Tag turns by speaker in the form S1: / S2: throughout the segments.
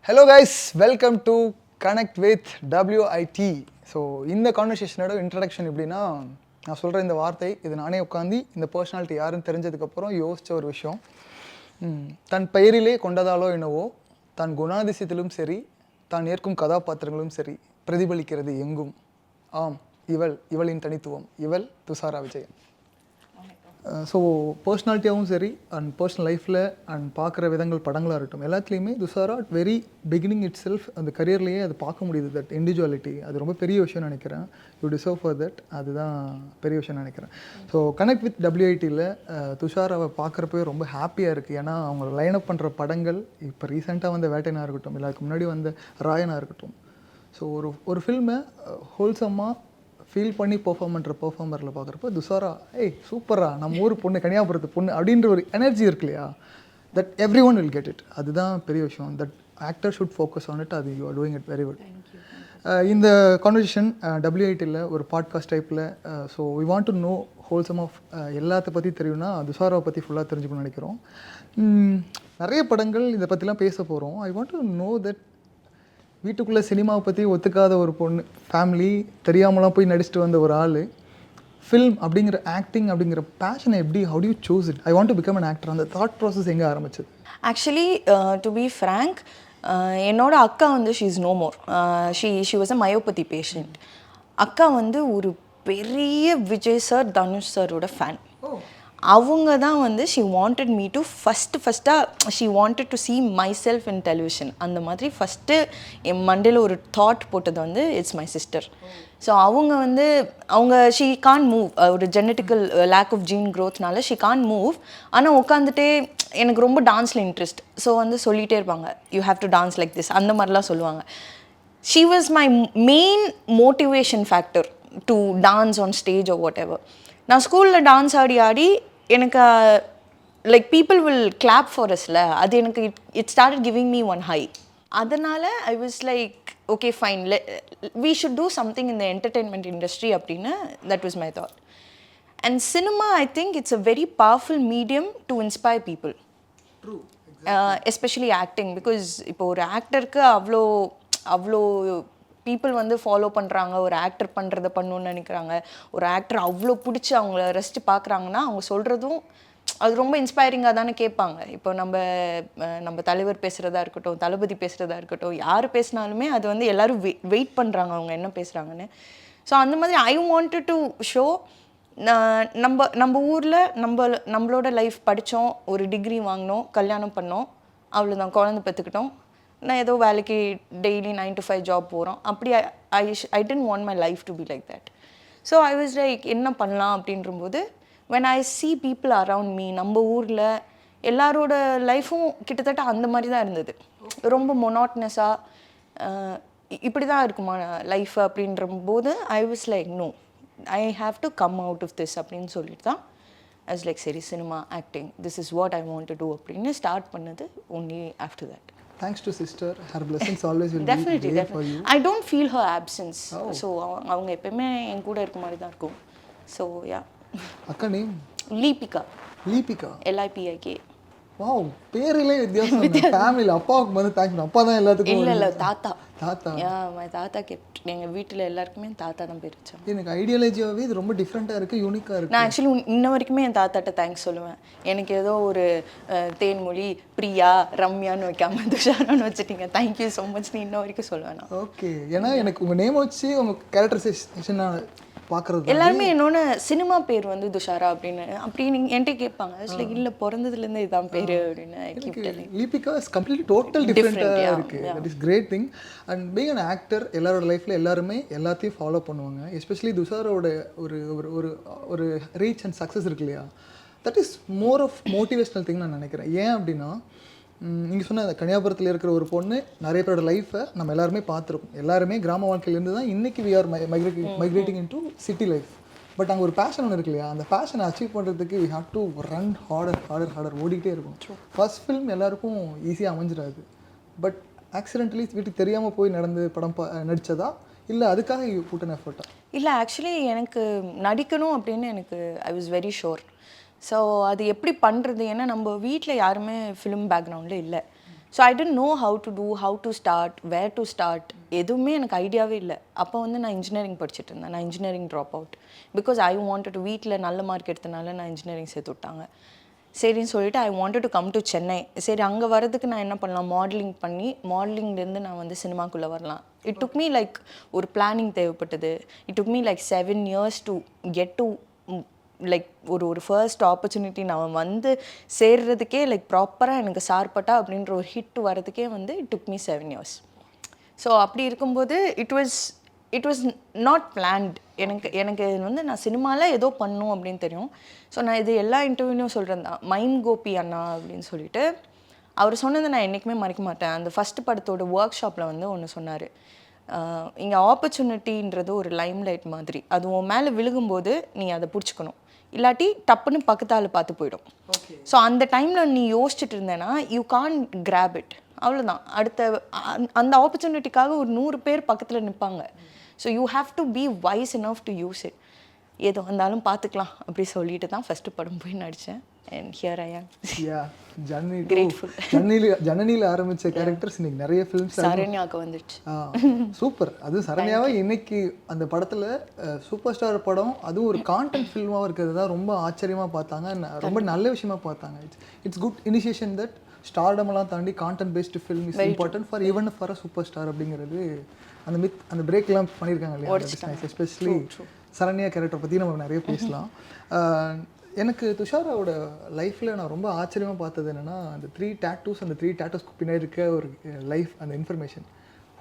S1: Hello guys, welcome to Connect with WIT. So இந்த கான்வர்சேஷனோட introduction எப்படின்னா, நான் சொல்கிற இந்த வார்த்தை இது நானே உட்காந்து இந்த பர்சனாலிட்டி யாருன்னு தெரிஞ்சதுக்கப்புறம் யோசித்த ஒரு விஷயம். தன் பெயரிலே கொண்டதாலோ என்னவோ, தான் குணாதிசயத்திலும் சரி, தான் ஏற்கும் கதாபாத்திரங்களும் சரி பிரதிபலிக்கிறது எங்கும். ஆம், இவளின் தனித்துவம், இவள் துஷாரா விஜயன். ஸோ பர்சனாலிட்டியாகவும் சரி அண்ட் பர்சனல் லைஃப்பில் அண்ட் பார்க்குற விதங்கள் படங்களாக இருக்கட்டும், எல்லாத்துலேயுமே Dushara at very beginning it self அந்த கரியர்லேயே அது பார்க்க முடியுது. தட் இண்டிவிஜுவாலிட்டி அது ரொம்ப பெரிய விஷயம்னு நினைக்கிறேன். யூ டிசர்வ் ஃபார் தட், அதுதான் பெரிய விஷயம்னு நினைக்கிறேன். ஸோ கனெக்ட் வித் WITயில் துஷாராவை பார்க்குறப்பவே ரொம்ப ஹாப்பியாக இருக்குது. ஏன்னா அவங்க லைன் அப் பண்ணுற படங்கள் இப்போ ரீசெண்டாக வந்த வேட்டையனாக இருக்கட்டும், இல்லை அதுக்கு முன்னாடி வந்த ராயனாக இருக்கட்டும், ஸோ ஒரு ஃபில்மை ஹோல்சம்மாக ஃபீல் பண்ணி பெர்ஃபார்ம் பண்ணுற பெர்ஃபார்மரில் பார்க்குறப்ப துஷாரா சூப்பரா நம்ம ஊர் பொண்ணு, கன்னியாபுரத்து பொண்ணு அப்படின்ற ஒரு எனர்ஜி இருக்கு இல்லையா, that every one will get it. அதுதான் பெரிய விஷயம். That actor should focus on it. அது you are doing it very good. இந்த கான்வர்சேஷன் WITயில் ஒரு பாட்காஸ்ட் டைப்பில். So we want to know wholesome of எல்லாத்த பற்றி தெரியும்னா துஷாராவை பற்றி ஃபுல்லாக தெரிஞ்சுக்கணும்னு நினைக்கிறோம். நிறைய படங்கள் இதை பற்றிலாம் பேச போகிறோம். ஐ வாண்ட் டு நோ தட் வீட்டுக்குள்ளே சினிமாவை பற்றி ஒத்துக்காத ஒரு பொண்ணு, ஃபேமிலி தெரியாமலாம் போய் நடிச்சுட்டு வந்த ஒரு ஆள், ஃபில்ம் அப்படிங்கிற ஆக்டிங் அப்படிங்கிற பேஷனை எப்படி, how do you choose it? I want to become an actor. அந்த தாட் ப்ராசஸ் எங்கே ஆரம்பிச்சது?
S2: ஆக்சுவலி டு பி ஃப்ரேங்க், என்னோட அக்கா வந்து she is no more. She was a myopathy patient. அக்கா வந்து ஒரு பெரிய விஜய் சார், தனுஷ் சாரோட ஃபேன். அவங்க தான் வந்து ஷீ வாண்டட் மீ டு ஃபஸ்ட்டாக she wanted to see myself in television. அந்த மாதிரி ஃபஸ்ட்டு என் மண்டையில் ஒரு தாட் போட்டது வந்து இட்ஸ் மை சிஸ்டர். ஸோ அவங்க ஷீ கான் மூவ், ஒரு ஜெனட்டிக்கல் லேக் ஆஃப் ஜீன் க்ரோத்னால ஷீ கான் மூவ். ஆனால் உட்காந்துட்டே எனக்கு ரொம்ப டான்ஸில் இன்ட்ரெஸ்ட். ஸோ வந்து சொல்லிகிட்டே இருப்பாங்க, you have to dance like this, அந்த மாதிரிலாம் சொல்லுவாங்க. She was my main motivation factor to dance on stage or whatever. நான் ஸ்கூலில் டான்ஸ் ஆடி எனக்கு like people will clap for அஸ்ல, அது எனக்கு it started giving me one high. அதனால் I was like okay fine, we should do something in the entertainment industry அப்படின்னு. That was my thought. And cinema, I think it's a very powerful medium to inspire people, especially acting. Because இப்போ ஒரு ஆக்டருக்கு அவ்வளோ people வந்து follow பண்ணுறாங்க, ஒரு actor பண்ணுறதை பண்ணணுன்னு நினைக்கிறாங்க. ஒரு ஆக்டர் அவ்வளோ பிடிச்சி அவங்கள ரசித்து பார்க்குறாங்கன்னா அவங்க சொல்கிறதும் அது ரொம்ப இன்ஸ்பைரிங்காக தானே கேட்பாங்க. இப்போ நம்ம தலைவர் பேசுகிறதா இருக்கட்டும், தளபதி பேசுகிறதா இருக்கட்டும், யார் பேசினாலுமே அது வந்து எல்லோரும் வெயிட் பண்ணுறாங்க அவங்க என்ன பேசுகிறாங்கன்னு. ஸோ அந்த மாதிரி ஐ வாண்டட் டு ஷோ நம்ம ஊரில் நம்மளோட லைஃப் படித்தோம், ஒரு டிகிரி வாங்கினோம், கல்யாணம் பண்ணோம், அவ்வளோதான், குழந்தை பெற்றுக்கிட்டோம், நான் ஏதோ வேலைக்கு டெய்லி 9 to 5 ஜாப் போகிறோம். அப்படி I don't want my life to be like that. So I was like என்ன பண்ணலாம் அப்படின்றபோது when I see people around me, நம்ம ஊரில் எல்லாரோட லைஃப்பும் கிட்டத்தட்ட அந்த மாதிரி தான் இருந்தது. ரொம்ப மொனாட்னஸாக இப்படி தான் இருக்குமா லைஃப் அப்படின்ற போது I was like no, I have to come out of this அப்படின்னு சொல்லிட்டு தான் ஐ வாஸ் லைக் சரி, cinema acting, this is what I want to do அப்படின்னு ஸ்டார்ட் பண்ணது. Only after that.
S1: Thanks to sister, her blessings always will
S2: definitely,
S1: be there for you.
S2: I don't feel her absence. So அவங்க எப்பவுமே என் கூட இருக்க மாதிரி தான் இருக்கும். So yeah.
S1: அக்கா நேம்
S2: லீபிகா. LIPIK.
S1: வாவ், பேரிலே வித்தியாசம். ஃபேமிலில அப்பாவுக்கு வந்து தேங்க்ஸ். அப்பா தான் எல்லாத்துக்கும்.
S2: இல்ல தாத்தா.
S1: மை
S2: தாத்தா கேப்ட். எங்க வீட்டில் எல்லாருக்குமே தாத்தா தான் பேர் வச்சாங்க.
S1: எனக்கு ஐடியாலஜியாவே இது ரொம்ப டிஃப்ரெண்ட்டாக இருக்குது, யூனிக்காக இருக்குது.
S2: நான் ஆக்சுவலி இன்ன வரைக்குமே என் தாத்தாட்ட தேங்க்ஸ் சொல்லுவேன். எனக்கு ஏதோ ஒரு தேன்மொழி, பிரியா, ரம்யான்னு வைக்காம துஷாரான்னு வச்சுட்டீங்க, தேங்க்யூ ஸோ மச் நீ இன்ன வரைக்கும் சொல்லுவேன் நான்.
S1: ஓகே, ஏன்னா எனக்கு உங்கள் நேம் வச்சு உங்கள் கேரக்டரைசேஷன் பார்க்குறது
S2: எல்லாருமே என்னோட சினிமா பேர் வந்து துஷாரா அப்படின்னு என்கிட்ட கேட்பாங்க. இல்லை பிறந்ததுலேருந்து இதுதான் பேர் அப்படின்னு.
S1: லீபிகா இஸ் கம்ப்ளீட்லி டோட்டல் டிஃப்ரெண்ட்டாக இருக்குது. That is great thing. And being an actor எல்லாரோட லைஃப்பில் எல்லாருமே எல்லாத்தையும் ஃபாலோ பண்ணுவாங்க. எஸ்பெஷலி துஷாரோட ஒரு ரீச் அண்ட் சக்ஸஸ் இருக்கு இல்லையா, that is more of motivational thing நான் நினைக்கிறேன். ஏன் அப்படின்னா, நீங்கள் சொன்ன கன்னியாபுரத்தில் இருக்கிற ஒரு பொண்ணு நிறைய பேரோட லைஃப்பை நம்ம எல்லாருமே பார்த்துருக்கோம். எல்லாருமே கிராம வாழ்க்கையிலேருந்து தான் இன்றைக்கி we are migrating into city life. But அங்கே ஒரு பேஷன் ஒன்று இருக்கு இல்லையா, அந்த பேஷனை அச்சீவ் பண்ணுறதுக்கு we have to run harder ஓடிக்கிட்டே இருக்கும். ஃபர்ஸ்ட் ஃபில்ம் எல்லாருக்கும் ஈஸியாக அமைஞ்சிடாது. பட் ஆக்சிடென்டலி வீட்டுக்கு தெரியாமல் போய் நடந்து படம் நடித்ததா இல்லை அதுக்காக புட் அன் எஃபர்ட்டா?
S2: இல்லை, ஆக்சுவலி எனக்கு நடிக்கணும் அப்படின்னு எனக்கு I was very sure. So அது எப்படி பண்ணுறது, ஏன்னா நம்ம வீட்டில் யாருமே ஃபிலிம் பேக்ரவுண்டில் இல்லை. So I don't know how to do, how to start, where to start, எதுவுமே எனக்கு ஐடியாவே இல்லை. அப்போ வந்து நான் இன்ஜினியரிங் படிச்சுட்டு இருந்தேன். நான் engineering drop out because I wanted வீட்டில் நல்ல மார்க் எடுத்தனால நான் இன்ஜினியரிங் சேர்த்து விட்டாங்க. சரின்னு சொல்லிட்டு I wanted to come to Chennai. சரி அங்கே வரதுக்கு நான் என்ன பண்ணலாம், மாடலிங் பண்ணி மாடலிங்லேருந்து நான் வந்து சினிமாக்குள்ளே வரலாம். இட் டுக் மீ லைக் ஒரு பிளானிங் தேவைப்பட்டது. It took me like 7 years to get to like ஒரு ஃபர்ஸ்ட் ஆப்பர்ச்சுனிட்டி நான் வந்து சேர்றதுக்கே லைக் ப்ராப்பராக எனக்கு சார்பட்டா அப்படின்ற ஒரு ஹிட் வரதுக்கே வந்து it took me 7 years. So அப்படி இருக்கும்போது இட் வாஸ் நாட் பிளான்ட். எனக்கு வந்து நான் சினிமாவில் ஏதோ பண்ணும் அப்படின்னு தெரியும். ஸோ நான் இது எல்லா இன்டர்வியூலையும் சொல்கிறேன் தான், மைம் கோபி அண்ணா அப்படின்னு சொல்லிட்டு அவர் சொன்னதை நான் என்றைக்குமே மறைக்க மாட்டேன். அந்த ஃபஸ்ட்டு படத்தோட ஒர்க் ஷாப்பில் வந்து ஒன்று சொன்னார், இங்கே ஆப்பர்ச்சுனிட்டின்றது ஒரு லைம் லைட் மாதிரி, அது உன் மேலே விழுகும்போது நீ அதை பிடிச்சிக்கணும், இல்லாட்டி டப்புன்னு பக்கத்தால் பார்த்து போயிடும். ஸோ அந்த டைமில் நீ யோசிச்சுட்டு இருந்தேன்னா யூ கான் கிராப் இட், அவ்வளோதான். அடுத்த அந்த ஆப்பர்ச்சுனிட்டிக்காக ஒரு 100 பேர் பக்கத்தில் நிற்பாங்க. So you have to be wise enough to use it. ஏதோ வந்தாலும் பார்த்துக்கலாம் அப்படி சொல்லிட்டு தான் ஃபஸ்ட்டு படம் போய் நடித்தேன். அண்ட் ஹியர் ஐ ஆம்.
S1: கிரேட்ஃபுல். ஜனனியில் ஆரம்பித்த கேரக்டர்ஸ் இன்னைக்கு நிறைய ஃபிலிம்ஸ்
S2: சரண்யாவுக்கு வந்துடுச்சு.
S1: சூப்பர். அதுவும் சரண்யாவை இன்னைக்கு அந்த படத்தில் சூப்பர் ஸ்டார் படம், அதுவும் ஒரு கான்டென்ட் ஃபில்மாக இருக்கிறது தான் ரொம்ப ஆச்சரியமாக பார்த்தாங்க, ரொம்ப நல்ல விஷயமா பார்த்தாங்க. இட்ஸ் குட் இனிஷியேஷன் தட் ஸ்டார்டமெல்லாம் தாண்டி content based film is important for even for a super star அப்படிங்கிறது அந்த பிரேக்லாம் பண்ணியிருக்காங்க இல்லையா. எஸ்பெஷலி சரண்யா கேரக்டர் பற்றி நம்ம நிறைய பேசலாம். எனக்கு துஷாராவோட லைஃப்பில் நான் ரொம்ப ஆச்சரியமாக பார்த்தது என்னென்னா, அந்த 3 tattoos, அந்த 3 tattoosக்கு பின்னாடி இருக்க ஒரு லைஃப், அந்த information,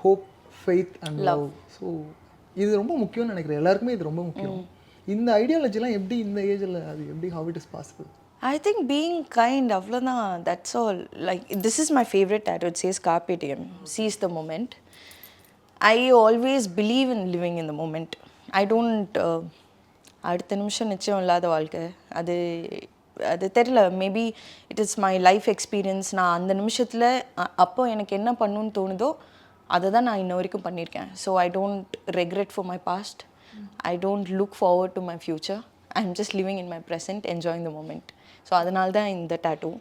S1: hope, faith and love. So இது ரொம்ப முக்கியம்னு நினைக்கிறேன். எல்லாருக்குமே இது ரொம்ப முக்கியம். இந்த ஐடியாலஜிலாம் எப்படி இந்த ஏஜில் அது எப்படி, how it is possible?
S2: I think being kind, அவ்வளோதான், that's all. Like this is my favorite tattoo. It says carpe diem, seize the moment. I always believe in living in the moment. I don't அடுத்த நிமிஷம் நிச்சயம் இல்லாத வாழ்க்கை, அது தெரியல. Maybe it is my life experience. நான் அந்த நிமிஷத்தில் அப்போ எனக்கு என்ன பண்ணணுன்னு தோணுதோ அதை தான் நான் இன்ன வரைக்கும் பண்ணியிருக்கேன். So I don't regret for my past, I don't look forward to my future, I am just living in my present, enjoying the moment. So அதனால தான் இந்த tattoo.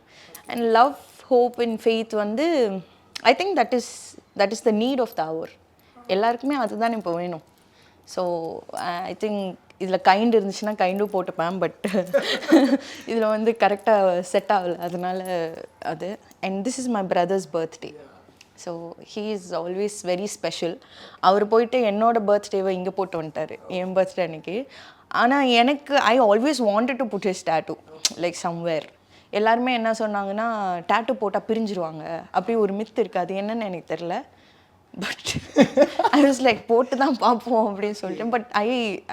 S2: And love, hope and faith வந்து I think that is the need of the hour. எல்லாருக்குமே அதுதான் இப்போ வேணும். So I think இதில் kind இருந்துச்சுன்னா கைண்டும் போட்டுப்பேன், பட் இதில் வந்து கரெக்டாக செட் ஆகலை, அதனால அது. And this is my brother's birthday. So he is always very special. அவர் போயிட்டு என்னோட பர்த்டேவை இங்கே போட்டு வந்துட்டார் என் பர்த்டே அன்னைக்கு. ஆனால் எனக்கு I always wanted to put his tattoo like somewhere. எல்லாருமே என்ன சொன்னாங்கன்னா, டேட்டூ போட்டால் பிரிஞ்சிருவாங்க அப்படி ஒரு மித் இருக்குது, அது என்னன்னு எனக்கு தெரில. பட் ஐ வாஸ் லைக் போட்டு தான் பார்ப்போம் அப்படின்னு சொல்லிட்டு. But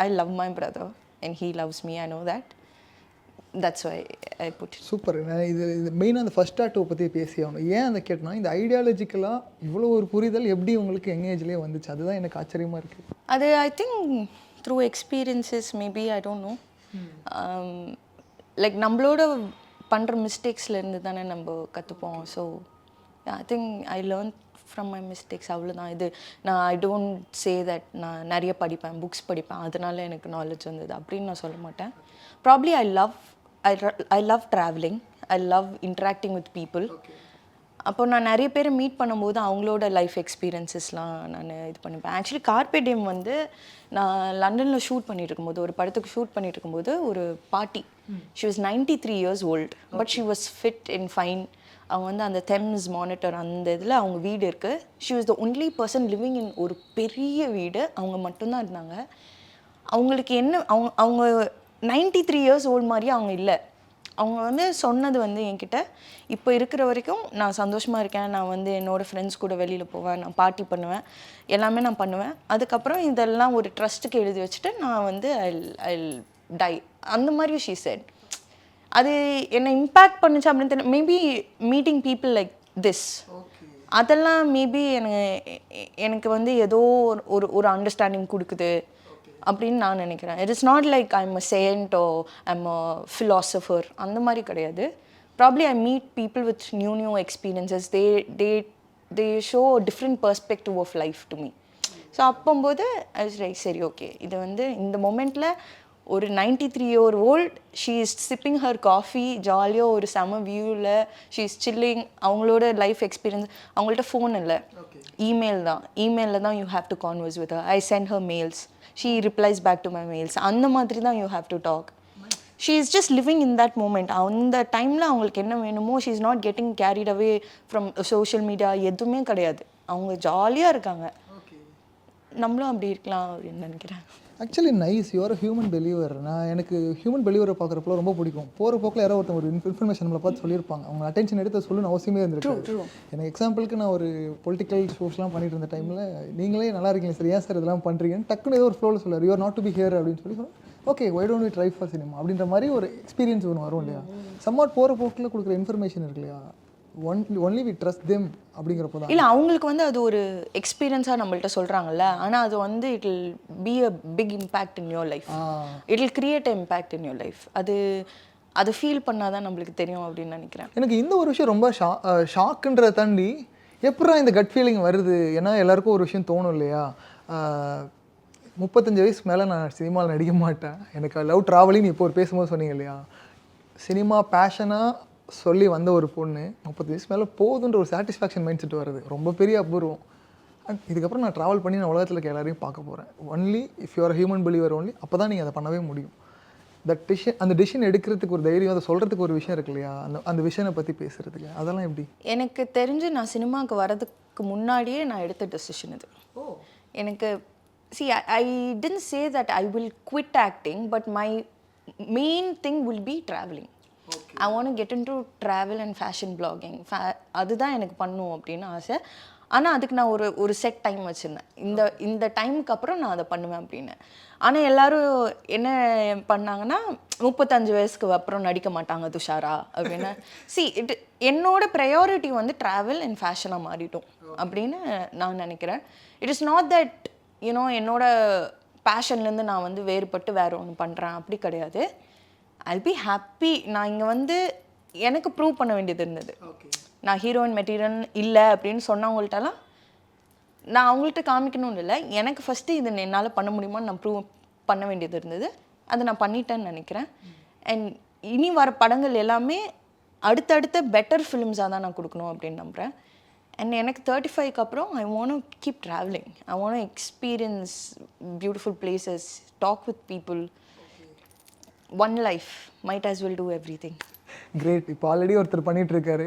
S2: I love my brother and he loves me, I know that's why I put.
S1: Super. இது மெயினாக அந்த ஃபர்ஸ்ட் டேட்டூவை பற்றி பேசி ஆகணும். ஏன் அதை கேட்டோம்னா, இந்த ஐடியாலஜிக்கலாக இவ்வளோ ஒரு புரிதல் எப்படி உங்களுக்கு யங் ஏஜ்லேயே வந்துச்சு, அதுதான் எனக்கு ஆச்சரியமாக இருக்குது.
S2: அது I think through experiences, maybe I don't know. Like நம்மளோட பண்ணுற மிஸ்டேக்ஸ்லேருந்து தானே நம்ம கற்றுப்போம். So I think I learn from my mistakes, அவ்வளோதான். இது நான் ஐ டோன்ட் சே தட் நான் நிறைய படிப்பேன், புக்ஸ் படிப்பேன், அதனால எனக்கு நாலேஜ் வந்தது அப்படின்னு நான் சொல்ல மாட்டேன். Probably I love travelling, I love interacting with people. அப்போ நான் நிறைய பேரை மீட் பண்ணும்போது அவங்களோட லைஃப் எக்ஸ்பீரியன்ஸஸ்லாம் நான் இது பண்ணிப்பேன். ஆக்சுவலி கார்பே டீம் வந்து நான் லண்டனில் ஷூட் பண்ணிட்டு இருக்கும்போது, ஒரு படத்துக்கு ஷூட் பண்ணிட்டு இருக்கும்போது ஒரு பாட்டி, she was 93 years old, but she was fit and fine. அவங்க வந்து அந்த தெம்ஸ் மானிட்டர் அந்த இதில் அவங்க வீடு இருக்குது. She was the only person living in ஒரு பெரிய வீடு, அவங்க மட்டும்தான் இருந்தாங்க. அவங்களுக்கு என்ன, அவங்க 93 years old மாதிரியே அவங்க இல்லை. அவங்க வந்து சொன்னது வந்து என்கிட்ட, இப்போ இருக்கிற வரைக்கும் நான் சந்தோஷமாக இருக்கேன், நான் வந்து என்னோடய ஃப்ரெண்ட்ஸ் கூட வெளியில் போவேன், நான் பார்ட்டி பண்ணுவேன், எல்லாமே நான் பண்ணுவேன். அதுக்கப்புறம் இதெல்லாம் ஒரு ட்ரஸ்ட்டுக்கு எழுதி வச்சுட்டு நான் வந்து ஐ டை, அந்த மாதிரி ஷீ செட். அது என்னை இம்பேக்ட் பண்ணுச்சு அப்படின்னு தெரியல. Maybe meeting people like this, அதெல்லாம் மேபி எனக்கு வந்து ஏதோ ஒரு அண்டர்ஸ்டாண்டிங் கொடுக்குது அப்படின்னு நான் நினைக்கிறேன். It is not like I am a saint or I am a philosopher, அந்த மாதிரி கிடையாது. Probably I meet people with new experiences, they show different perspective of life to me. So அப்போம்போது ஐ வாஸ் லைக், சரி okay, இது வந்து இந்த மொமெண்ட்டில் ஒரு 93-year-old she is sipping her coffee ஜாலியாக ஒரு செம வியூவில் ஷீ இஸ் சில்லிங். அவங்களோட லைஃப் எக்ஸ்பீரியன்ஸ். அவங்கள்ட்ட ஃபோன் இல்லை, இமெயிலில் தான் you have to converse with her. I sent her mails, she replies back to my mails. அந்த மாதிரி தான் you have to talk. She is just living in that moment. அந்த டைமில் அவங்களுக்கு என்ன வேணுமோ she is not getting carried away from social media, எதுவுமே கிடையாது. அவங்க ஜாலியாக இருக்காங்க. நம்மளும் அப்படி இருக்கலாம் அப்படின்னு நினைக்கிறேன்.
S1: Actually nice, you're human believer. நான் எனக்கு ஹியூமன் பிலீவரை பார்க்குறப்போ ரொம்ப பிடிக்கும். போகிற போக்கில் யாரோ ஒருத்தர் ஒரு இன்ஃபர்மேஷன் நம்மளை பார்த்து சொல்லியிருப்பாங்க, அவங்க அட்டென்ஷன் எடுத்து சொல்லணும்னு அவசியமே இருந்திருக்கு. எனக்கு எக்ஸாம்பிளுக்கு நான் ஒரு பொலிட்டிக்கல் ஷோஸ்லாம் பண்ணிட்டு இருந்த டைமில் நீங்களே நல்லா இருக்கீங்க சார், ஏன் சார் இதெல்லாம் பண்ணுறீங்கன்னு டக்குன்னு ஏதோ ஒரு ஃப்ளோவில் சொல்லுவார், you're not to be here அப்படின்னு சொல்லி okay why don't we try for cinema அப்படின்ற மாதிரி ஒரு எக்ஸ்பீரியன்ஸ் ஒன்று வரும் இல்லையா. சம்வாட் போகிற போக்கில் கொடுக்குற இன்ஃபர்மேஷன் இருக்கு இல்லையா, ஒன்லி வி ட்ரஸ்ட் தெம் அப்படிங்கிறப்போ தான்.
S2: இல்லை அவங்களுக்கு வந்து அது ஒரு எக்ஸ்பீரியன்ஸாக நம்மள்ட்ட சொல்கிறாங்கல்ல, ஆனால் அது வந்து it will be a big impact in your life. It will create a impact in your life. அது ஃபீல் பண்ணால் தான் நம்மளுக்கு தெரியும் அப்படின்னு நினைக்கிறேன்.
S1: எனக்கு இந்த ஒரு விஷயம் ரொம்ப ஷாக்குன்றதை தாண்டி எப்படா இந்த கட் ஃபீலிங் வருது. ஏன்னா எல்லாருக்கும் ஒரு விஷயம் தோணும் இல்லையா, 35 வயசுக்கு மேலே நான் சினிமாவில் நடிக்க மாட்டேன், எனக்கு லவ் ட்ராவலிங் இப்போ ஒரு பேசும்போது சொன்னீங்க இல்லையா, சினிமா பேஷனாக சொல்லி வந்த ஒரு பொண்ணு 30 வயசு மேலே போதுன்ற ஒரு சாட்டிஸ்ஃபேக்ஷன் மைண்ட் செட் வருது, ரொம்ப பெரிய அபூர்வம். அண்ட் இதுக்கப்புறம் நான் ட்ராவல் பண்ணி நான் உலகத்தில் இருக்க எல்லாரையும் பார்க்க போகிறேன். Only if you're human believer only, அப்போ தான் நீங்கள் அதை பண்ணவே முடியும். அந்த டிசிஷன் எடுக்கிறதுக்கு ஒரு தைரியம், அதை சொல்கிறதுக்கு ஒரு விஷயம் இருக்கு இல்லையா, அந்த விஷயனை பற்றி பேசுகிறதுக்கு, அதெல்லாம் எப்படி?
S2: எனக்கு தெரிஞ்சு நான் சினிமாவுக்கு வரதுக்கு முன்னாடியே நான் எடுத்த டெசிஷன் இது. எனக்கு I didn't say that I will quit acting, but my main thing will be traveling. I want to get into travel and fashion blogging. அதுதான் எனக்கு பண்ணும் அப்படின்னு ஆசை. ஆனால் அதுக்கு நான் ஒரு செட் டைம் வச்சுருந்தேன், இந்த டைமுக்கு அப்புறம் நான் அதை பண்ணுவேன் அப்படின்னு. ஆனால் எல்லோரும் என்ன பண்ணாங்கன்னா 35 வயசுக்கு அப்புறம் நடிக்க மாட்டாங்க துஷாரா அப்படின்னு. என்னோட ப்ரையாரிட்டி வந்து ட்ராவல் அண்ட் ஃபேஷனாக மாறிட்டோம் அப்படின்னு நான் நினைக்கிறேன். இட் இஸ் நாட் தட் என்னோட பேஷன்லேருந்து நான் வந்து வேறுபட்டு வேறு ஒன்று பண்ணுறேன், அப்படி கிடையாது. I'll be happy. நான் இங்கே வந்து எனக்கு ப்ரூவ் பண்ண வேண்டியது இருந்தது. நான் ஹீரோயின் மெட்டீரியல் இல்லை அப்படின்னு சொன்னவங்கள்ட்டலாம் நான் அவங்கள்ட்ட காமிக்கணும்னு இல்லை, எனக்கு ஃபஸ்ட்டு இது என்னால் பண்ண முடியுமான்னு நான் ப்ரூவ் பண்ண வேண்டியது இருந்தது. அதை நான் பண்ணிட்டேன்னு நினைக்கிறேன். அண்ட் இனி வர படங்கள் எல்லாமே அடுத்தடுத்த பெட்டர் ஃபிலிம்ஸாக தான் நான் கொடுக்கணும் அப்படின்னு நம்புகிறேன். அண்ட் எனக்கு 35க்கு அப்புறம் I want to keep travelling. I want to experience beautiful places, talk with people. One life, might as well do everything.
S1: Great. இப்போ ஆல்ரெடி ஒருத்தர் பண்ணிட்டு இருக்காரு,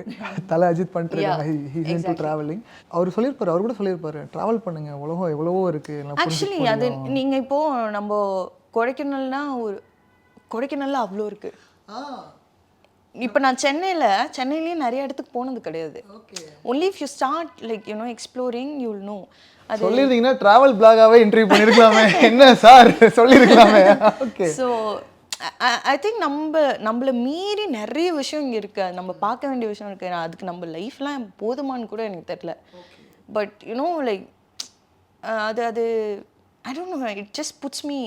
S1: தலை அஜித் பண்ணிட்டு இருக்காங்க ட்ராவலிங். அவர் சொல்லியிருப்பாரு, அவர் கூட சொல்லியிருப்பாரு, ட்ராவல் பண்ணுங்க, உலகம் எவ்வளவோ இருக்கு.
S2: ஆக்சுவலி அது நீங்கள் இப்போது நம்ம கொடைக்கானல்ல அவ்வளோ இருக்கு. இப்போ நான் சென்னையிலேயே நிறைய இடத்துக்கு போனது கிடையாது. Only if you start like exploring you will know. அது
S1: சொல்லியிருந்தீங்கன்னா ட்ராவல் பிளாகாவே இன்டர்வியூ பண்ணியிருக்கலாமே. என்ன சார் சொல்லியிருக்கலாமே. ஓகே.
S2: ஸோ ஐ திங்க் நம்மளை மீறி நிறைய விஷயம் இங்கே இருக்குது, நம்ம பார்க்க வேண்டிய விஷயம் இருக்குது. அதுக்கு நம்ம லைஃப்லாம் போதுமானு கூட எனக்கு தெரியல. பட் லைக் அது I don't know, it just puts me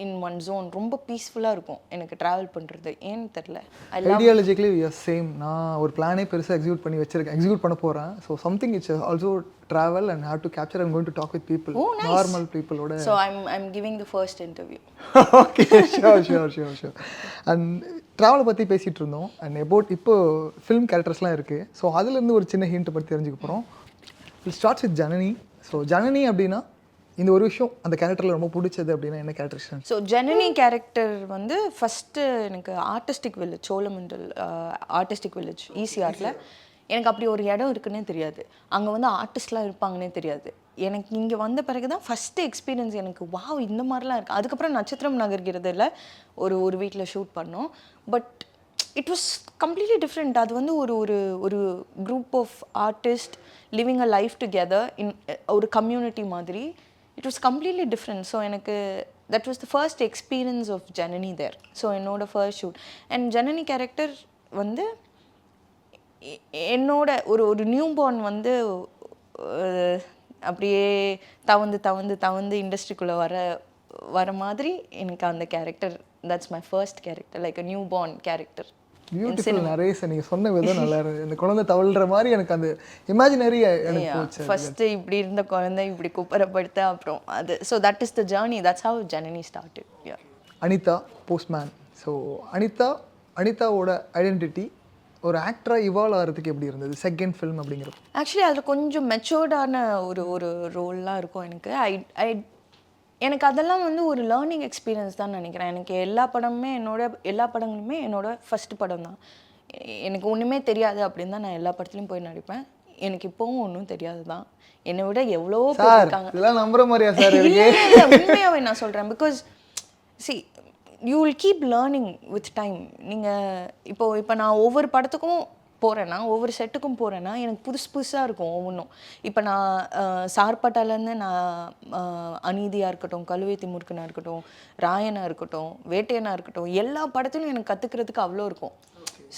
S2: in one zone. ரொம்ப பீஸ்ஃபுல்லாக இருக்கும் எனக்கு ட்ராவல் பண்ணுறது, ஏன்னு தெரில.
S1: Ideologically same. நான் ஒரு பிளானே பெருசாக எக்ஸிக்யூட் பண்ண போகிறேன். So something it's also travel and have to capture and going to talk with people, normal பீப்புளோட.
S2: So I'm giving the first interview.
S1: Okay, sure. And ட்ராவலை பற்றி பேசிகிட்டு இருந்தோம். அண்ட் அபவுட் இப்போ ஃபிலிம் கேரக்டர்ஸ்லாம் இருக்குது. ஸோ அதுலேருந்து ஒரு சின்ன ஹிண்ட் பற்றி தெரிஞ்சுக்க போகிறோம். Will starts with Janani. So Janani அப்படின்னா இந்த ஒரு விஷயம் அந்த கேரக்டரில் ரொம்ப பிடிச்சது அப்படின்னா என்ன கேரக்டர்?
S2: ஸோ ஜனனி கேரக்டர் வந்து ஃபஸ்ட்டு எனக்கு artistic village, Cholamandal artistic village ஈசிஆரில் எனக்கு அப்படி ஒரு இடம் இருக்குன்னே தெரியாது. அங்கே வந்து ஆர்டிஸ்ட்லாம் இருப்பாங்கன்னே தெரியாது. எனக்கு இங்கே வந்த பிறகு தான் ஃபஸ்ட்டு எக்ஸ்பீரியன்ஸ் எனக்கு, வாவ் இந்த மாதிரிலாம் இருக்குது. அதுக்கப்புறம் நட்சத்திரம் நகர்கிறதுல ஒரு வீட்டில் ஷூட் பண்ணோம். But it was completely different. அது வந்து ஒரு group of artist living a life together in ஒரு கம்யூனிட்டி மாதிரி. It was completely different. So எனக்கு that was the first experience of Janani there. So என்னோட first shoot. And Janani character வந்து என்னோட ஒரு நியூ பார்ன் வந்து அப்படியே தவந்து இண்டஸ்ட்ரிக்குள்ளே வர மாதிரி எனக்கு அந்த character, that's my first character, like a newborn character.
S1: Beautiful narration. நீங்கள் சொன்ன விதம் நல்லா இருக்கு. இந்த குழந்தை தவழ்கிற மாதிரி எனக்கு அந்த இமேஜினரி எனக்கு போச்சு.
S2: ஃபஸ்ட்டு இப்படி இருந்த குழந்தை இப்படி குப்பரப்படுத்த அப்புறம் அது. So that is the journey, that's how Janani started.
S1: Anitha postman. So அனிதாவோட ஐடென்டிட்டி ஒரு ஆக்டராக இவால்வ் ஆகிறதுக்கு எப்படி இருந்தது செகண்ட் ஃபிலிம் அப்படிங்கிறது?
S2: ஆக்சுவலி அதில் கொஞ்சம் மெச்சோர்டான ஒரு ஒரு ரோல்லாம் இருக்கும் எனக்கு. எனக்கு அதெல்லாம் வந்து ஒரு லேர்னிங் எக்ஸ்பீரியன்ஸ் தான் நினைக்கிறேன். எனக்கு எல்லா படங்களுமே என்னோட ஃபர்ஸ்ட் படம் தான். எனக்கு ஒன்றுமே தெரியாது அப்படின்னு தான் நான் எல்லா படத்துலையும் போய் நடிப்பேன். எனக்கு இப்போவும் ஒன்றும் தெரியாது தான். என்னை விட எவ்வளோ பேர் இருக்காங்க.
S1: இதெல்லாம் நம்புற மாதிரியா சார்?
S2: இல்லை உண்மையாகவே நான் சொல்கிறேன். Because see you will keep learning with time. நீங்கள் இப்போ நான் ஒவ்வொரு படத்துக்கும் போகிறேன்னா, ஒவ்வொரு செட்டுக்கும் போகிறேன்னா எனக்கு புதுசாக இருக்கும் ஒவ்வொன்றும். இப்போ நான் சார்பட்டாலேருந்து நான் அநீதியாக இருக்கட்டும், கழுவேத்தி முருகனாக இருக்கட்டும், ராயனாக இருக்கட்டும், வேட்டையனாக இருக்கட்டும், எல்லா படத்துலையும் எனக்கு கற்றுக்கிறதுக்கு அவ்வளோ இருக்கும்.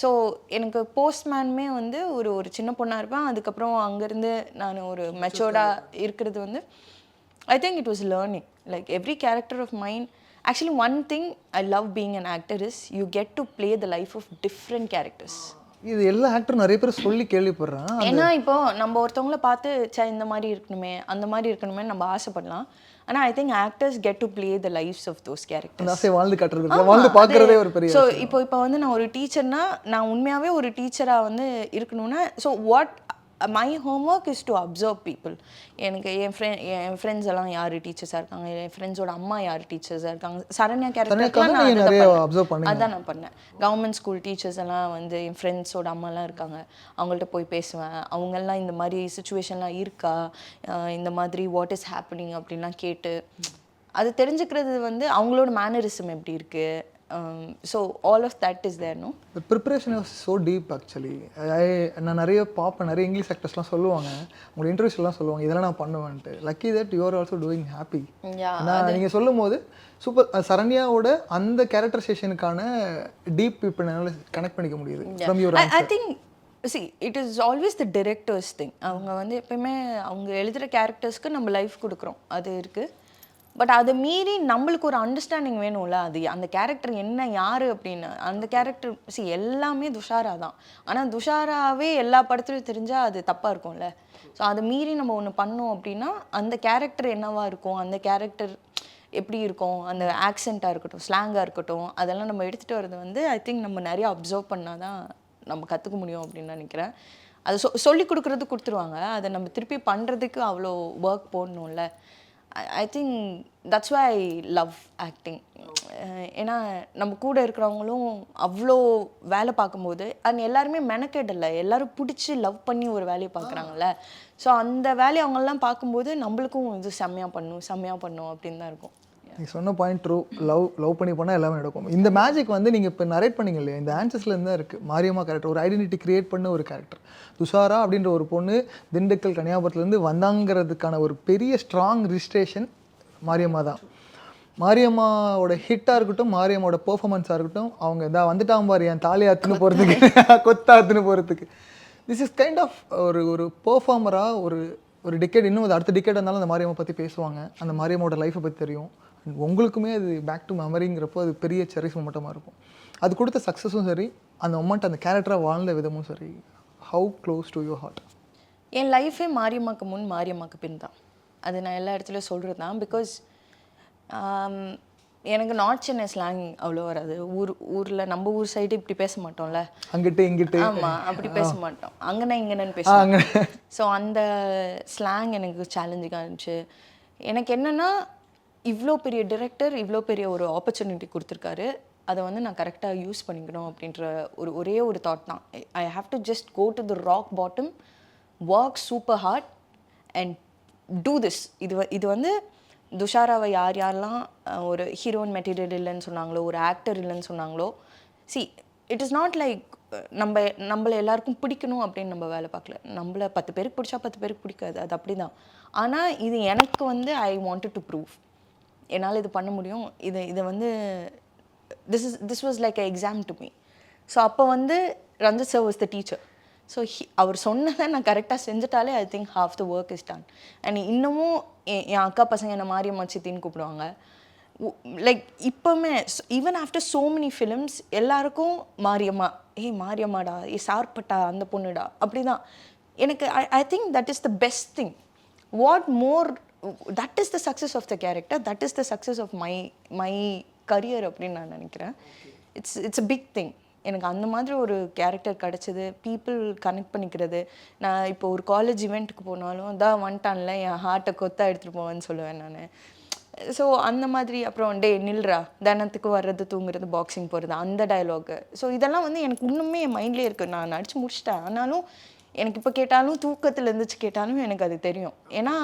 S2: ஸோ எனக்கு போஸ்ட்மேனுமே வந்து ஒரு சின்ன பொண்ணாக இருப்பேன். அதுக்கப்புறம் அங்கேருந்து நான் ஒரு மெச்சோர்டாக இருக்கிறது வந்து I think it was learning. Like every character of mind. Actually, one thing I love being an actor is you get to play the life of different characters.
S1: இது எல்லா ஆக்டரும் நிறைய பேர் சொல்லி கேள்விப்படுறேன்.
S2: ஏன்னா இப்போ நம்ம ஒருத்தவங்கள பார்த்து இந்த மாதிரி இருக்கணுமே அந்த மாதிரி இருக்கணுமே நம்ம ஆசைப்படலாம். ஆனால் I think actors get to play the lives of those characters.
S1: ஆசை வாழ்ந்து காட்டுறது, வாழ்ந்து பார்க்கறதே ஒரு பெரிய.
S2: ஸோ இப்போ வந்து நான் ஒரு டீச்சர்னா நான் உண்மையாகவே ஒரு டீச்சராக வந்து இருக்கணும்னா so what my homework is to observe people. எனக்கு என் ஃப்ரெண்ட்ஸ் எல்லாம் யார் டீச்சர்ஸாக இருக்காங்க, என் ஃப்ரெண்ட்ஸோட அம்மா யார் டீச்சர்ஸாக இருக்காங்க, சரண்யா கேரக்டர்லாம் நான் அதான் நான் பண்ணேன். கவர்மெண்ட் ஸ்கூல் டீச்சர்ஸ் எல்லாம் வந்து என் ஃப்ரெண்ட்ஸோட அம்மாலாம் இருக்காங்க, அவங்கள்ட்ட போய் பேசுவேன். அவங்கெல்லாம் இந்த மாதிரி சுச்சுவேஷன்லாம் இருக்கா, இந்த மாதிரி வாட் இஸ் ஹேப்பனிங் அப்படின்லாம் கேட்டு அது தெரிஞ்சுக்கிறது வந்து அவங்களோட மேனரிசம் எப்படி இருக்குது. So all of that is there, no?
S1: The preparation was so deep actually. நான் நிறைய பார்ப்பேன், நிறைய இங்கிலீஷ் ஆக்டர்ஸ்லாம் சொல்லுவாங்க, உங்களோட இன்டர்வியூஸ்லாம் சொல்லுவாங்க இதெல்லாம் நான் பண்ணுவேன்ட்டு. Lucky that you are also doing happy. நான் நீங்கள் சொல்லும் போது சூப்பர். சரண்யாவோட அந்த கேரக்டரைசேஷனுக்கான டீப் இப்போ என்னால் கனெக்ட் பண்ணிக்க முடியுது from your answer.
S2: I think see it is always the director's thing. அவங்க வந்து எப்பயுமே அவங்க எழுதுகிற கேரக்டர்ஸ்க்கு நம்ம லைஃப் கொடுக்குறோம், அது இருக்குது. பட் அதை மீறி நம்மளுக்கு ஒரு அண்டர்ஸ்டாண்டிங் வேணும்ல, அது அந்த கேரக்டர் என்ன யார் அப்படின்னு. அந்த கேரக்டர் எல்லாமே துஷாரா தான். ஆனால் துஷாராவே எல்லா படத்துலையும் தெரிஞ்சால் அது தப்பாக இருக்கும்ல. ஸோ அதை மீறி நம்ம ஒன்று பண்ணோம் அப்படின்னா அந்த கேரக்டர் என்னவா இருக்கும், அந்த கேரக்டர் எப்படி இருக்கும், அந்த ஆக்சென்ட்டாக இருக்கட்டும், ஸ்லாங்காக இருக்கட்டும், அதெல்லாம் நம்ம எடுத்துகிட்டு வரது வந்து ஐ திங்க் நம்ம நிறையா அப்சர்வ் பண்ணால் தான் நம்ம கற்றுக்க முடியும் அப்படின்னு நினைக்கிறேன். அது சொல்லி கொடுக்குறது கொடுத்துருவாங்க, அதை நம்ம திருப்பி பண்ணுறதுக்கு அவ்வளோ work போடணும்ல. I think that's why I love acting. ஏன்னா நம்ம கூட இருக்கிறவங்களும் அவ்வளோ வேலை பார்க்கும்போது அண்ட் எல்லாருமே மெனக்கெடலை, எல்லோரும் பிடிச்சி லவ் பண்ணி ஒரு வேலையை பார்க்குறாங்கல்ல. ஸோ அந்த வேலையை அவங்கெல்லாம் பார்க்கும்போது நம்மளுக்கும் இது செம்மையாக பண்ணும் அப்படின்னு தான் இருக்கும்.
S1: நீங்கள் சொன்ன பாயிண்ட் ட்ரூ. லவ் பண்ணி போனால் எல்லாமே நடக்கும். இந்த மேஜிக் வந்து நீங்கள் இப்போ நரேட் பண்ணிங்க இல்லையா, இந்த ஆன்சர்ஸ்லேருந்து தான் இருக்குது. மாரியம்மா கேரக்டர் ஒரு ஐடென்டிட்டி கிரியேட் பண்ண ஒரு கேரக்டர். துஷாரா அப்படின்ற ஒரு பொண்ணு திண்டுக்கல் கன்னியாகுமரியிலேருந்து வந்தாங்கிறதுக்கான ஒரு பெரிய ஸ்ட்ராங் ரிஜிஸ்ட்ரேஷன் மாரியம்மா தான். மாரியம்மாவோட ஹிட்டாக இருக்கட்டும், மாரியம்மாவோட பெர்ஃபார்மன்ஸாக இருக்கட்டும், அவங்க இதான் வந்துட்டான் பாரு என் தாலியாத்துன்னு போகிறதுக்கு, கொத்தாத்துன்னு போகிறதுக்கு. திஸ் இஸ் கைண்ட் ஆஃப் ஒரு பெர்ஃபார்மராக ஒரு டிக்கெட், இன்னும் அது அடுத்த டிக்கெட் இருந்தாலும் அந்த மாரியம்மா பற்றி பேசுவாங்க, அந்த மாரியம்மாவோட லைஃப்பை பற்றி தெரியும். உங்களுக்குமே அது பேக் டு மெமரிங்கிறப்போ அது பெரிய செரிஸ் மொமெண்ட்டமாக இருக்கும். அது கொடுத்த சக்ஸஸும் சரி, அந்த மொமெண்ட் அந்த கேரக்டராக வாழ்ந்த விதமும் சரி. How close to your heart?
S2: என் லைஃபே மாரியம்மாக்கு முன் மாரியம்மாக்கு பின் தான். அது நான் எல்லா இடத்துலையும் சொல்கிறது தான். பிகாஸ் எனக்கு நார்த் சென்னை ஸ்லாங் அவ்வளோ வராது. ஊரில் நம்ம ஊர் சைடு இப்படி பேச மாட்டோம்ல,
S1: அங்கிட்டு இங்கிட்டு.
S2: ஆமாம், அப்படி பேச மாட்டோம், அங்கேனா இங்கேன்னு பேசுவாங்க. ஸோ அந்த ஸ்லாங் எனக்கு சேலஞ்சிங்காக இருந்துச்சு. எனக்கு என்னென்னா இவ்வளோ பெரிய டிரெக்டர் இவ்வளோ பெரிய ஒரு ஆப்பர்ச்சுனிட்டி கொடுத்துருக்காரு, அதை வந்து நான் கரெக்டாக யூஸ் பண்ணிக்கணும் அப்படின்ற ஒரே ஒரு தாட் தான். I have to just go to the rock bottom, work super hard and do this. இது வந்து துஷாராவை யாரெல்லாம் ஒரு ஹீரோயின் மெட்டீரியல் இல்லைன்னு சொன்னாங்களோ, ஒரு ஆக்டர் இல்லைன்னு சொன்னாங்களோ, இட் இஸ் நாட் லைக் நம்மளை எல்லாருக்கும் பிடிக்கணும் அப்படின்னு நம்ம வேலை பார்க்கல. நம்மளை 10 பேருக்கு பிடிச்சா 10 பேருக்கு பிடிக்காது, அது அப்படி தான். ஆனால் இது எனக்கு வந்து ஐ வாண்டட் டு ப்ரூவ் என்னால் இது பண்ண முடியும். இதை வந்து this was like a exam to me. So அப்போ வந்து Ranjith sir was the teacher. So அவர் சொன்னதை நான் கரெக்டாக செஞ்சுட்டாலே I think half the work is done. And இன்னமும் என் அக்கா பசங்க என்னை மாரியம்மா சித்தின்னு கூப்பிடுவாங்க. லைக் இப்போவுமே even after so many films எல்லாருக்கும் மாரியம்மா, மாரியம்மாடா, சார்பட்டா அந்த பொண்ணுடா, அப்படி தான். எனக்கு ஐ think that is the best thing. What more, that is the success of the character, that is the success of my career அப்படின்னு நான் நினைக்கிறேன். It's a big thing. எனக்கு அந்த மாதிரி ஒரு கேரக்டர் கிடச்சிது, பீப்புள் கனெக்ட் பண்ணிக்கிறது. நான் இப்போ ஒரு காலேஜ் இவெண்ட்டுக்கு போனாலும் தான் வந்துட்டான்ல என் ஹார்ட்டை கொத்தா எடுத்துகிட்டு போவேன்னு சொல்லுவேன் நான். ஸோ அந்த மாதிரி அப்புறம் டே நில்றா தினத்துக்கு வர்றது தூங்குறது பாக்ஸிங் போகிறது அந்த டயலாகு. ஸோ இதெல்லாம் வந்து எனக்கு இன்னுமே என் மைண்ட்லேயே இருக்குது. நான் நடிச்சு முடிச்சிட்டேன், ஆனாலும் எனக்கு இப்போ கேட்டாலும் தூக்கத்தில் இருந்துச்சு கேட்டாலும் எனக்கு அது தெரியும். ஏன்னா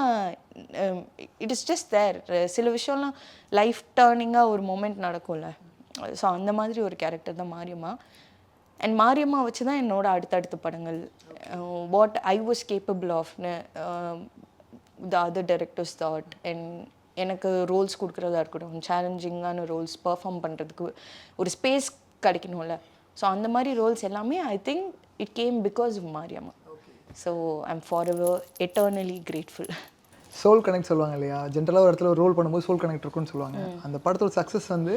S2: இட் இஸ் ஜஸ்ட் தேர். சில விஷயம்லாம் லைஃப் டேர்னிங்காக ஒரு மொமெண்ட் நடக்கும்ல. ஸோ அந்த மாதிரி ஒரு கேரக்டர் தான் மாரியம்மா. அண்ட் மாரியம்மா வச்சு தான் என்னோட அடுத்தடுத்த படங்கள் வாட் ஐ வாஸ் கேப்பபிள் ஆஃப்னு the other directors thought. And எனக்கு ரோல்ஸ் கொடுக்குறதா இருக்கட்டும், சேலஞ்சிங்கான ரோல்ஸ் பர்ஃபார்ம் பண்ணுறதுக்கு ஒரு ஸ்பேஸ் கிடைக்கணும்ல. ஸோ அந்த மாதிரி ரோல்ஸ் எல்லாமே I think it came because of Mariyamma. So I'm forever eternally grateful.
S1: Soul connect சொல்லுவாங்க இல்லையா, ஜென்ரலாக ஒரு இடத்துல ஒரு ரோல் பண்ணும்போது சோல் கனெக்ட் இருக்குன்னு சொல்லுவாங்க. அந்த படத்தோட சக்ஸஸ் வந்து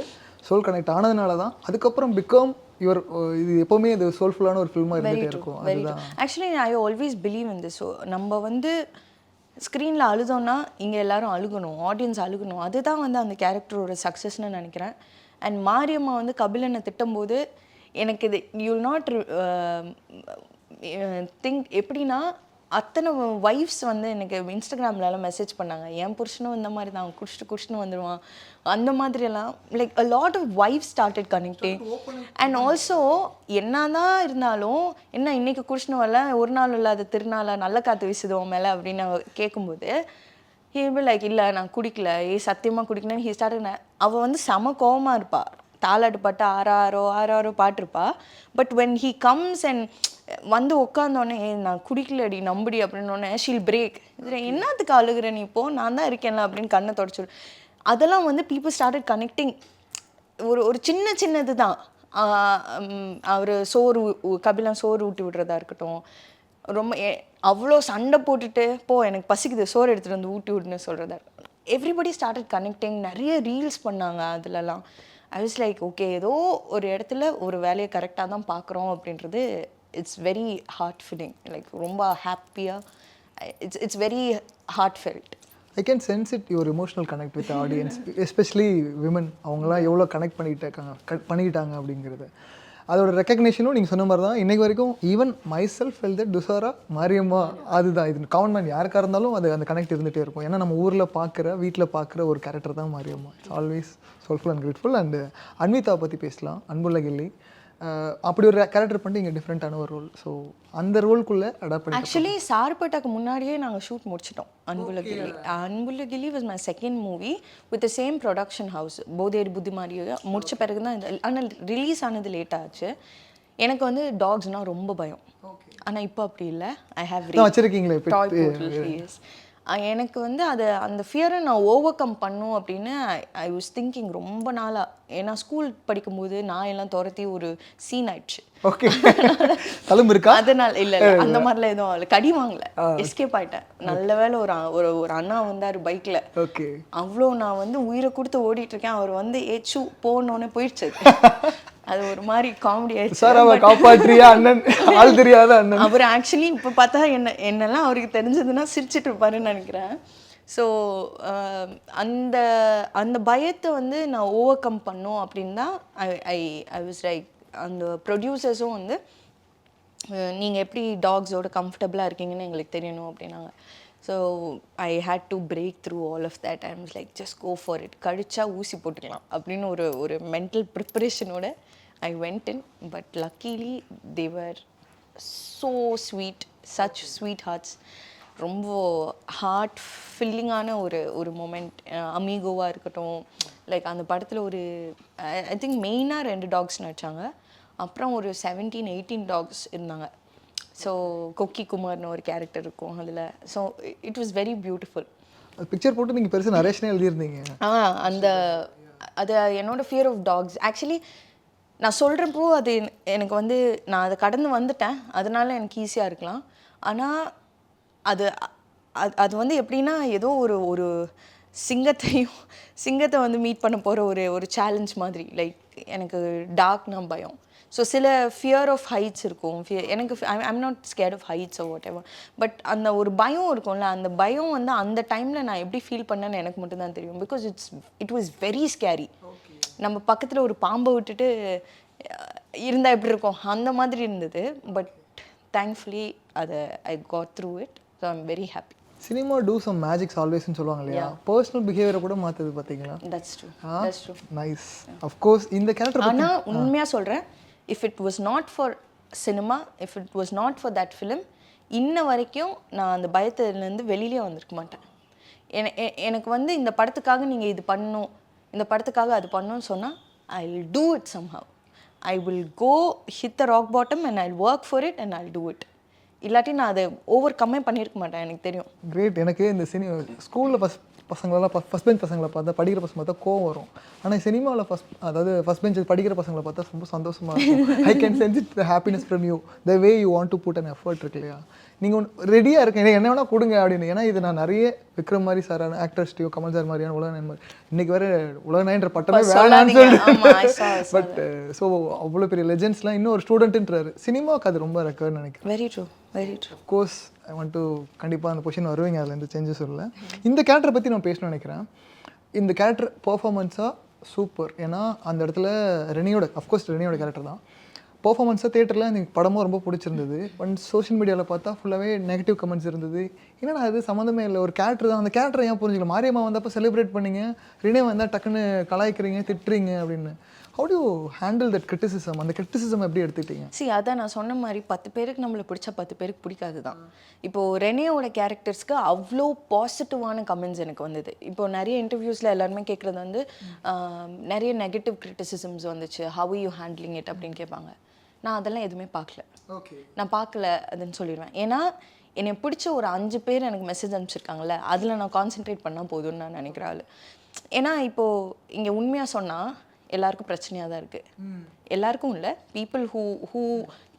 S1: சோல் கனெக்ட் ஆனதுனால தான் அதுக்கப்புறம் பிகம் யுவர் இது எப்போவுமே இது சோல்ஃபுல்லான ஒரு ஃபில்மாக இருந்துகிட்டே இருக்கும். அதுதான்
S2: actually I always believe in this. So நம்ம வந்து ஸ்க்ரீனில் அழுதோன்னா இங்கே எல்லாரும் அழுகணும், ஆடியன்ஸ் அழுகணும். அதுதான் வந்து அந்த கேரக்டரோட சக்ஸஸ்ன்னு நினைக்கிறேன். அண்ட் மாரியம்மா வந்து கபிலனை திட்டும்போது எனக்கு இது யூல் நாட் திங்க் எப்படின்னா அத்தனை வைஃப்ஸ் வந்து எனக்கு இன்ஸ்டாகிராம்லலாம் மெசேஜ் பண்ணாங்க, என் புருஷனும் இந்த மாதிரி தான் குடிச்சிட்டு வந்துடுவான் அந்த மாதிரியெல்லாம். Like a lot of vibe started connecting. And also என்ன தான் இருந்தாலும் என்ன இன்னைக்கு குடிச்சின்னு வரல, ஒரு நாள் இல்லாத திருநாளை நல்ல காற்று வீசுதுவோம் மேலே அப்படின்னு கேட்கும்போது லைக் இல்லை நான் குடிக்கல, சத்தியமாக குடிக்கலன்னு ஹி ஸ்டார்ட். அவள் வந்து செம கோவமாக இருப்பாள், தாலாட்டு பாட்டு ஆறாரோ பாட்டிருப்பா. But when he comes and வந்து உட்காந்தோடனே நான் குடிக்கலடி நம்படி அப்படின்னோடனே ஷீல் பிரேக். இதில் என்னத்துக்கு அழுகிற நீ இப்போ, நான் தான் இருக்கேன்ல அப்படின்னு கண்ணை தொடச்சு. அதெல்லாம் வந்து பீப்புள் ஸ்டார்டட் கனெக்டிங். ஒரு சின்னது தான். அவர் கபிலன் சோறு ஊட்டி விடுறதா இருக்கட்டும், ரொம்ப அவ்வளோ சண்டை போட்டுட்டு போ எனக்கு பசிக்குது சோறு எடுத்துகிட்டு வந்து ஊட்டி விடுன்னு சொல்கிறதா இருக்கட்டும். Everybody started connecting. நிறைய ரீல்ஸ் பண்ணாங்க அதுலலாம். ஐ வாஸ் லைக் ஓகே, ஏதோ ஒரு இடத்துல ஒரு வேலையை கரெக்டாக தான் பார்க்குறோம் அப்படின்றது. It's very hard feeling. Like ரொம்ப ஹாப்பியாக, it's very hard felt.
S1: I can sense it your emotional connect with audience, especially women. அவங்களாம் எவ்வளோ கனெக்ட் பண்ணிக்கிட்டாங்க அப்படிங்கிறது அதோட ரெக்கக்னேஷனும் நீங்கள் சொன்ன மாதிரி தான். இன்றைக்கு வரைக்கும் even myself fell that Thushara Mariyamma அதுதான். இது காமன் மேன் யாருக்காக இருந்தாலும் அந்த கனெக்ட் இருந்துகிட்டே இருக்கும். ஏன்னா நம்ம ஊரில் வீட்டில் பார்க்குற ஒரு கேரக்டர் தான் Mariyamma. It's always soulful and grateful. And Anvitha பற்றி பேசலாம். அன்புள்ள கில்லி அப்படி ஒரு கேரக்டர் பண்ணி இங்கே டிஃப்ரெண்ட்டான ஒரு ரோல். ஸோ அந்த ரோல்குள்ளே அடாப்ட் பண்ணி
S2: ஆக்சுவலி சார்பட்டாக்கு முன்னாடியே நாங்கள் ஷூட் முடிச்சிட்டோம் Anbulla Ghilli. Anbulla Ghilli was my second movie with the same production house. போதேரி புத்திமாரியை முடித்த பிறகு தான் இந்த, ஆனால் ரிலீஸ் ஆனது லேட் ஆச்சு. எனக்கு வந்து டாக்ஸ்னால் ரொம்ப பயம். ஆனால் இப்போ அப்படி இல்லை. ஐ ஹேவ்
S1: வச்சிருக்கீங்களே
S2: எனக்கு வந்து அந்த ஃபியரை நான் ஓவர் கம் பண்ணும் அப்படின்னு ஐ வாஸ் திங்கிங் ரொம்ப நாளாக. ஏன்னா ஸ்கூல் படிக்கும்போது நான் எல்லாம் துரத்தி ஒரு சீன் ஆயிடுச்சு.
S1: ஓகே, தழும்பு இருக்கா?
S2: அதனால இல்லை அந்த மாதிரிலாம் எதுவும் இல்லை, கடி வாங்கல, எஸ்கேப் ஆகிட்டேன். நல்ல வேலை ஒரு அண்ணா வந்தார் பைக்கில்.
S1: ஓகே, அவ்வளோ
S2: நான் வந்து உயிரை கொடுத்து ஓடிட்டு இருக்கேன். அவர் வந்து ஏச்சு போனோன்னே போயிடுச்சு. அது ஒரு மாதிரி காமெடி ஆயிடுச்சு.
S1: சார் அவ காப்பாற்றியா அண்ணன், ஆள் தெரியாத அண்ணன்.
S2: அவர் ஆக்சுவலி இப்போ பார்த்தா என்னெல்லாம் அவருக்கு தெரிஞ்சதுன்னா சிரிச்சிட்டு இருப்பாருன்னு நினைக்கிறேன். ஸோ அந்த பயத்தை வந்து நான் ஓவர் கம் பண்ணோம் அப்படின்னு தான் ஐ வாஸ் லைக். அந்த ப்ரொடியூசர்ஸும் வந்து நீங்கள் எப்படி டாக்ஸோட கம்ஃபர்டபுளாக இருக்கீங்கன்னு எங்களுக்கு தெரியணும் அப்படின்னாங்க. So I had to break through all of that. I was like just go for it. கழிச்சா ஊசி போட்டுக்கலாம் அப்படின்னு ஒரு மென்டல் ப்ரிப்பரேஷனோட I went in. But luckily they were so sweet, such sweet hearts. ரொம்ப ஹார்ட் ஃபில்லிங்கான ஒரு மொமெண்ட். அமீகோவாக இருக்கட்டும், லைக் அந்த படத்தில் ஐ திங்க் மெயினாக 2 டாக்ஸ் நடித்தாங்க. அப்புறம் ஒரு 17-18 டாக்ஸ் இருந்தாங்க. ஸோ கொக்கி குமார்னு ஒரு கேரக்டர் இருக்கும் அதில். So it was very beautiful.
S1: Picture போட்டு நீங்கள் பெருசாக நரேஷனே எழுதியிருந்தீங்க.
S2: அது என்னோட ஃபியர் ஆஃப் டாக்ஸ். ஆக்சுவலி நான் சொல்கிறப்போ அது எனக்கு வந்து நான் அதை கடந்து வந்துட்டேன், அதனால எனக்கு ஈஸியாக இருக்கலாம். ஆனால் அது வந்து எப்படின்னா ஏதோ ஒரு சிங்கத்தை வந்து மீட் பண்ண போகிற ஒரு சேலஞ்ச் மாதிரி. லைக் எனக்கு டார்க்னா பயம். ஸோ சில ஃபியர் ஆஃப் ஹைட்ஸ் இருக்கும். எனக்கு I'm not scared of heights or whatever. But அந்த ஒரு பயம் இருக்கும்ல, அந்த பயம் வந்து அந்த டைமில் நான் எப்படி ஃபீல் பண்ணேன்னு எனக்கு மட்டும்தான் தெரியும். Because it was very scary. நம்ம பக்கத்தில் ஒரு பாம்பை விட்டுட்டு இருந்தால் எப்படி இருக்கும் அந்த மாதிரி இருந்தது. பட் தேங்க்ஃபுல்லி அதை I got through it. So I'm very happy.
S1: Cinema do some magics ஆல்வேஸ்னு சொல்லுவாங்க இல்லையா, பர்சனல் பிஹேவியரை கூட மாற்றுது பார்த்தீங்களா?
S2: That's true, that's true.
S1: Nice. Of course இந்த கேரக்டர்
S2: ஆனால் உண்மையாக சொல்கிறேன், if it was not for cinema, if it was not for that film, இன்ன வரைக்கும் நான் அந்த பயத்துலேருந்து வெளியிலே வந்திருக்க மாட்டேன். எனக்கு வந்து இந்த படத்துக்காக நீங்கள் இது பண்ணணும், இந்த படத்துக்காக அது பண்ணணும்னு சொன்னால் I will do it somehow. I will go hit the rock bottom and I will work for it and I will do it. இல்லாட்டி நான் அதை ஓவர் கம்மே பண்ணியிருக்க மாட்டேன், எனக்கு தெரியும்.
S1: கிரேட். எனக்கு இந்த ஸ்கூலில் பசங்களெல்லாம் ஃபஸ்ட் பெஞ்ச் பசங்களை பார்த்தா, படிக்கிற பசங்க பார்த்தா கோவம் வரும். ஆனால் சினிமாவில் ஃபஸ்ட் பெஞ்ச் படிக்கிற பசங்களை பார்த்தா ரொம்ப சந்தோஷமாக இருக்கும். I can sense it the happiness from you, the way you want to put an effort இருக்கு இல்லையா. நீங்கள் ரெடியாக இருக்கேன் எனக்கு என்ன வேணால் கொடுங்க அப்படின்னு. ஏன்னா இது நான் நிறைய விக்ரம் மாதிரி சாரான ஆக்டர்ஸ்டையோ, கமல் சார் மாதிரியான உலகநாயன் மாதிரி, இன்றைக்கி வேறு உலகநாயன்ற பட்டமே வேணான்னு சொல்லிட்டு, பட் ஸோ அவ்வளோ பெரிய லெஜெண்ட்ஸ்லாம் இன்னும் ஒரு ஸ்டூடெண்ட்டுன்றாரு. சினிமாவுக்கு அது ரொம்ப ரெக்கார்ட்னு நினைக்கிறேன்.
S2: Very true, very true.
S1: Of course I want to கண்டிப்பாக அந்த பொசிஷன் வருவீங்க, அதில் எந்த சேஞ்சஸ் இல்லை. இந்த கேரக்டரை பற்றி நான் பேசணும்னு நினைக்கிறேன். இந்த கேரக்டர் பர்ஃபார்மன்ஸாக சூப்பர். ஏன்னா அந்த இடத்துல ரெனியோட கேரக்டர் தான் பர்ஃபார்மன்ஸாக தியேட்டரில் எனக்கு படமும் ரொம்ப பிடிச்சிருந்தது. பட் சோஷியல் மீடியாவில் பார்த்தா ஃபுல்லாகவே நெகட்டிவ் கமெண்ட்ஸ் இருந்தது. ஏன்னா அது சம்மந்தமே இல்லை, ஒரு கேரக்டர் தான். அந்த கேரக்டரை ஏன் புரிஞ்சுக்கல? மாரியம்மா வந்தப்போ செலிப்ரேட் பண்ணிங்க, ரெனே வந்தால் டக்குன்னு கலாய்க்கிறீங்க, திட்டுறீங்க அப்படின்னு. How to handle that criticism? அந்த கிரிட்டிசிசம் எப்படி எடுத்துக்கிட்டீங்க?
S2: அதான் நான் சொன்ன மாதிரி 10 பேருக்கு நம்மளை பிடிச்சா 10 பேருக்கு பிடிக்காது தான். இப்போது ரெனேயோட கேரக்டர்ஸ்க்கு அவ்வளோ பாசிட்டிவான கமெண்ட்ஸ் எனக்கு வந்தது. இப்போது நிறைய இன்டர்வியூஸில் எல்லாருமே கேட்குறது வந்து நிறைய நெகட்டிவ் கிரிட்டிசிசம்ஸ் வந்துச்சு, ஹவ் யூ ஹேண்ட்லிங் இட் அப்படின்னு கேட்பாங்க. நான் அதெல்லாம் எதுவுமே பார்க்கல. நான் பார்க்கல அதுன்னு சொல்லிடுவேன். ஏன்னா என்னை பிடிச்ச ஒரு 5 பேர் எனக்கு மெசேஜ் அனுப்பிச்சிருக்காங்கல்ல, அதில் நான் கான்சென்ட்ரேட் பண்ணால் போதும்னு நான் நினைக்கிற ஆள். ஏன்னா இப்போது இங்கே உண்மையாக சொன்னால் எல்லாருக்கும் பிரச்சனையாக தான் இருக்குது. எல்லாருக்கும் இல்லை, people who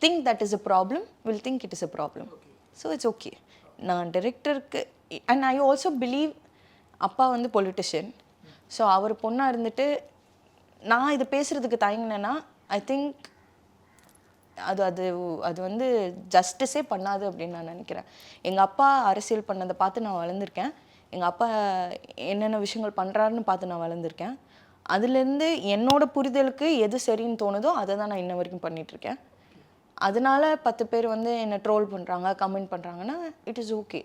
S2: think that is a problem will think it is a problem. So it's okay. நான் டைரக்டருக்கு அண்ட் ஐ ஆல்சோ பிலீவ், அப்பா வந்து பொலிட்டிஷியன். ஸோ அவர் பொண்ணாக இருந்துட்டு நான் இதை பேசுகிறதுக்கு தயங்கினேன்னா ஐ திங்க் அது அது அது வந்து ஜஸ்டிஸே பண்ணாது அப்படின்னு நான் நினைக்கிறேன். எங்கள் அப்பா அரசியல் பண்ணதை பார்த்து நான் வளர்ந்துருக்கேன். எங்கள் அப்பா என்னென்ன விஷயங்கள் பண்ணுறாருன்னு பார்த்து நான் வளர்ந்துருக்கேன். அதுலேருந்து என்னோட புரிதலுக்கு எது சரின்னு தோணுதோ அதை தான் நான் இன்ன வரைக்கும் பண்ணிகிட்ருக்கேன். அதனால 10 பேர் வந்து என்னை ட்ரோல் பண்ணுறாங்க, கமெண்ட் பண்ணுறாங்கன்னா இட் இஸ் ஓகே.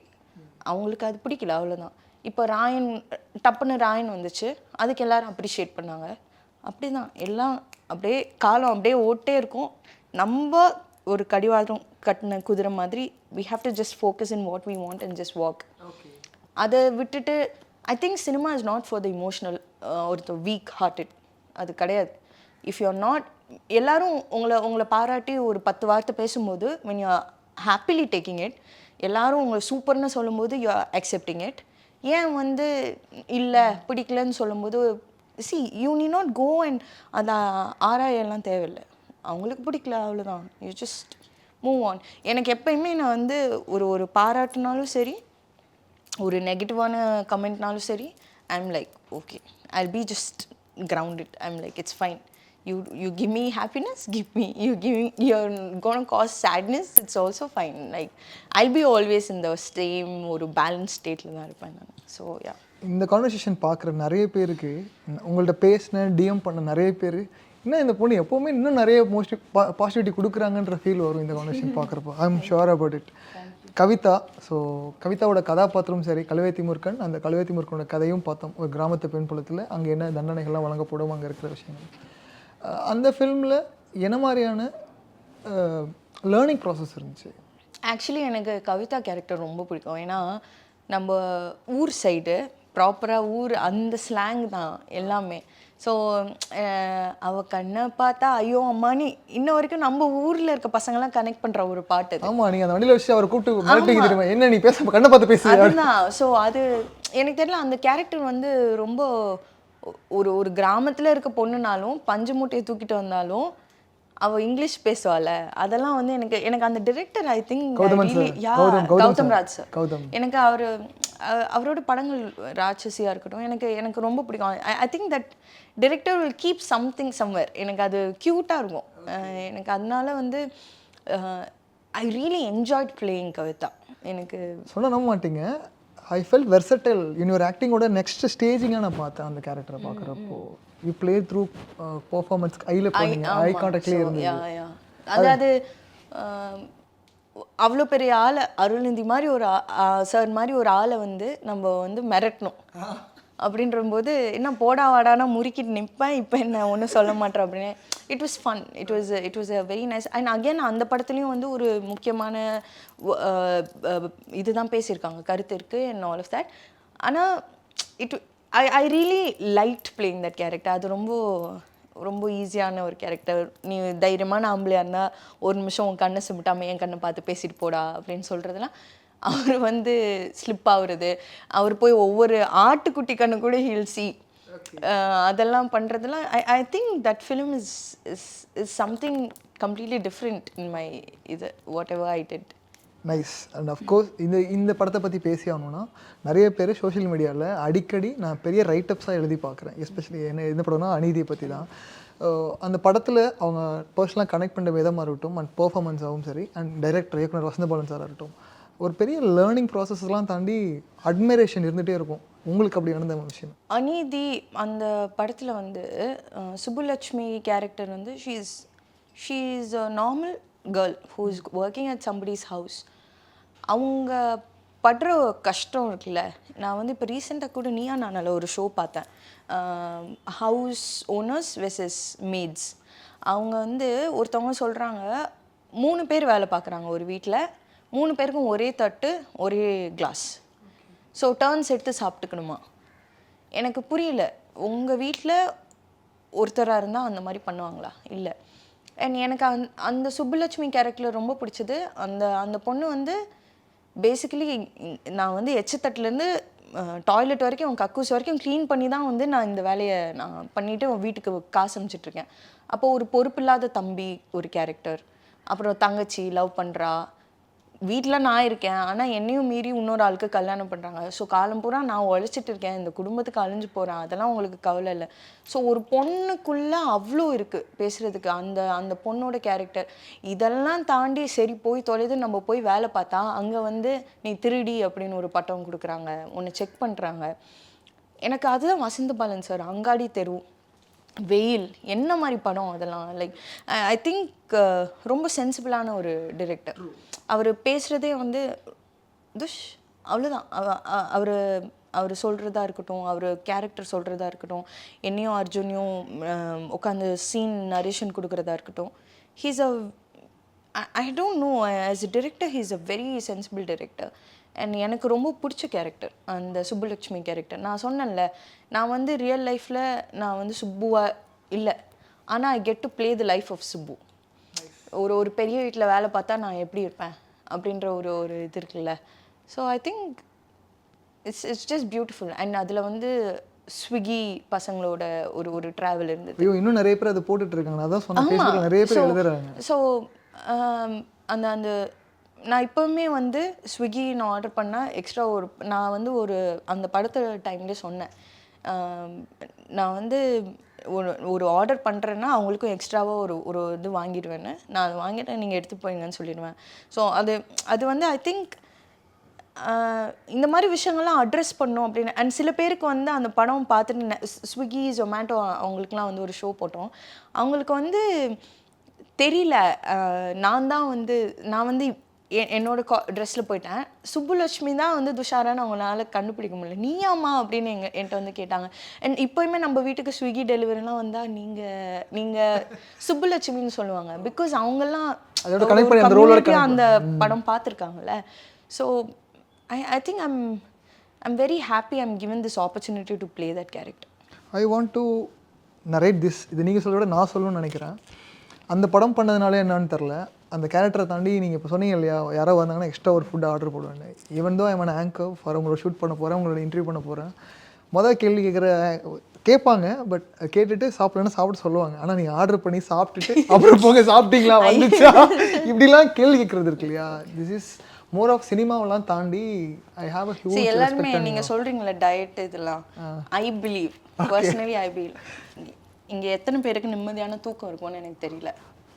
S2: அவங்களுக்கு அது பிடிக்கல, அவ்வளோதான். இப்போ டப்புன்னு ராயன் வந்துச்சு, அதுக்கு எல்லோரும் அப்ரிஷியேட் பண்ணாங்க. அப்படி தான் எல்லாம் அப்படியே காலம் அப்படியே ஓட்டே இருக்கும். நம்ம ஒரு கடிவாளம் கட்டின குதிரை மாதிரி we have to just focus in what we want and just walk. அதை விட்டுட்டு I think cinema is not for the emotional ஒரு வீக் ஹார்ட்டட். அது கிடையாது. இஃப் யூ ஆர் நாட், எல்லோரும் உங்களை பாராட்டி ஒரு 10 வார்த்தை பேசும்போது when you are happily taking it, எல்லோரும் உங்களை சூப்பர்னு சொல்லும்போது you are accepting it. ஏன் வந்து இல்லை பிடிக்கலன்னு சொல்லும்போது you need not go and அதை ஆராயெல்லாம் தேவையில்லை. அவங்களுக்கு பிடிக்கல, அவ்வளோதான். You just move on. எனக்கு எப்பயுமே நான் வந்து ஒரு பாராட்டுனாலும் சரி, ஒரு நெகட்டிவான கமெண்ட்னாலும் சரி, ஐ am like okay, I will be just grounded. I am like it's fine. You give me happiness, you're gonna cause sadness, it's also fine. Like I'll be always in the same ஒரு balance ஸ்டேட்டில் தான் இருப்பேன் நான். So yeah, இந்த
S1: conversation பார்க்குற நிறைய பேருக்கு, உங்கள்கிட்ட பேசின டிஎம் பண்ண நிறைய பேர், இன்னும் இந்த பொண்ணு எப்போவுமே இன்னும் நிறைய பாசிட்டிவிட்டி கொடுக்குறாங்கன்ற ஃபீல் வரும் இந்த கான்வர்சேஷன் பார்க்குறப்போ. I am sure about it. Kavitha, so கவிதாவோட கதாபாத்திரமும் சரி, கல்வேத்தி முருகன், அந்த கல்வேத்தி முருகனோட கதையும் பார்த்தோம். ஒரு கிராமத்து பெண் புலத்தில் அங்கே என்ன தண்டனைகள்லாம் வழங்கப்படும், அங்கே இருக்கிற விஷயங்கள். அந்த ஃபில்மில் என்ன மாதிரியான லேர்னிங் ப்ராசஸ் இருந்துச்சு?
S2: ஆக்சுவலி எனக்கு கவிதா கேரக்டர் ரொம்ப பிடிக்கும். ஏன்னா நம்ம ஊர் சைடு ப்ராப்பராக ஊர் அந்த ஸ்லாங் தான் எல்லாமே. ஸோ அவள் கண்ணை பார்த்தா ஐயோ அம்மானி இன்ன வரைக்கும் நம்ம ஊரில் இருக்க பசங்களாம் கனெக்ட் பண்ணுற ஒரு பாட்டு.
S1: ஆமாம், நீங்கள் அந்த வண்டியில் வச்சு அவரை கூப்பிட்டு தெரியுமா என்ன நீ பேச கண்ணை பார்த்து பேசு.
S2: அதுதான். ஸோ அது எனக்கு தெரியல, அந்த கேரக்டர் வந்து ரொம்ப ஒரு கிராமத்தில் இருக்க பொண்ணுனாலும் பஞ்சு மூட்டையை தூக்கிட்டு வந்தாலும் அவள் இங்கிலீஷ் பேசுவாள். அதெல்லாம் வந்து எனக்கு அந்த director I think Gautham Raj sir. எனக்கு அவரோட படங்கள் ராட்சசியாக இருக்கட்டும் எனக்கு ரொம்ப பிடிக்கும். I think that director will keep something somewhere. எனக்கு அது க்யூட்டாக இருக்கும். எனக்கு அதனால வந்து I really enjoyed playing Kavitha. எனக்கு
S1: சொல்ல நம்ப மாட்டீங்க, ஐ ஃபெல்ட் வெர்சடைல் யுவர் ஆக்டிங்கோட நெக்ஸ்ட் ஸ்டேஜிங்காக நான் பார்த்தேன் அந்த கேரக்டரை பார்க்குறப்போ யூ ப்ளே த்ரூ பர்ஃபார்மன்ஸ் ஐயில் பண்ணீங்க ஐ கான்டாக்ட்லேயே இருந்தது.
S2: அதாவது அவ்வளோ பெரிய ஆளை அருள்நிதி மாதிரி ஒரு சார் மாதிரி ஒரு ஆளை வந்து நம்ம வந்து மிரட்டணும் அப்படின்றபோது என்ன போடா வாடானா முறுக்கிட்டு நிற்பேன், இப்போ என்ன ஒன்றும் சொல்ல மாட்டேன் அப்படின்னு. It was fun, it was a very nice. And again அந்த படத்துலேயும் வந்து ஒரு முக்கியமான இதுதான் பேசியிருக்காங்க, கருத்து இருக்குது அண்ட் ஆல் ஆஃப் தேட். ஆனால் I really liked playing that character. அது ரொம்ப ரொம்ப ஈஸியான ஒரு கேரக்டர். நீ தைரியமான ஆம்பளையாக இருந்தால் ஒரு நிமிஷம் உன் கண்ணை சிமிட்டாமல் என் கண்ணை பார்த்து பேசிட்டு போடா அப்படின்னு சொல்கிறதுலாம், அவர் வந்து ஸ்லிப் ஆகுறது, அவர் போய் ஒவ்வொரு ஆட்டுக்குட்டி கண்ணு கூட ஹீல் சி, அதெல்லாம் பண்ணுறதுலாம் I think that film is something completely different in my இது whatever I did.
S1: Nice. And of course இந்த படத்தை பற்றி பேசி ஆகணும்னா நிறைய பேர் சோஷியல் மீடியாவில் அடிக்கடி நான் பெரிய ரைட்டப்ஸாக எழுதி பார்க்குறேன். எஸ்பெஷலி என்ன படம்னா அநீதியை பற்றி தான். அந்த படத்தில் அவங்க பர்சனலாக கனெக்ட் பண்ணுற விதமாக இருக்கட்டும் அண்ட் பர்ஃபார்மன்ஸாகவும் சரி, அண்ட் டைரக்டர் இயக்குனர் வசந்தபாலன் சாராக இருக்கட்டும், ஒரு பெரிய லேர்னிங் ப்ராசஸ்லாம் தாண்டி அட்மைரேஷன் இருந்துகிட்டே இருக்கும். உங்களுக்கு அப்படி நடந்த விஷயம்?
S2: அநீதி அந்த படத்தில் வந்து சுப்புலட்சுமி கேரக்டர் வந்து she is a normal girl who is working at somebody's house. அவங்க படுற கஷ்டம் இருக்குல்ல. நான் வந்து இப்போ ரீசெண்டாக கூட நீயா நானால ஒரு ஷோ பார்த்தேன், ஹவுஸ் ஓனர்ஸ் வெர்சஸ் மேட்ஸ். அவங்க வந்து ஒருத்தவங்க சொல்கிறாங்க 3 பேர் வேலை பார்க்குறாங்க ஒரு வீட்டில், 3 பேருக்கும் ஒரே தட்டு ஒரே கிளாஸ், ஸோ டர்ன்ஸ் எடுத்து சாப்பிட்டுக்கணுமா. எனக்கு புரியல, உங்கள் வீட்டில் ஒருத்தராக இருந்தால் அந்த மாதிரி பண்ணுவாங்களா? இல்லை. அண்ட் எனக்கு அந்த சுப்புலட்சுமி கேரக்டர் ரொம்ப பிடிச்சது. அந்த பொண்ணு வந்து பேசிக்கலி நான் வந்து எச்சத்தட்டுலேருந்து டாய்லெட் வரைக்கும் கக்கூஸ் வரைக்கும் க்ளீன் பண்ணி தான் வந்து நான் இந்த வேலையை நான் பண்ணிவிட்டு வீட்டுக்கு காசு அனுப்பிச்சிட்ருக்கேன். அப்போது ஒரு பொறுப்பில்லாத தம்பி ஒரு கேரக்டர், அப்புறம் தங்கச்சி லவ் பண்ணுறா, வீட்டில் நான் இருக்கேன் ஆனால் என்னையும் மீறி இன்னொரு ஆளுக்கு கல்யாணம் பண்ணுறாங்க. ஸோ காலம் பூரா நான் உழைச்சிட்டு இருக்கேன், இந்த குடும்பத்துக்கு அழிஞ்சு போகிறேன், அதெல்லாம் உங்களுக்கு கவலை இல்லை. ஸோ ஒரு பொண்ணுக்குள்ளே அவ்வளோ இருக்குது பேசுகிறதுக்கு. அந்த பொண்ணோட கேரக்டர் இதெல்லாம் தாண்டி சரி போய் தொலைது நம்ம போய் வேலை பார்த்தா அங்கே வந்து நீ திருடி அப்படின்னு ஒரு பட்டம் கொடுக்குறாங்க, உன்னை செக் பண்ணுறாங்க. எனக்கு அதுதான் வசந்தபாலன் சார், அங்காடி தெரு, வெயில், என்ன மாதிரி படம் அதெல்லாம். லைக் ஐ திங்க் ரொம்ப சென்சிபிளான ஒரு டிரெக்டர். அவர் பேசுகிறதே வந்து அவ்வளோதான். அவர் சொல்கிறதா இருக்கட்டும், அவர் கேரக்டர் சொல்கிறதா இருக்கட்டும், என்னையும் அர்ஜுனையும் உட்காந்து சீன் நரேஷன் கொடுக்குறதா இருக்கட்டும், he's a I don't no, as a director he's a very sensible director. And எனக்கு ரொம்ப பிடிச்ச கேரக்டர் அந்த சுப்புலட்சுமி கேரக்டர். நான் சொன்னேன்ல, நான் வந்து ரியல் லைஃப்பில் நான் வந்து சுப்புவாக இல்லை, ஆனால் I get to play the life of Subbu. ஒரு பெரிய வீட்டில் வேலை பார்த்தா நான் எப்படி இருப்பேன் அப்படின்ற ஒரு இது இருக்குல்ல. So I think it's just beautiful. And அதில் வந்து ஸ்விக்கி பசங்களோட ஒரு ட்ராவல் இருந்தது.
S1: ஐயோ, இன்னும் நிறைய பேர் அதை போட்டுட்டு இருக்காங்க. அதான் சொன்னேன், நிறைய பேர் எழுதுறாங்க.
S2: ஸோ அந்த நான் இப்போவுமே வந்து ஸ்விக்கி நான் ஆர்டர் பண்ணால் எக்ஸ்ட்ரா நான் வந்து அந்த படத்தை டைம்லேயே சொன்னேன், நான் வந்து ஒரு ஆர்டர் பண்ணுறேன்னா அவங்களுக்கும் எக்ஸ்ட்ராவாக ஒரு இது வாங்கிடுவேன்னு. நான் அதை வாங்கிட்டேன், நீங்கள் எடுத்து போய்ங்கன்னு சொல்லிடுவேன். ஸோ அது வந்து ஐ திங்க் இந்த மாதிரி விஷயங்கள்லாம் அட்ரெஸ் பண்ணோம் அப்படின்னு. அண்ட் சில பேருக்கு வந்து அந்த படம் பார்த்துட்டு ஸ்விக்கி ஜொமேட்டோ அவங்களுக்குலாம் வந்து ஒரு ஷோ போட்டோம், அவங்களுக்கு வந்து தெரியல, நான் வந்து என்னோட ட்ரெஸ்ஸில் போயிட்டேன், சுப்புலட்சுமி தான் வந்து துஷாரான்னு அவங்களால கண்டுபிடிக்க முடியல. நீயாம்மா அப்படின்னு என்கிட்ட வந்து கேட்டாங்க. அண்ட் இப்போயுமே நம்ம வீட்டுக்கு ஸ்விக்கி டெலிவரிலாம் வந்தால் நீங்கள் சுப்புலட்சுமின்னு சொல்லுவாங்க. பிகாஸ் அவங்கெல்லாம் அந்த படம் பார்த்துருக்காங்கல்ல. So I think I'm very happy I'm given this opportunity to play that character.
S1: I want to narrate this. இது நீங்கள் சொல்ல விட நான் சொல்லணும்னு நினைக்கிறேன். அந்த படம் பண்ணதுனால என்னன்னு தெரில, அந்த கேரக்டரை தாண்டி நீங்கள் இப்போ சொன்னீங்க இல்லையா, யாரோ வந்தாங்கன்னா எக்ஸ்ட்ரா ஒரு ஃபுட் ஆர்டர் போடுவேன். Even though I'm anchor for உங்களோட ஷூட் பண்ண போகிறேன், உங்களோட இன்டர்வியூ பண்ண போகிறேன், மொதல் கேள்வி கேட்பாங்க. பட் கேட்டுட்டு சாப்பிடலன்னா சாப்பிட சொல்லுவாங்க. ஆனால் நீங்கள் ஆர்டர் பண்ணி சாப்பிட்டுட்டு அப்புறம் போங்க சாப்பிட்டீங்களா வந்துச்சா இப்படிலாம் கேள்வி கேட்குறது இருக்கு இல்லையா. திஸ் இஸ் மோர் ஆஃப் சினிமாவெல்லாம் தாண்டி I have a huge respect.
S2: எல்லாருமே நீங்கள் சொல்கிறீங்களா டயட் இதெல்லாம், I believe personally I believe இங்கே எத்தனை பேருக்கு நிம்மதியான தூக்கம் இருக்கும்னு எனக்கு தெரியல.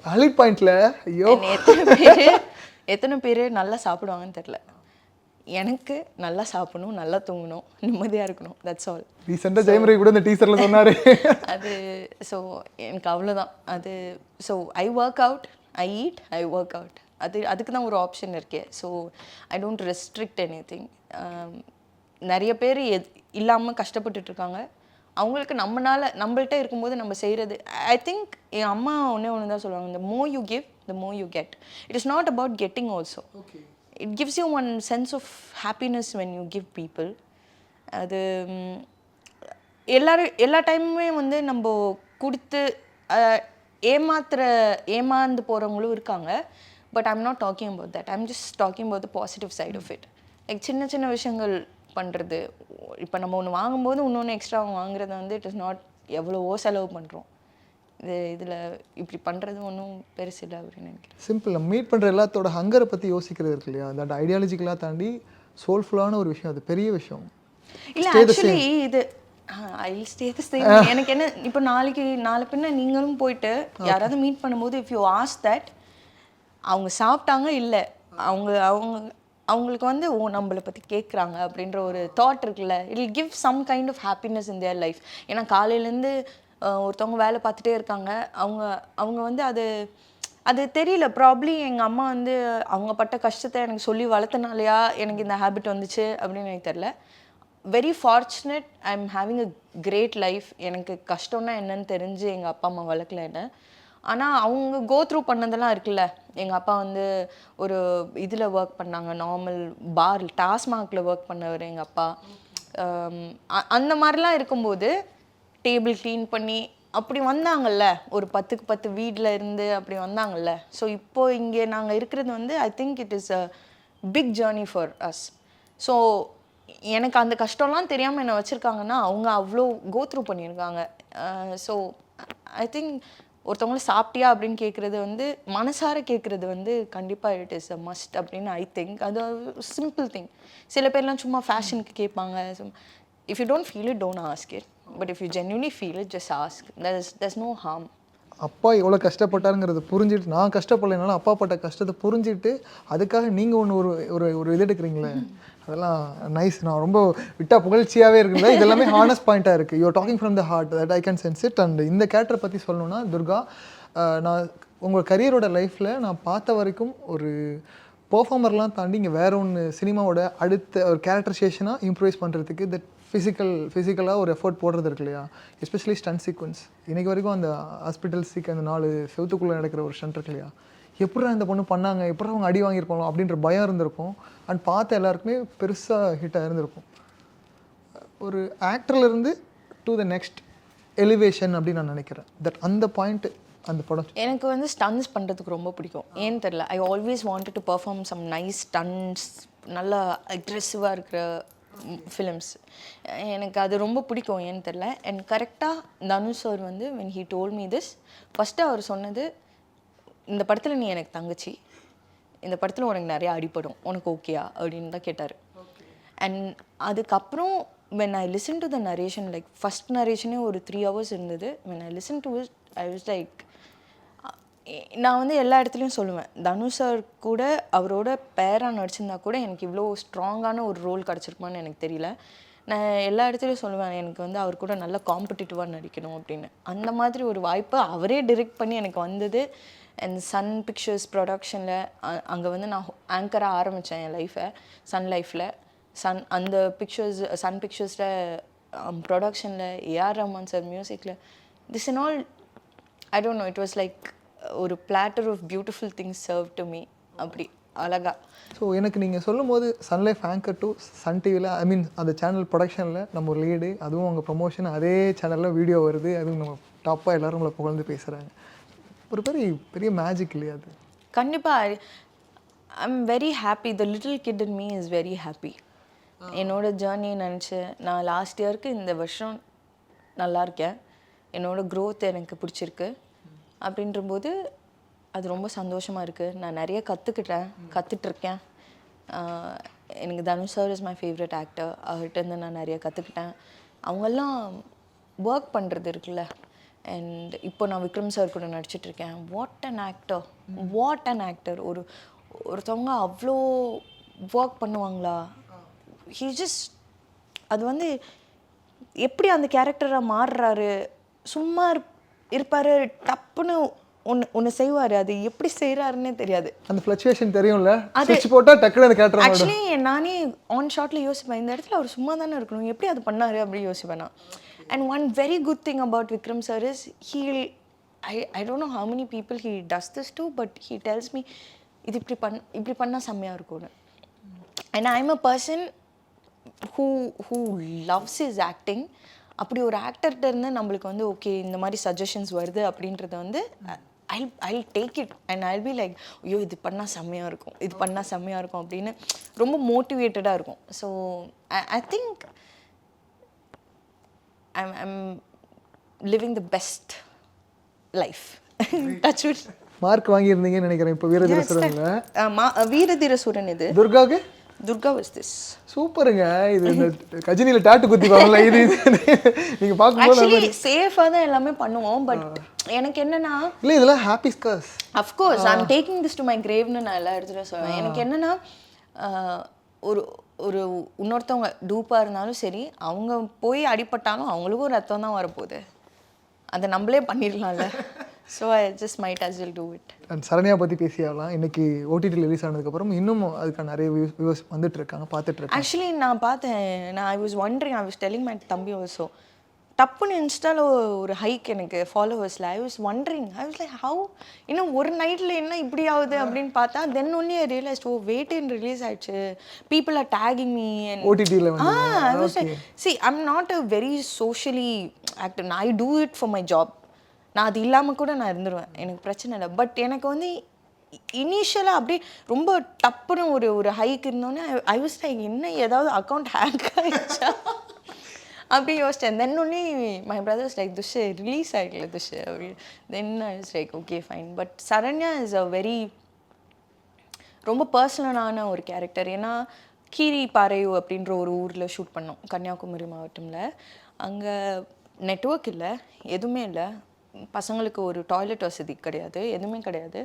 S1: ஹைலைட் பாயிண்ட்ல ஐயோ
S2: எத்தனை பேர் நல்லா சாப்பிடுவாங்கன்னு தெரியல. எனக்கு நல்லா சாப்பிடணும், நல்லா தூங்கணும், நிம்மதியாக இருக்கணும், தட்ஸ் ஆல்.
S1: ரீசெண்டாக ஜெயம் ரவி கூட இந்த டீசரில் சொன்னார்.
S2: அது ஸோ எனக்கு அவ்வளோதான் அது. So I work out, I eat, I work out. அதுக்கு தான் ஒரு ஆப்ஷன் இருக்கே. So I don't restrict any thing. நிறைய பேர் இல்லாமல் கஷ்டப்பட்டுட்ருக்காங்க. அவங்களுக்கு நம்மள்கிட்ட இருக்கும்போது நம்ம செய்கிறது, ஐ திங்க் என் அம்மா ஒன்று தான் சொல்லுவாங்க, the more you give, the more you get. It is not about getting also. It gives you one sense of happiness when you give people. அது எல்லா டைமுமே வந்து நம்ம கொடுத்து ஏமாந்து போகிறவங்களும் இருக்காங்க. But I'm not talking about that. I'm just talking about the positive side of it. Like சின்ன சின்ன விஷயங்கள் பண்ணுறது. இப்போ நம்ம ஒன்று வாங்கும்போது இன்னொன்று எக்ஸ்ட்ரா வாங்குறது வந்து இட் இஸ் நாட் எவ்வளவோ செலவு பண்ணுறோம். இதில் இப்படி பண்ணுறது ஒன்றும் பெருசு இல்லை அப்படின்னு நினைக்கிறேன்.
S1: சிம்பிள். மீட் பண்ணுற எல்லாத்தோட ஹங்கரை பற்றி யோசிக்கிறது இருக்கு இல்லையா, அந்த ஐடியாலஜிக்கலாக தாண்டி சோல்ஃபுல்லான ஒரு விஷயம், அது பெரிய விஷயம்
S2: இல்லை. ஆக்சுவலி இது எனக்கு என்ன, இப்போ நாளை பின்ன நீங்களும் போயிட்டு யாராவது மீட் பண்ணும்போது இஃப் யூ ஆஸ்க் தட், அவங்க சாப்பிட்டாங்க இல்லை, அவங்களுக்கு வந்து நம்மளை பற்றி கேட்குறாங்க அப்படின்ற ஒரு தாட் இருக்குல்ல, it will give some kind of happiness in their life. ஏன்னா காலையிலேருந்து ஒருத்தவங்க வேலை பார்த்துட்டே இருக்காங்க. அவங்க வந்து அது தெரியல. ப்ராப்ளி எங்கள் அம்மா வந்து அவங்க பட்ட கஷ்டத்தை எனக்கு சொல்லி வளர்த்தனாலையா எனக்கு இந்த ஹேபிட் வந்துச்சு அப்படின்னு எனக்கு தெரில. Very fortunate, I am having a great life. எனக்கு கஷ்டம்னா என்னன்னு தெரிஞ்சு எங்கள் அப்பா அம்மா வளர்க்கல என்ன. ஆனால் அவங்க கோ த்ரூ பண்ணதெல்லாம் இருக்குல்ல. எங்கள் அப்பா வந்து ஒரு இதில் ஒர்க் பண்ணாங்க, நார்மல் பார் டாஸ்மாகில் ஒர்க் பண்ணவர் எங்கள் அப்பா. அந்த மாதிரிலாம் இருக்கும்போது டேபிள் க்ளீன் பண்ணி அப்படி வந்தாங்கல்ல, ஒரு 10க்கு 10 வீட்டில் இருந்து அப்படி வந்தாங்கல்ல. ஸோ இப்போது இங்கே நாங்கள் இருக்கிறது வந்து I think it is a big journey for us. So எனக்கு அந்த கஷ்டம்லாம் தெரியாமல் என்னை வச்சுருக்காங்கன்னா அவங்க அவ்வளோ கோ த்ரூ பண்ணியிருக்காங்க. ஸோ ஐ திங்க் ஒருத்தவங்கள சாப்பிட்டியா அப்படின்னு கேட்குறது வந்து மனசார கேட்குறது வந்து கண்டிப்பாக இட் இஸ் அ மஸ்ட் அப்படின்னு ஐ திங்க். அது சிம்பிள் திங். சில பேர்லாம் சும்மா ஃபேஷனுக்கு கேட்பாங்க. If you don't feel it, don't ask it. But if you genuinely feel it, just ask. there's no harm.
S1: அப்பா எவ்வளோ கஷ்டப்பட்டாருங்கிறத புரிஞ்சுட்டு, நான் கஷ்டப்படலைனாலும் அப்பா பட்ட கஷ்டத்தை புரிஞ்சுட்டு அதுக்காக நீங்கள் ஒரு இது எடுக்கிறீங்களே, அதெல்லாம் நைஸ். நான் ரொம்ப விட்டா புகழ்ச்சியாகவே இருக்குல்ல. இதெல்லாமே ஹானஸ்ட் பாயிண்ட்டாக இருக்குது. You're talking from the heart, that I can sense it. And இந்த கேரக்டரை பற்றி சொல்லணும்னா துர்கா, நான் உங்கள் கரியரோட லைஃப்பில் நான் பார்த்த வரைக்கும் ஒரு பெர்ஃபார்மர்லாம் தாண்டி இங்கே வேற ஒன்று சினிமாவோட அடுத்த ஒரு கேரக்டரைசேஷனாக இம்ப்ரூவைஸ் பண்ணுறதுக்கு தட் ஃபிசிக்கலாக ஒரு எஃபர்ட் போடுறது இருக்கு இல்லையா, எஸ்பெஷலி ஸ்டன்ட் சீக்வன்ஸ். இன்றைக்கி வரைக்கும் அந்த ஹாஸ்பிட்டல் அந்த 4 செவத்துக்குள்ளே நடக்கிற ஒரு ஸ்டண்ட் இருக்கு இல்லையா, எப்படா இந்த பொண்ணு பண்ணாங்க, எப்படா அவங்க அடி வாங்கியிருப்பாங்களோ அப்படின்ற பயம் இருந்திருக்கும். அண்ட் பார்த்த எல்லாருக்குமே பெருசாக ஹிட்டாக இருந்திருக்கும். ஒரு ஆக்டர்லேருந்து டு த நெக்ஸ்ட் எலிவேஷன் அப்படின்னு நான் நினைக்கிறேன். தட் அந்த பாயிண்ட் அந்த படம்
S2: எனக்கு வந்து ஸ்டன்ஸ் பண்ணுறதுக்கு ரொம்ப பிடிக்கும். ஏன்னு தெரில, I always wanted to perform some nice stunts, நல்லா அக்ரெசிவாக இருக்கிற ஃபிலிம்ஸ். எனக்கு அது ரொம்ப பிடிக்கும். ஏன்னு தெரில. அண்ட் கரெக்டாக தனுஷ் சார் வந்து when he told me this, first அவர் சொன்னது, இந்த படத்தில் நீ எனக்கு தங்கச்சி, இந்த படத்தில் உனக்கு நிறையா அடிப்படும், உனக்கு ஓகேயா அப்படின்னு தான் கேட்டார். அண்ட் அதுக்கப்புறம் when I listened to the narration, like first நரேஷனே ஒரு 3 hours இருந்தது. when I listened to it, I was like, நான் வந்து எல்லா இடத்துலையும் சொல்லுவேன், தனுஷ் சார் கூட அவரோட பேராக நடிச்சிருந்தா கூட எனக்கு இவ்வளோ ஸ்ட்ராங்கான ஒரு ரோல் கிடச்சிருக்குமான்னு எனக்கு தெரியல. நான் எல்லா இடத்துலையும் சொல்லுவேன், எனக்கு வந்து அவர் கூட நல்லா காம்படிட்டிவாக நடிக்கணும் அப்படின்னு. அந்த மாதிரி ஒரு வாய்ப்பு அவரே டிரெக்ட் பண்ணி எனக்கு வந்தது. அண்ட் சன் பிக்சர்ஸ் ப்ரொடக்ஷனில் அங்கே வந்து நான் ஆங்கராக ஆரம்பித்தேன் என் லைஃப்பை. சன் லைஃப்பில் அந்த சன் பிக்சர்ஸில் ப்ரொடக்ஷனில் ஏஆர் ரஹ்மான் சார் மியூசிக்கில் this and all, I don't know, it was like ஒரு platter of beautiful things serve to me. அப்படி அழகா.
S1: ஸோ எனக்கு நீங்கள் சொல்லும் போது சன்லைஃப் ஆங்கர் டு சன் டிவியில், ஐ மீன் அந்த சேனல் ப்ரொடக்ஷனில் நம்ம ஒரு லீடு, அதுவும் அவங்க ப்ரொமோஷன் அதே சேனலில் வீடியோ வருது, அதுவும் நம்ம டாப்பாக எல்லோரும் உங்களை புகழ்ந்து பேசுகிறாங்க. ஒரு பெரிய மேஜிக் இல்லையா அது?
S2: கண்டிப்பாக. I am very happy. The little kid in me is very happy. என்னோட ஜேர்னி நினச்சி நான் லாஸ்ட் இயருக்கு இந்த வருஷம் நல்லா இருக்கேன். என்னோட க்ரோத் எனக்கு பிடிச்சிருக்கு. அப்படின்றபோது அது ரொம்ப சந்தோஷமாக இருக்குது. நான் நிறைய கற்றுட்ருக்கேன். எனக்கு Dhanush sir is my favourite actor. அவர்கிட்டருந்து நான் நிறைய கற்றுக்கிட்டேன். அவங்கெல்லாம் ஒர்க் பண்ணுறது இருக்குல்ல. அண்ட் இப்போ நான் விக்ரம் சார் கூட நடிச்சிட்ருக்கேன். What an actor. ஒருத்தவங்க அவ்வளோ ஒர்க் பண்ணுவாங்களா ஹீ ஜஸ்ட் அது வந்து எப்படி அந்த கேரக்டராக மாறுறாரு சும்மா இருப்பார் டப்புன்னு ஒன்று செய்வார் அது எப்படி செய்கிறாருன்னே தெரியாது
S1: அந்த ஃப்ளக்சுவேஷன் தெரியும்ல ஸ்விட்ச் போட்டால் டக்குனு அந்த கேரக்டர்
S2: ஆக்சுவலி நானே ஆன் ஷாட்டில் யோசிப்பேன் இந்த இடத்துல அவர் சும்மா தானே இருக்கணும் எப்படி அது பண்ணார் அப்படி யோசிப்பேன் நான் and one very good thing about Vikram sir is I don't know how many people he does this to but he tells me இது இப்படி பண்ணால் செம்மையாக இருக்கும்னு and I'm a person who loves his acting அப்படி ஒரு ஆக்டர்கிட்ட இருந்து நம்மளுக்கு வந்து ஓகே இந்த மாதிரி சஜஷன்ஸ் வருது அப்படின்றத வந்து I'll take it and I'll be like ஐயோ இது பண்ணால் செம்மையாக இருக்கும் இது பண்ணால் செம்மையாக இருக்கும் அப்படின்னு ரொம்ப மோட்டிவேட்டடாக இருக்கும் so I think I'm living the best life touch wood
S1: mark வாங்கியிருந்தீங்கன்னு நினைக்கிறேன் இப்போ வீர தீர சூரன்ல
S2: வீர தீர சூரன் இது
S1: துர்காவுக்கு
S2: துர்கா was this
S1: சூப்பருங்க இது இந்த கஜினில டாட்டு குத்திப்பாங்கல இது நீங்க பாக்கும்போது
S2: ஆக்சுவலி சேஃபா தான் எல்லாமே பண்ணுவோம் பட் எனக்கு என்னன்னா
S1: இல்ல இதெல்லாம் happy ஸ்கர்ஸ்
S2: of course I'm taking this to my grave னு நான் எல்லாம் எடுத்துட்டு சொல்றேன் எனக்கு என்னன்னா ஒரு இன்னொருத்தவங்க டூப்பா இருந்தாலும் சரி அவங்க போய் அடிபட்டாலும் அவங்களுக்கும் ரத்தம் தான் வரப்போகுது அதை நம்மளே பண்ணிடலாம்ல so I just might as well do it
S1: அண்ட் சரண்யா பற்றி பேசியாகலாம் இன்னைக்கு ஓடிடி ரிலீஸ் ஆனதுக்கப்புறம் இன்னும் அதுக்கான நிறைய வியூவர்ஸ் வந்துட்டு இருக்காங்க பார்த்துட்டு இருக்காங்க
S2: ஆக்சுவலி நான் பார்த்தேன் நான் I was wondering I was telling my தம்பி ஆல்சோ டப்புன்னு இன்ஸ்டாவில் ஒரு ஹைக் எனக்கு ஃபாலோவர்ஸில் I was wondering I was like how இன்னும் ஒரு நைட்டில் என்ன இப்படி ஆகுது அப்படின்னு பார்த்தா then only I realised oh waiting release ஆயிடுச்சு people are tagging me and
S1: ஓடிடியில்
S2: I was like see I'm not a very socially active I do it for my job நான் அது இல்லாமல் கூட நான் இருந்துருவேன் எனக்கு பிரச்சனை இல்லை பட் எனக்கு வந்து இனிஷியலாக அப்படியே ரொம்ப டப்புன்னு ஒரு ஹைக் இருந்தோன்னே ஐ வாஸ் லைக் என்ன ஏதாவது அக்கௌண்ட் ஹேக் ஆகிடுச்சா அப்படி யோசிச்சேன் then only my brothers like Dush release ஆகிடல துஷ் அப்படி then I was like okay fine but Saranya is a very ரொம்ப பர்சனலான ஒரு கேரக்டர் ஏன்னா கீரிப்பாறையூ அப்படின்ற ஒரு ஊரில் ஷூட் பண்ணோம் கன்னியாகுமரி மாவட்டத்தில் அங்கே நெட்வொர்க் இல்லை எதுவுமே இல்லை பசங்களுக்கு ஒரு டாய்லெட் வசதி கிடையாது எதுவுமே கிடையாது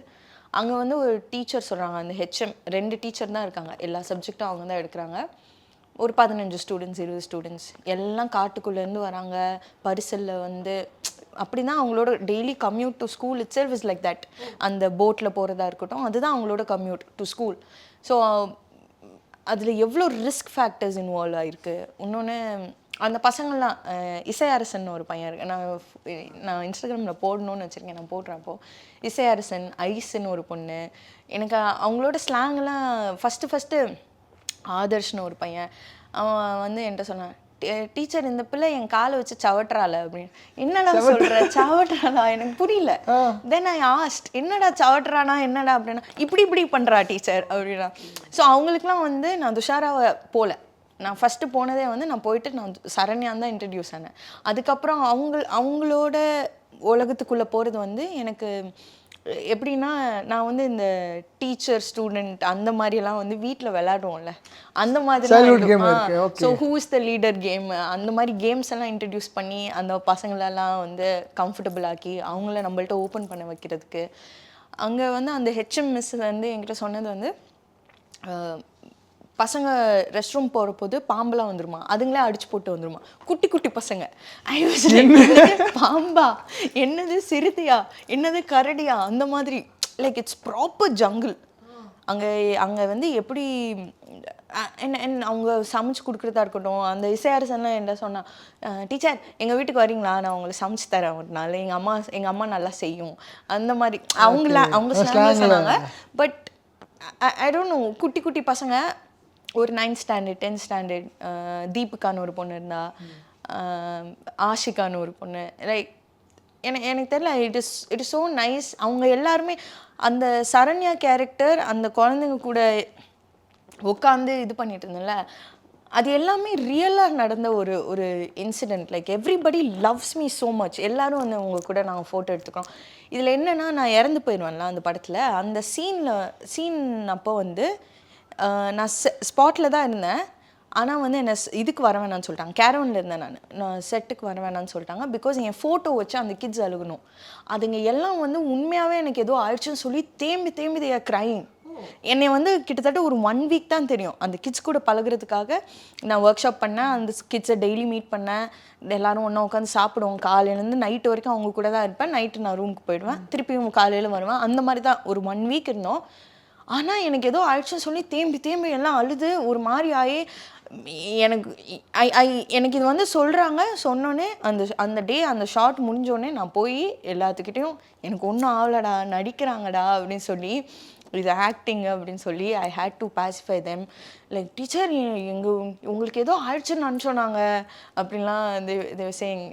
S2: அங்கே வந்து ஒரு டீச்சர் சொல்கிறாங்க அந்த ஹெச்எம் 2 டீச்சர் தான் இருக்காங்க எல்லா சப்ஜெக்டும் அவங்க தான் எடுக்கிறாங்க ஒரு 15 ஸ்டூடெண்ட்ஸ் 20 ஸ்டூடெண்ட்ஸ் எல்லாம் காட்டுக்குள்ளேருந்து வராங்க பரிசலில் வந்து அப்படி தான் அவங்களோட daily commute to school it self is like that அந்த போட்டில் போகிறதா இருக்கட்டும் அதுதான் அவங்களோட கம்யூட் டு ஸ்கூல் ஸோ அதில் எவ்வளோ ரிஸ்க் ஃபேக்டர்ஸ் இன்வால்வ் ஆகிருக்கு இன்னொன்று அந்த பசங்கள்லாம் இசை அரசன் ஒரு பையன் இருக்கு நான் இன்ஸ்டாகிராமில் போடணும்னு வச்சுருக்கேன் நான் போடுறேன் அப்போது இசை அரசன் ஐஸ்ன்னு ஒரு பொண்ணு எனக்கு அவங்களோட ஸ்லாங்லாம் ஃபஸ்ட்டு ஆதர்ஷ்னு ஒரு பையன் அவன் வந்து என்கிட்ட சொன்னான் டீச்சர் இந்த பிள்ளை என் காலை வச்சு சவட்டுறாள் அப்படின்னு என்னடா சொல்கிற சவட்டுறாளா எனக்கு புரியல தென் ஐ ஆஸ்ட் என்னடா சவட்டுறானா என்னடா அப்படின்னா இப்படி பண்ணுறா டீச்சர் அப்படின்னா ஸோ அவங்களுக்குலாம் வந்து நான் துஷாராவை போகல நான் ஃபஸ்ட்டு போனதே வந்து நான் போயிட்டு நான் சரண்யான் தான் இன்ட்ரடியூஸ் ஆனேன் அதுக்கப்புறம் அவங்களோட உலகத்துக்குள்ளே போகிறது வந்து எனக்கு எப்படின்னா நான் வந்து இந்த டீச்சர் ஸ்டூடெண்ட் அந்த மாதிரியெல்லாம் வந்து வீட்டில் விளையாடுவோம்ல அந்த மாதிரி so who is the leader game அந்த மாதிரி கேம்ஸ் எல்லாம் இன்ட்ரடியூஸ் பண்ணி அந்த பசங்களெல்லாம் வந்து கம்ஃபர்டபுள் ஆக்கி அவங்கள நம்மள்ட்ட ஓப்பன் பண்ண வைக்கிறதுக்கு அங்கே வந்து அந்த ஹெச்எம் மிஸ் வந்து என்கிட்ட சொன்னது வந்து பசங்க ரெஸ்ட் ரூம் போகிற போது பாம்பெலாம் வந்துருமா அதுங்களே அடிச்சு போட்டு வந்துருமா குட்டி பசங்க ஐ வாஸ் லைக் பாம்பா என்னது சிறுத்தையா என்னது கரடியா அந்த மாதிரி லைக் இட்ஸ் ப்ராப்பர் ஜங்கிள் அங்கே வந்து எப்படி அவங்க சமைச்சு கொடுக்குறதா இருக்கட்டும் அந்த இசையரசன்லாம் என்ன சொன்னா டீச்சர் எங்கள் வீட்டுக்கு வரீங்களா நான் அவங்களை சமைச்சு தரேன் ஒரு நாள் எங்கள் அம்மா நல்லா செய்யும் அந்த மாதிரி அவங்க சொன்னாங்க பட் ஐ டோன்ட் நோ குட்டி பசங்க ஒரு 9th ஸ்டாண்டர்ட் 10th ஸ்டாண்டர்ட் தீபிகான்னு ஒரு பொண்ணு இருந்தா ஆஷிகான்னு ஒரு பொண்ணு லைக் எனக்கு தெரியல இட் இஸ் ஸோ நைஸ் அவங்க எல்லாருமே அந்த சரண்யா கேரக்டர் அந்த குழந்தைங்க கூட உட்காந்து இது பண்ணிட்டு இருந்தேன்ல அது எல்லாமே ரியலாக நடந்த ஒரு incident like everybody loves me so much எல்லோரும் வந்து அவங்க கூட நாங்கள் ஃபோட்டோ எடுத்துக்கிறோம் இதில் என்னென்னா நான் இறந்து போயிடுவேன்ல அந்த படத்தில் அந்த சீன் அப்போ வந்து நான் ஸ்பாட்டில் தான் இருந்தேன் ஆனால் வந்து என்னை இதுக்கு வர வேணான்னு சொல்லிட்டாங்க கேரவனில் இருந்தேன் நான் செட்டுக்கு வர வேணான்னு சொல்லிட்டாங்க பிகாஸ் என் ஃபோட்டோ வச்சு அந்த கிட்ஸ் அழுகணும் அதுங்க எல்லாம் வந்து உண்மையாகவே எனக்கு ஏதோ ஆயிடுச்சுன்னு சொல்லி தேம்பி தேம்பி தே ஆர் க்ரைங் என்னை வந்து கிட்டத்தட்ட ஒரு 1 வீக் தான் தெரியும். அந்த கிட்ஸ் கூட பழகுறதுக்காக நான் ஒர்க் ஷாப் பண்ணேன். அந்த கிட்ஸை டெய்லி மீட் பண்ணேன். எல்லாரும் ஒன்றா உட்காந்து சாப்பிடுவோம். காலையிலேருந்து நைட்டு வரைக்கும் அவங்க கூட தான் இருப்பேன். நைட்டு நான் ரூமுக்கு போயிடுவேன். திருப்பியும் காலையில் வருவேன். அந்த மாதிரி தான் ஒரு 1 வீக் இருந்தோம். ஆனால் எனக்கு ஏதோ ஆயிடுச்சுன்னு சொல்லி தேம்பி எல்லாம் அழுது ஒரு மாதிரி ஆகி எனக்கு எனக்கு இது வந்து சொல்கிறாங்க. சொன்னோன்னே அந்த டே அந்த ஷார்ட் முடிஞ்சோடனே நான் போய் எல்லாத்துக்கிட்டையும் எனக்கு ஒன்றும் ஆகலடா, நடிக்கிறாங்கடா அப்படின்னு சொல்லி, இது ஆக்டிங் அப்படின்னு சொல்லி I had to pacify them. Like teacher உங்களுக்கு ஏதோ ஆயிடுச்சுன்னு நினச்சோம் நாங்கள் அப்படின்லாம் saying.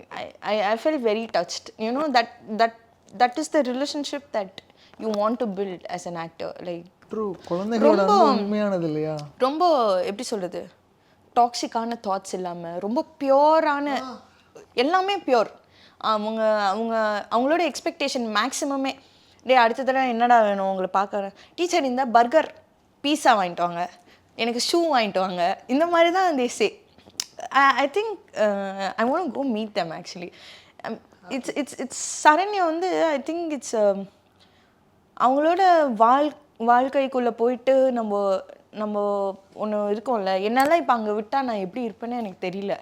S2: I felt very touched. You know that is the relationship that you want to build as an actor. Like
S1: குழந்தைகளோட உண்மையானது இல்லையா?
S2: ரொம்ப எப்படி சொல்கிறது, டாக்ஸிக்கான தாட்ஸ் இல்லாமல் ரொம்ப பியோரான, எல்லாமே பியோர். அவங்களோட எக்ஸ்பெக்டேஷன் மேக்ஸிமமே அடுத்த தடவை என்னடா வேணும் உங்களை பார்க்குறேன் டீச்சர், இந்த பர்கர் பீஸா வாங்கிட்டு வாங்க, எனக்கு ஷூ வாங்கிட்டு வாங்க, இந்த மாதிரி தான் they say. I think I want go meet them actually. It's Saranya வந்து ஐ திங்க் இட்ஸ் அவங்களோட வாழ்க்கைக்குள்ளே போயிட்டு நம்ம ஒன்று இருக்கோம்ல, என்னால் இப்போ அங்கே விட்டால் நான் எப்படி இருப்பேன்னு எனக்கு தெரியல.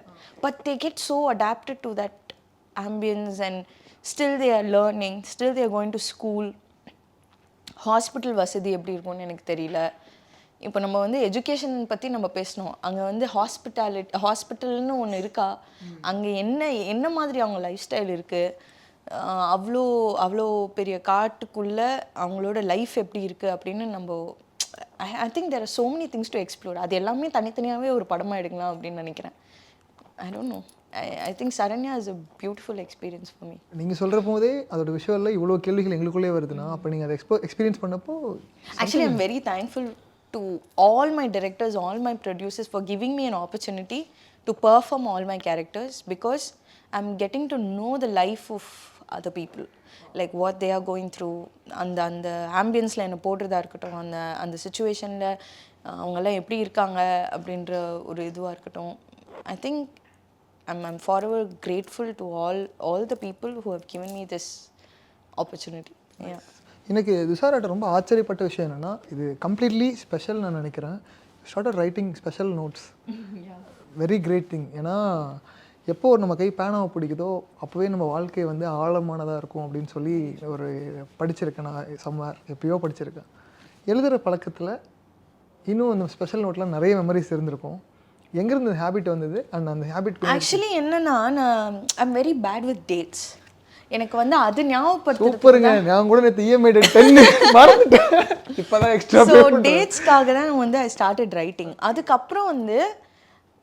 S2: But they get so adapted to that ambience and still they are learning, still they are going to school. Hospital வசதி எப்படி இருக்கும்னு எனக்கு தெரியல. இப்போ நம்ம வந்து எஜுகேஷன் பற்றி நம்ம பேசணும். அங்கே வந்து ஹாஸ்பிட்டல்னு ஒன்று இருக்கா, அங்கே என்ன மாதிரி அவங்க லைஃப் ஸ்டைல் இருக்குது, அவ்வளோ பெரிய காட்டுக்குள்ளே அவங்களோட லைஃப் எப்படி இருக்குது அப்படின்னு நம்ம I think there are so many things to explore. அது எல்லாமே தனித்தனியாகவே ஒரு படமாக எடுக்கலாம் அப்படின்னு நினைக்கிறேன். I don't know. I think Saranya is a beautiful experience for me.
S1: நீங்கள் சொல்கிற போதே அதோட விஷுவலில் இவ்வளோ கேள்விகள் எங்களுக்குள்ளே வருதுன்னா அப்போ நீங்கள் அதை எக்ஸ்பீரியன்ஸ் பண்ணப்போ
S2: actually I'm very thankful to all my directors, all my producers for giving me an opportunity to perform all my characters, because I'm getting to know the life of other people, like what they are going through. அந்த ஆம்பியன்ஸில் என்னை போடுறதா இருக்கட்டும், அந்த சுச்சுவேஷனில் அவங்கெல்லாம் எப்படி இருக்காங்க அப்படின்ற ஒரு இதுவாக இருக்கட்டும். I think I'm forever grateful to all the people who have given me this opportunity. Yeah.
S1: எனக்கு துஷாராட்ட ரொம்ப ஆச்சரியப்பட்ட விஷயம் என்னென்னா, இது கம்ப்ளீட்லி ஸ்பெஷல் நான் நினைக்கிறேன். Started writing special notes. Very great thing. ஏன்னா எப்போ நம்ம கை பேனாவை பிடிக்குதோ அப்போவே நம்ம வாழ்க்கை வந்து ஆழமானதாக இருக்கும் அப்படின்னு சொல்லி ஒரு படிச்சிருக்கேன். நான் சம்வேர் எப்பயோ படிச்சிருக்கேன். எழுதுகிற பழக்கத்தில் இன்னும் அந்த ஸ்பெஷல் நோட்லாம் நிறைய மெமரிஸ் இருந்திருக்கும். எங்கேருந்து இந்த ஹேபிட் வந்தது அண்ட் அந்த ஹேபிட்
S2: ஆக்சுவலி என்னன்னா, நான் I'm very bad with dates. எனக்கு வந்து அது ஞாபகப்படுத்து.
S1: சூப்பருங்க. நான் கூட நேற்று இஎம்ஐ டேட் 10 மறந்துட்டேன். இப்போதான் எக்ஸ்ட்ரா.
S2: ஸோ டேட்ஸ்க்காக தான் வந்து ஐ ஸ்டார்டட் ரைட்டிங். அதுக்கப்புறம் வந்து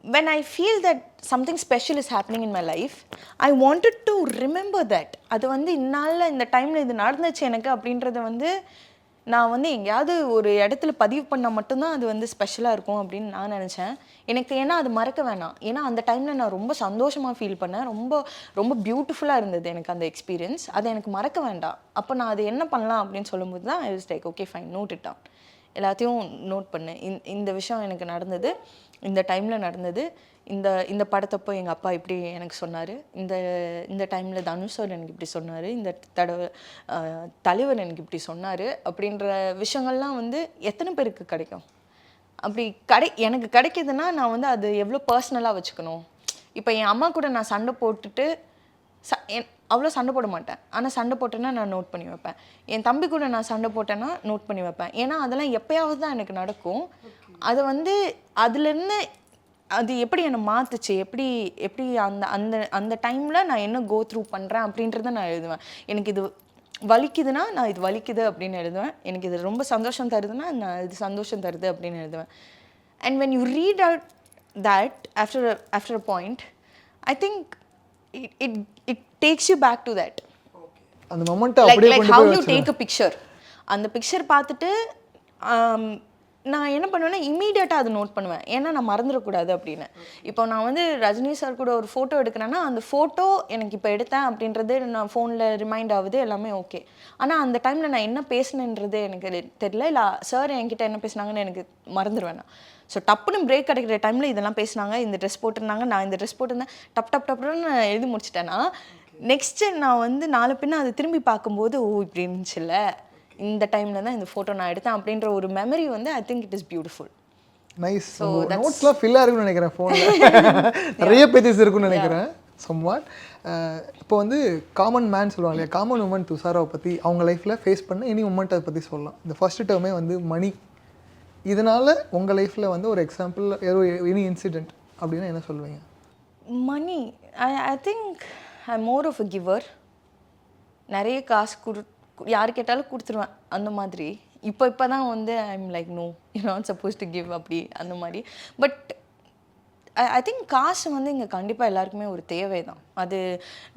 S2: when I feel that something special is happening in my life, I wanted to remember that. அது வந்து இந்நாளில் இந்த டைமில் இது நடந்துச்சு எனக்கு அப்படின்றத வந்து நான் வந்து எங்கேயாவது ஒரு இடத்துல பதிவு பண்ணால் மட்டும்தான் அது வந்து ஸ்பெஷலாக இருக்கும் அப்படின்னு நான் நினச்சேன். எனக்கு ஏன்னா அது மறக்க வேணாம். ஏன்னா அந்த டைமில் நான் ரொம்ப சந்தோஷமாக ஃபீல் பண்ணேன். ரொம்ப ரொம்ப பியூட்டிஃபுல்லாக இருந்தது எனக்கு அந்த எக்ஸ்பீரியன்ஸ். அதை எனக்கு மறக்க வேண்டாம். அப்போ நான் அது என்ன பண்ணலாம் அப்படின்னு சொல்லும்போது தான் I was like okay fine, note it down. எல்லாத்தையும் நோட் பண்ணேன். இந்த விஷயம் எனக்கு நடந்தது, இந்த டைமில் நடந்தது, இந்த படத்தப்போ எங்கள் அப்பா இப்படி எனக்கு சொன்னார், இந்த டைமில் தனுஷ் சார் எனக்கு இப்படி சொன்னார், இந்த தடவை தலைவர் எனக்கு இப்படி சொன்னார் அப்படின்ற விஷயங்கள்லாம் வந்து எத்தனை பேருக்கு கிடைக்கும்? அப்படி எனக்கு கிடைக்கிதுன்னா நான் வந்து அது எவ்வளோ பர்சனலாக வச்சுக்கணும். இப்போ என் அம்மா கூட நான் சண்டை போட்டுட்டு அவ்வளோ சண்டை போட மாட்டேன். ஆனால் சண்டை போட்டேன்னா நான் நோட் பண்ணி வைப்பேன். என் தம்பி கூட நான் சண்டை போட்டேன்னா நோட் பண்ணி வைப்பேன். ஏன்னா அதெல்லாம் எப்போயாவது தான் எனக்கு நடக்கும். அதை வந்து அதுலேருந்து அது எப்படி என்னை மாற்றுச்சு, எப்படி அந்த டைமில் நான் என்ன கோ த்ரூ பண்ணுறேன் அப்படின்றத நான் எழுதுவேன். எனக்கு இது வலிக்குதுன்னா நான் இது வலிக்குது அப்படின்னு எழுதுவேன். எனக்கு இது ரொம்ப சந்தோஷம் தருதுன்னா நான் இது சந்தோஷம் தருது அப்படின்னு எழுதுவேன். And when you read out that after a point, I think it takes you back to that.
S1: அந்த மொமெண்ட் அப்படியே
S2: like how you take a picture. அந்த பிக்சர் பார்த்துட்டு நான் என்ன பண்ணுவேன்னா இமீடியட்டாக அதை நோட் பண்ணுவேன். ஏன்னா நான் மறந்துடக்கூடாது அப்படின்னு. இப்போ நான் வந்து ரஜினி சார் கூட ஒரு ஃபோட்டோ எடுக்கிறேன்னா அந்த ஃபோட்டோ எனக்கு இப்போ எடுத்தேன் அப்படின்றது நான் ஃபோனில் ரிமைண்ட் ஆகுது, எல்லாமே ஓகே. ஆனால் அந்த டைமில் நான் என்ன பேசினேன்றது எனக்கு தெரியல, இல்லை சார் என்கிட்ட என்ன பேசினாங்கன்னு எனக்கு மறந்துடுவேன் நான். ஸோ டப்புன்னு பிரேக் கிடைக்கிற டைமில் இதெல்லாம் பேசினாங்க, இந்த ட்ரெஸ் போட்டிருந்தாங்க, நான் இந்த ட்ரெஸ் போட்டிருந்தேன், டப்புன்னு எழுதி முடிச்சிட்டேன்னா நெக்ஸ்ட்டு நான் வந்து நாலு பின்ன அதை திரும்பி பார்க்கும்போது ஓ இப்படி இருந்துச்சுல்ல, இந்த டைமில் தான் இந்த ஃபோட்டோ நான் எடுத்தேன் அப்படின்ற ஒரு மெமரி வந்து I think it is beautiful.
S1: Nice. நோட்ஸ்லாம் ஃபில்லாக இருக்குன்னு நினைக்கிறேன் ஃபோனில். நிறைய பேஜஸ் இருக்குன்னு நினைக்கிறேன் சம்வாட். இப்போ வந்து காமன் மேன் சொல்லுவாங்க இல்லையா, காமன் உமன் துஷாராவை பற்றி அவங்க லைஃப்பில் ஃபேஸ் பண்ண எனி உமன்ட்டை பற்றி சொல்லலாம். இந்த ஃபர்ஸ்ட் டேர்மே வந்து மணி. இதனால் உங்கள் லைஃப்பில் வந்து ஒரு எக்ஸாம்பிள் எனி இன்சிடெண்ட் அப்படின்னா என்ன சொல்லுவீங்க?
S2: Money, I think I more of a giver. நிறைய காசு யார் கேட்டாலும் கொடுத்துருவேன் அந்த மாதிரி. இப்போ தான் வந்து I am like no you not suppose to give அப்படி அந்த மாதிரி. பட் ஐ திங்க் காசு வந்து இங்கே கண்டிப்பாக எல்லாருக்குமே ஒரு தேவை தான். அது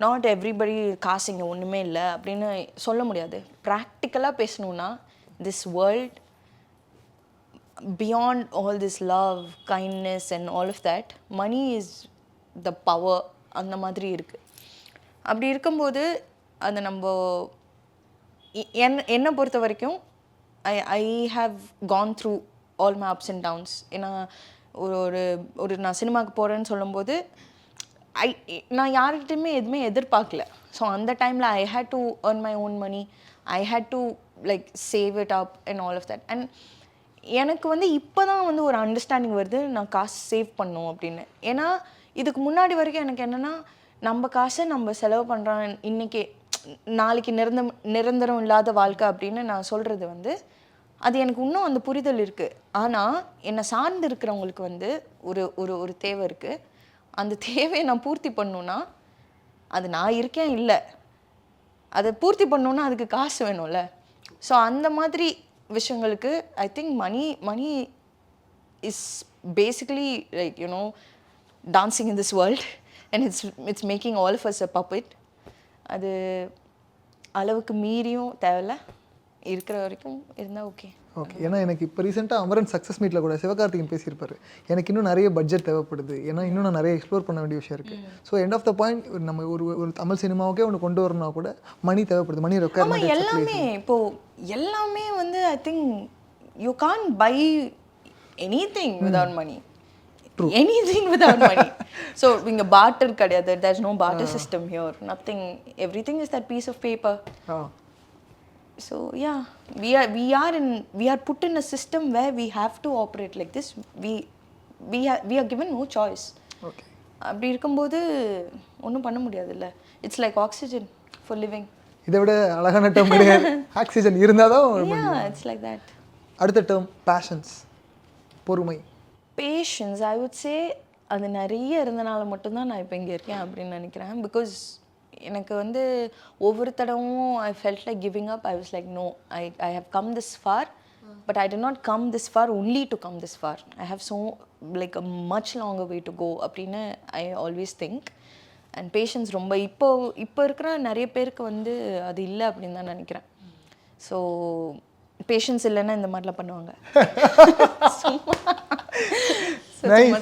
S2: நாட் எவ்ரிபடி காசு இங்கே ஒன்றுமே இல்லை அப்படின்னு சொல்ல முடியாது. ப்ராக்டிக்கலாக பேசணுன்னா this world beyond all this love kindness and all of that money is the power அந்த மாதிரி இருக்குது. அப்படி இருக்கும்போது அதை நம்ம என்னை பொறுத்த வரைக்கும் I have gone through all my ups and downs. ஏன்னா ஒரு நான் சினிமாவுக்கு போகிறேன்னு சொல்லும்போது நான் யார்கிட்டையுமே எதுவுமே எதிர்பார்க்கல. ஸோ அந்த டைமில் I had to earn my own money, I had to like save it up and all of that. And எனக்கு வந்து இப்போ தான் வந்து ஒரு அண்டர்ஸ்டாண்டிங் வருது நான் காசு சேவ் பண்ணணும் அப்படின்னு. ஏன்னா இதுக்கு முன்னாடி வரைக்கும் எனக்கு என்னென்னா நம்ம காசை நம்ம செலவு பண்ணுறோம் இன்றைக்கி நாளைக்கு நிரந்தரம் இல்லாத வாழ்க்கை அப்படின்னு நான் சொல்கிறது வந்து அது எனக்கு இன்னும் அந்த புரிதல் இருக்குது. ஆனால் என்னை சார்ந்து இருக்கிறவங்களுக்கு வந்து ஒரு ஒரு ஒரு தேவை இருக்குது. அந்த தேவையை நான் பூர்த்தி பண்ணணுன்னா அது நான் இருக்கேன் இல்லை, அதை பூர்த்தி பண்ணணுன்னா அதுக்கு காசு வேணும்ல. ஸோ அந்த மாதிரி விஷயங்களுக்கு I think money is basically like you know dancing in this world and it's making all of us a puppet. அது அளவுக்கு மீறியும் தேவையில்ல, இருக்கிற வரைக்கும் இருந்தால் ஓகே.
S1: ஓகே. ஏன்னா எனக்கு இப்போ ரீசெண்டாக அமரன் சக்ஸஸ் மீட்டில் கூட சிவகார்த்திகேயன் பேசியிருப்பாரு, எனக்கு இன்னும் நிறைய பட்ஜெட் தேவைப்படுது, ஏன்னா இன்னும் நான் நிறைய எக்ஸ்ப்ளோர் பண்ண வேண்டிய விஷயம் இருக்குது. So end of the point நம்ம ஒரு தமிழ் சினிமாவுக்கே ஒன்று கொண்டு வரணும்னா கூட மணி தேவைப்படுது. மணி ரெக்யர்மெண்ட்
S2: எல்லாமே இப்போது எல்லாமே வந்து I think you can't buy anything without money. Anything without money. So இங்கே barter கிடையாது. There's no barter system here. Nothing. Everything is that piece of paper. So yeah, we are put in a system where we have to operate like this. We are given no choice.
S1: Okay.
S2: அப்படி இருக்கும்போது ஒன்றும் பண்ண முடியாதுல்ல. It's like oxygen for living.
S1: இதை விட அழகான term கிடையாது. Oxygen இருந்தால் தான்.
S2: Yeah, it's like that.
S1: அடுத்த டேர்ம் பேஷன்ஸ், பொறுமை.
S2: பேஷன்ஸ் ஐ வுட் சே அது நிறைய இருந்தனால மட்டும்தான் நான் இப்போ இங்கே இருக்கேன் அப்படின்னு நினைக்கிறேன். பிகாஸ் எனக்கு வந்து ஒவ்வொரு தடவும் I felt like giving up. I was like no, I have come this far, but I did not come this far only to come this far. I have so like a much longer way to go அப்படின்னு I always think. And patience ரொம்ப இப்போ இருக்கிற நிறைய பேருக்கு வந்து அது இல்லை அப்படின்னு தான் நினைக்கிறேன். ஸோ பேஷன்ஸ் இல்லைன்னா இந்த மாதிரிலாம் பண்ணுவாங்க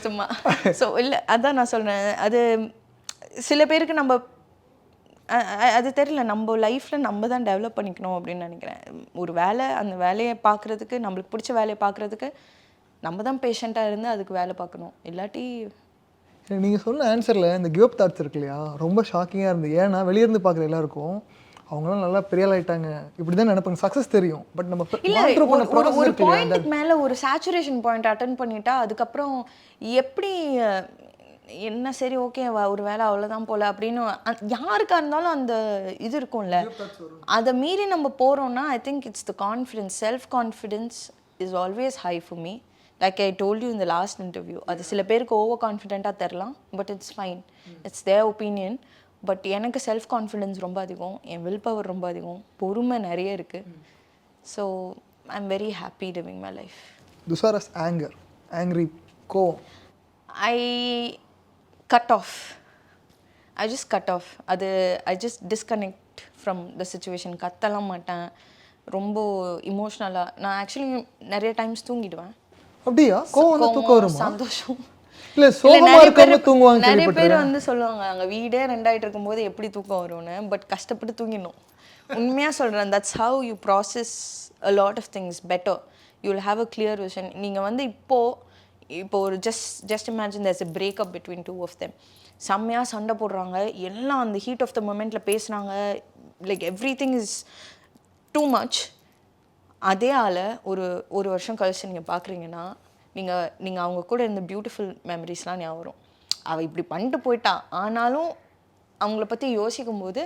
S2: சும்மா. ஸோ இல்லை, அதான் நான் சொல்கிறேன். அது சில பேருக்கு நம்ம அது தெரியல, நம்ம லைஃப்பில் நம்ம தான் டெவலப் பண்ணிக்கணும் அப்படின்னு நினைக்கிறேன். ஒரு வேலை, அந்த வேலையை பார்க்குறதுக்கு, நம்மளுக்கு பிடிச்ச வேலையை பார்க்குறதுக்கு நம்ம தான் பேஷண்ட்டாக இருந்து அதுக்கு வேலை பார்க்கணும். இல்லாட்டி
S1: நீங்கள் சொன்ன ஆன்சரில் இந்த கிவ் அப் தாட்ஸ் இருக்கு இல்லையா, ரொம்ப ஷாக்கிங்காக இருந்தது. ஏன்னா வெளியிருந்து பார்க்குற எல்லாருக்கும் அவங்களாம் நல்லா பெரிய ஆளாயிட்டாங்க இப்படி தான் நினைப்பாங்க. சக்ஸஸ் தெரியும், பட் நம்ம
S2: ஒரு பாயிண்ட்டுக்கு மேலே ஒரு சேச்சுரேஷன் பாயிண்ட் அட்டன் பண்ணிட்டா அதுக்கப்புறம் எப்படி என்ன சரி ஓகே ஒரு வேலை அவ்வளோதான் போல அப்படின்னு யாருக்கா இருந்தாலும் அந்த இது இருக்கும்ல. அதை மீறி நம்ம போகிறோம்னா ஐ think it's the confidence. Self confidence is always high for me. Like I told you இந்த லாஸ்ட் இன்டர்வியூ, அது சில பேருக்கு ஓவர் கான்ஃபிடென்ட்டாக தரலாம், but it's fine, it's there opinion. But எனக்கு செல்ஃப் கான்ஃபிடென்ஸ் ரொம்ப அதிகம், என் வில் பவர் ரொம்ப அதிகம், பொறுமை நிறைய இருக்குது. So I am very happy living my life.
S1: Dushara's angry கோவம்
S2: I cut off. I just cut off. அது I just disconnect from the situation. கத்தலாம் மாட்டேன், ரொம்ப இமோஷ்னலாக. நான் ஆக்சுவலி நிறைய டைம்ஸ் தூங்கிடுவேன்.
S1: அப்படியா? கோவம் தூக்கம் வரும்?
S2: சந்தோஷம்
S1: இல்லை,
S2: நிறைய பேர் வந்து சொல்லுவாங்க அங்கே வீடே ரெண்டாயிட்டு இருக்கும்போது எப்படி தூக்கம் வரும்னு. பட் கஷ்டப்பட்டு தூங்கிடணும். உண்மையாக சொல்கிறேன், that's how you process a lot of things better. You will have a clear vision. நீங்கள் வந்து இப்போ ஒரு just imagine there's a breakup between two of them. செம்மையாக சண்டை போடுறாங்க, எல்லாம் அந்த ஹீட் ஆஃப் த மொமெண்ட்டில் பேசுகிறாங்க, like every thing is too much. அதே ஆளை ஒரு வருஷம் கழிச்சு நீங்கள் பார்க்குறீங்கன்னா நீங்கள் அவங்க கூட இருந்த பியூட்டிஃபுல் மெமரிஸ்லாம் ஞாபகம் வரும். அவள் இப்படி பண்ணிட்டு போயிட்டா, ஆனாலும் அவங்கள பற்றி யோசிக்கும் போது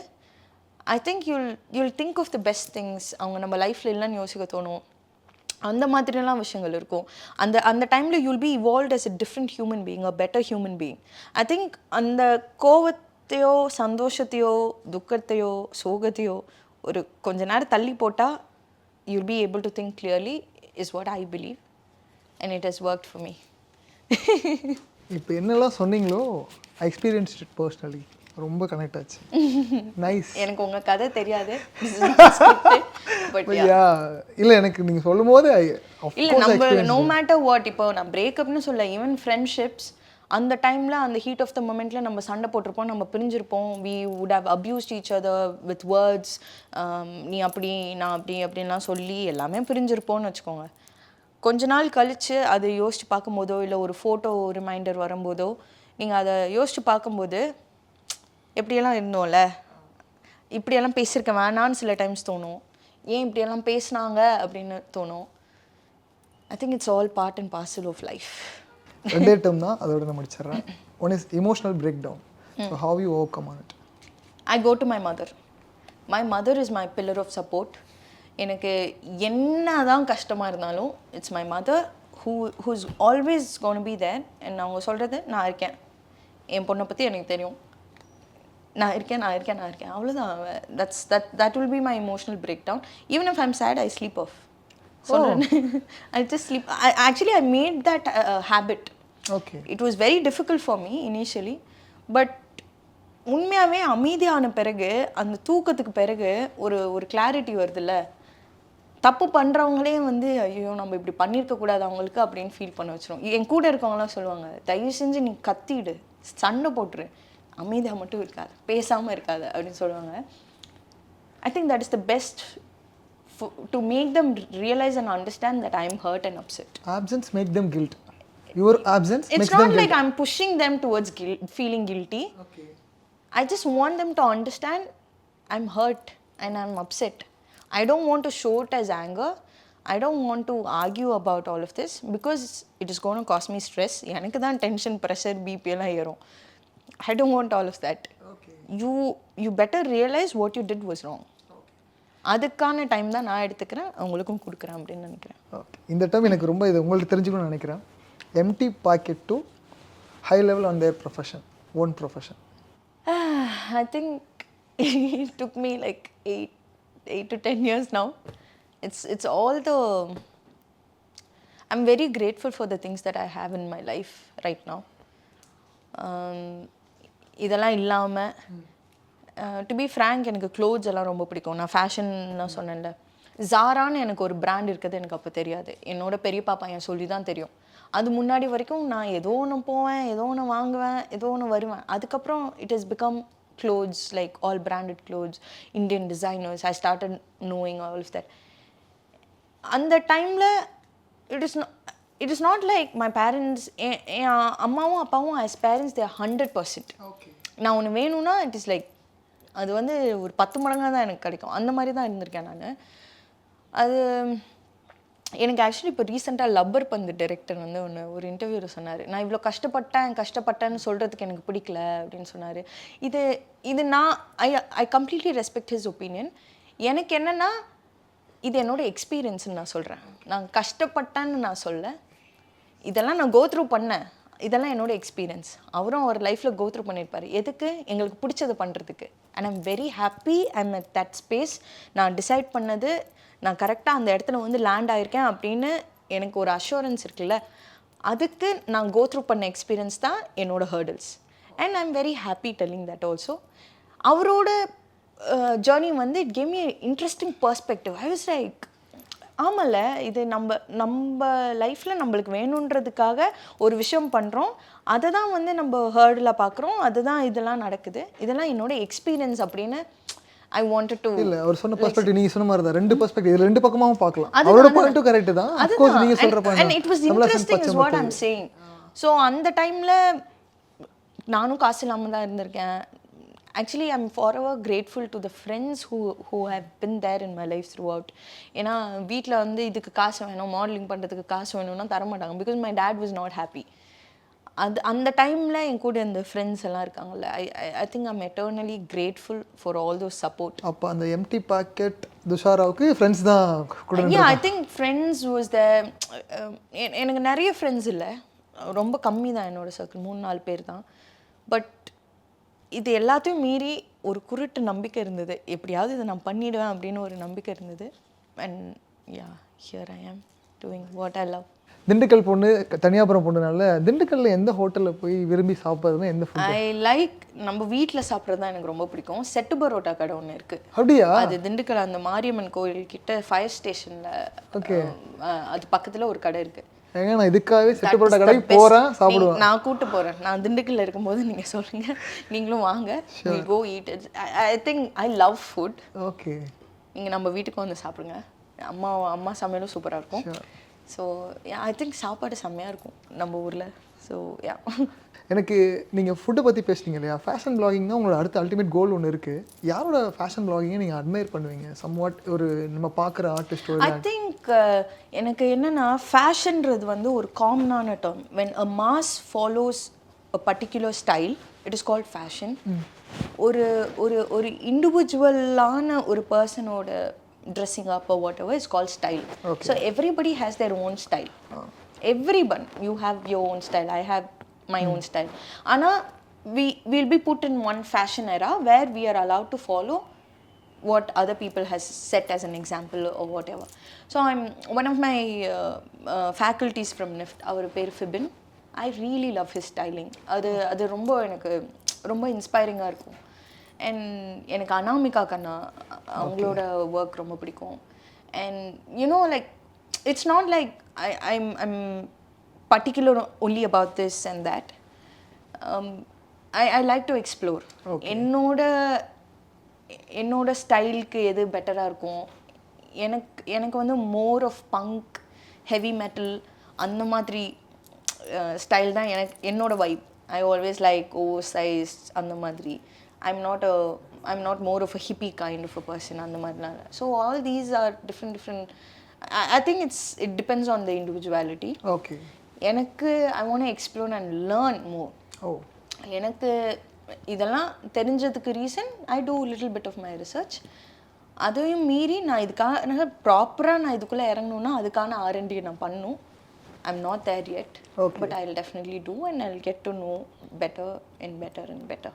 S2: I think you'll think of the best things. அவங்க நம்ம லைஃப்பில் இல்லைன்னு யோசிக்க தோணும். அந்த மாதிரிலாம் விஷயங்கள் இருக்கும். அந்த டைமில் you'll be evolved as a different human being, a better human being. I think அந்த கோவத்தையோ சந்தோஷத்தையோ துக்கத்தையோ சோகத்தையோ ஒரு கொஞ்ச நேரம் தள்ளி போட்டால் you'll be able to think clearly is what I believe, and it has worked for me.
S1: இப்போ என்னெல்லாம் சொன்னீங்களோ ஐ எக்ஸ்பீரியன்ஸ்ட் இட் பர்சனலி. ரொம்ப கனெக்ட் ஆச்சு. நைஸ்.
S2: எனக்கு உங்க கதை தெரியாது, பட்
S1: இல்லை எனக்கு நீங்கள் சொல்லும் போது
S2: இல்லை நம்ம நோ மேட்டர் வாட், இப்போ நான் பிரேக்கப்னு சொல்ல, ஈவன் ஃப்ரெண்ட்ஷிப்ஸ் அந்த டைமில் அந்த ஹீட் ஆஃப் த மொமெண்ட்டில் நம்ம சண்டை போட்டிருப்போம், நம்ம பிரிஞ்சிருப்போம். We would have abused each other with words. நீ அப்படி நான் அப்படின்லாம் சொல்லி எல்லாமே பிரிஞ்சிருப்போம்னு வச்சுக்கோங்க. கொஞ்ச நாள் கழித்து அதை யோசித்து பார்க்கும்போதோ இல்லை ஒரு ஃபோட்டோ ரிமைண்டர் வரும்போதோ நீங்கள் அதை யோசித்து பார்க்கும்போது எப்படியெல்லாம் இருந்தோம்ல, இப்படியெல்லாம் பேசியிருக்க வேணான்னு சில டைம்ஸ் தோணும். ஏன் இப்படியெல்லாம் பேசினாங்க அப்படின்னு தோணும். I think it's all part and parcel of life.
S1: ரெண்டே டேர்ம் தான், அதோட நான் முடிச்சிடுறேன். One is emotional break down. So how you overcome on it?
S2: I go to my mother. My mother is my pillar of support. எனக்கு என்ன தான் கஷ்டமாக இருந்தாலும் it's my mother who's always gonna be there. And அவங்க சொல்கிறது நான் இருக்கேன், என் பொண்ணை பற்றி எனக்கு தெரியும், நான் இருக்கேன் அவ்வளோதான். That will be my emotional break down. Even if I'm sad I sleep off. I just sleep. I made that habit.
S1: Okay.
S2: It was very difficult for me initially, but உண்மையாகவே அமைதியான பிறகு அந்த தூக்கத்துக்கு பிறகு ஒரு கிளாரிட்டி வருதுல்ல. தப்பு பண்ணுறவங்களே வந்து ஐயோ நம்ம இப்படி பண்ணியிருக்கக்கூடாது அவங்களுக்கு அப்படின்னு ஃபீல் பண்ண வச்சிரும். என் கூட இருக்கவங்களாம் சொல்லுவாங்க, தயவு செஞ்சு நீ கத்திடு, சண்டை போட்டுரு, அமைதியாக மட்டும் இருக்காது, பேசாமல் இருக்காது அப்படின்னு சொல்லுவாங்க. I think that is the best to make them realize and understand that I am hurt and upset.
S1: Absence make them guilt. Your absence
S2: it's
S1: makes
S2: not
S1: them
S2: like
S1: guilt.
S2: I'm pushing them towards feeling guilty.
S1: Okay.
S2: I just want them to understand I'm hurt and I'm upset. I don't want to show it as anger. I don't want to argue about all of this because it is going to cause me stress. எனக்கு தான் tension, pressure, BP எல்லாம் ஏறும். I don't want all of that.
S1: Okay.
S2: You better realize what you did was wrong. அதுக்கான time தான் நான் எடுத்துக்கிறேன், அவங்களுக்கும் கொடுக்குறேன் அப்படின்னு நினைக்கிறேன்.
S1: ஓகே, இந்த டைம் எனக்கு ரொம்ப இது உங்களுக்கு தெரிஞ்சுக்கணும்னு நினைக்கிறேன். Empty pocket to high level on their profession, own profession.
S2: I think it took me like 8 to 10 years now. It's all the... I'm very grateful for the things that I have in my life right now. இதெல்லாம் இல்லாமல் to be frank எனக்கு clothes எல்லாம் ரொம்ப பிடிக்கும். நான் fashion சொன்னேன்ல, ஜாரான்னு எனக்கு ஒரு பிராண்ட் இருக்குது எனக்கு அப்போ தெரியாது. என்னோட பெரியப்பா பையன் சொல்லி தான் தெரியும். அது முன்னாடி வரைக்கும் நான் ஏதோ ஒன்று போவேன், ஏதோ ஒன்று வாங்குவேன், ஏதோ ஒன்று வருவேன். அதுக்கப்புறம் it has become clothes, like all branded clothes, Indian designers. I started knowing all of that. And the time it is not like my parents, அம்மாவும் அப்பாவும் as parents they are 100%.
S1: Okay.
S2: நான் ஒன்று வேணும்னா இட் இஸ் லைக் அது வந்து ஒரு 10 மடங்காக தான் எனக்கு கிடைக்கும். அந்த மாதிரி தான் இருந்திருக்கேன் நான். அது எனக்கு ஆக்சுவலி இப்போ ரீசெண்டாக லப்பர் பந்து டைரக்டர் வந்து ஒரு இன்டர்வியூவில் சொன்னார், நான் இவ்வளோ கஷ்டப்பட்டேன்னு சொல்கிறதுக்கு எனக்கு பிடிக்கல அப்படின்னு சொன்னார். இது நான் I completely respect his opinion. எனக்கு என்னென்னா இது என்னோடய எக்ஸ்பீரியன்ஸ்ன்னு நான் சொல்கிறேன். நான் கஷ்டப்பட்டேன்னு நான் சொல்ல, இதெல்லாம் நான் கோத்ரூ பண்ணேன், இதெல்லாம் என்னோட எக்ஸ்பீரியன்ஸ். அவரும் அவர் லைஃப்பில் கோத்ரூ பண்ணியிருப்பார். எதுக்கு? எங்களுக்கு பிடிச்சது பண்ணுறதுக்கு. And I'm very happy I'm at that space. நான் டிசைட் பண்ணது நான் கரெக்டாக அந்த இடத்துல வந்து லேண்ட் ஆகிருக்கேன் அப்படின்னு எனக்கு ஒரு அஷூரன்ஸ் இருக்குல்ல, அதுக்கு நான் கோத்ரூ பண்ண எக்ஸ்பீரியன்ஸ் தான் என்னோட hurdles. And I'm very happy telling that also. அவரோட ஜேர்னி வந்து it gave me interesting perspective. I was like, ஆமாம்ல, இது நம்ம லைஃப்பில் நம்மளுக்கு வேணுன்றதுக்காக ஒரு விஷயம் பண்ணுறோம், அதை தான் வந்து நம்ம ஹர்டில் பார்க்குறோம், அதுதான் இதெல்லாம் நடக்குது, இதெல்லாம் என்னோட எக்ஸ்பீரியன்ஸ் அப்படின்னு ஐ வாண்டட் டு.
S1: இல்ல அவர் சொன்ன பெர்ஸ்பெக்டிவ் நீங்க சொன்ன மாதிரி தான், ரெண்டு பெர்ஸ்பெக்டிவ், இதுல ரெண்டு பக்கமாவும் பார்க்கலாம். அவரோட பாயிண்ட்டும் கரெக்ட் தான், ஆஃப் கோர்ஸ் நீங்க சொல்ற point.
S2: and it was interesting is what I'm saying. So அந்த டைம்ல நானும் காசு இல்லாம தான் இருந்திருக்கேன். Actually I am forever grateful to the friends who have been there in my life throughout. ஏன்னா வீட்டில் வந்து இதுக்கு காசு வேணும், மாடலிங் பண்ணுறதுக்கு காசு வேணும்னா தர மாட்டாங்க, because my dad was not happy. அந்த டைமில் என் கூட இந்த ஃப்ரெண்ட்ஸ் எல்லாம் இருக்காங்கல்ல, ஐ think I'm eternally grateful for all those support.
S1: அப்போ அந்த எம்டி பாக்கெட் துஷாராவுக்கு ஃப்ரெண்ட்ஸ் தான் கூட.
S2: I think friends was the எனக்கு நிறைய ஃப்ரெண்ட்ஸ் இல்லை, ரொம்ப கம்மி தான் என்னோட சர்க்கிள், 3-4 பேர் தான். பட் இது எல்லாத்தையும் மீறி ஒரு குருட்டு நம்பிக்கை இருந்தது, எப்படியாவது இதை நான் பண்ணிவிடுவேன் அப்படின்னு ஒரு நம்பிக்கை இருந்தது. அண்ட் யா, ஹியர் ஐ ஆம் doing what I love.
S1: Dindigul பொண்ணு, தனியாபுரம் பொண்ணுனால திண்டுக்கல்ல எந்த ஹோட்டலில் போய் விரும்பி சாப்பிட்றதுனா எந்த ஃபுட்?
S2: ஐ லைக் நம்ம வீட்டில் சாப்பிட்றது தான் எனக்கு ரொம்ப பிடிக்கும். செட்டு பரோட்டா கடை ஒன்று இருக்குது.
S1: அப்படியா?
S2: அது திண்டுக்கல் அந்த மாரியம்மன் கோயில் கிட்ட ஃபயர் ஸ்டேஷனில்.
S1: ஓகே.
S2: அது பக்கத்தில் ஒரு கடை இருக்குது.
S1: ஏங்க நான் இதுக்காகவே செட்டு பரோட்டா கடைக்கு போகிறேன், சாப்பிடுவேன்.
S2: நான் கூப்பிட்டு போகிறேன். நான் திண்டுக்கல்ல இருக்கும்போது நீங்கள் சொல்லுங்கள், நீங்களும் வாங்க, will go eat it. I think I love food.
S1: Okay.
S2: நீங்கள் நம்ம வீட்டுக்கு வந்து சாப்பிடுங்க, அம்மா சமையலும் சூப்பராக இருக்கும். ஸோ ஐ திங்க் சாப்பாடு செம்மையாக இருக்கும் நம்ம ஊரில். So yeah.
S1: எனக்கு நீங்கள் ஃபுட்டை பற்றி பேசுனீங்க இல்லையா, ஃபேஷன் பிளாகிங் தான் உங்களோட அடுத்த அல்டிமேட் கோல் ஒன்று இருக்குது. யாரோட ஃபேஷன் பிளாகிங்கை நீங்கள் அட்மையர் பண்ணுவீங்க? சம்வாட் ஒரு நம்ம பார்க்குற ஆர்டிஸ்டோட.
S2: ஐ திங்க் எனக்கு என்னென்னா, ஃபேஷன்றது வந்து ஒரு காமனான term. When a mass follows a particular style, it is called fashion. ஒரு ஒரு ஒரு இண்டிவிஜுவலான ஒரு பர்சனோட dressing up or whatever is called style. Okay. So everybody has their own style. Everyone, you have your own style, I have my own style. Ana we'll be put in one fashion era where we are allowed to follow what other people has set as an example or whatever. So I'm one of my faculties from NIFT, our per Fibin. I really love his styling. அது ரொம்ப எனக்கு ரொம்ப இன்ஸ்பைரிங்காக இருக்கும். And எனக்கு அனாமிகா கண்ணா அவங்களோட work ரொம்ப பிடிக்கும். And you know like it's not like I'm particular only about this and that. I like to explore. என்னோட ஸ்டைலுக்கு எது பெட்டராக இருக்கும். எனக்கு வந்து more of punk, heavy metal அந்த மாதிரி ஸ்டைல் தான் என்னோட vibe. I always like oversize அந்த மாதிரி. I'm not more of a hippie kind of a person அந்த மாதிரிலாம். So all these are different. I think it depends on the individuality.
S1: Okay.
S2: எனக்கு I want to explore and learn more.
S1: Oh.
S2: எனக்கு இதெல்லாம் தெரிஞ்சதுக்கு reason I do a little bit of my research. அதையும் மீறி நான் இதுக்காக ப்ராப்பராக நான் இதுக்குள்ளே இறங்கணுன்னா அதுக்கான R&D நான் பண்ணணும். I'm not there yet. Okay. But I'll definitely do and I'll get to know better and better and better.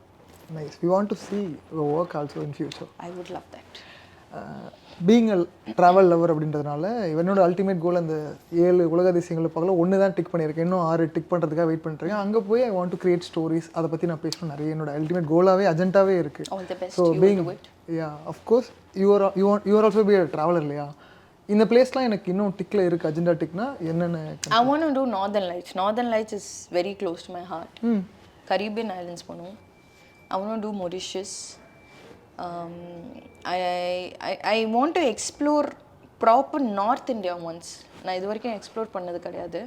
S1: Nice. We want to see your work also in future.
S2: I would love that.
S1: Being a travel lover அப்படின்றதுனால என்னோட ultimate goal அந்த 7 உலக அதிசயங்களை பார்க்கல ஒன்று தான் tick பண்ணியிருக்கேன். இன்னும் 6 டிக் பண்ணுறதுக்காக வெயிட் பண்ணிருக்கேன். அங்கே போய் ஐ வாண்ட் டு கிரியேட் ஸ்டோரிஸ். அதை பற்றி நான் பேசணும் நிறைய. என்னோட அல்டிமேட் கோலாகவே அஜெண்டாவே இருக்குது.
S2: All the best.
S1: So being of course you are also be a traveler இல்லையா? இந்த பிளேஸ்லாம் எனக்கு இன்னும் டிக்கில் இருக்குது, அஜெண்டா டிக்னா என்னென்ன?
S2: I want to do Northern Lights. Northern Lights is very close to my heart. Caribbean islands பண்ணுவோம். I want to do Mauritius. I want to explore proper North India once. நான் இது வரைக்கும் எக்ஸ்ப்ளோர் பண்ணது கிடையாது.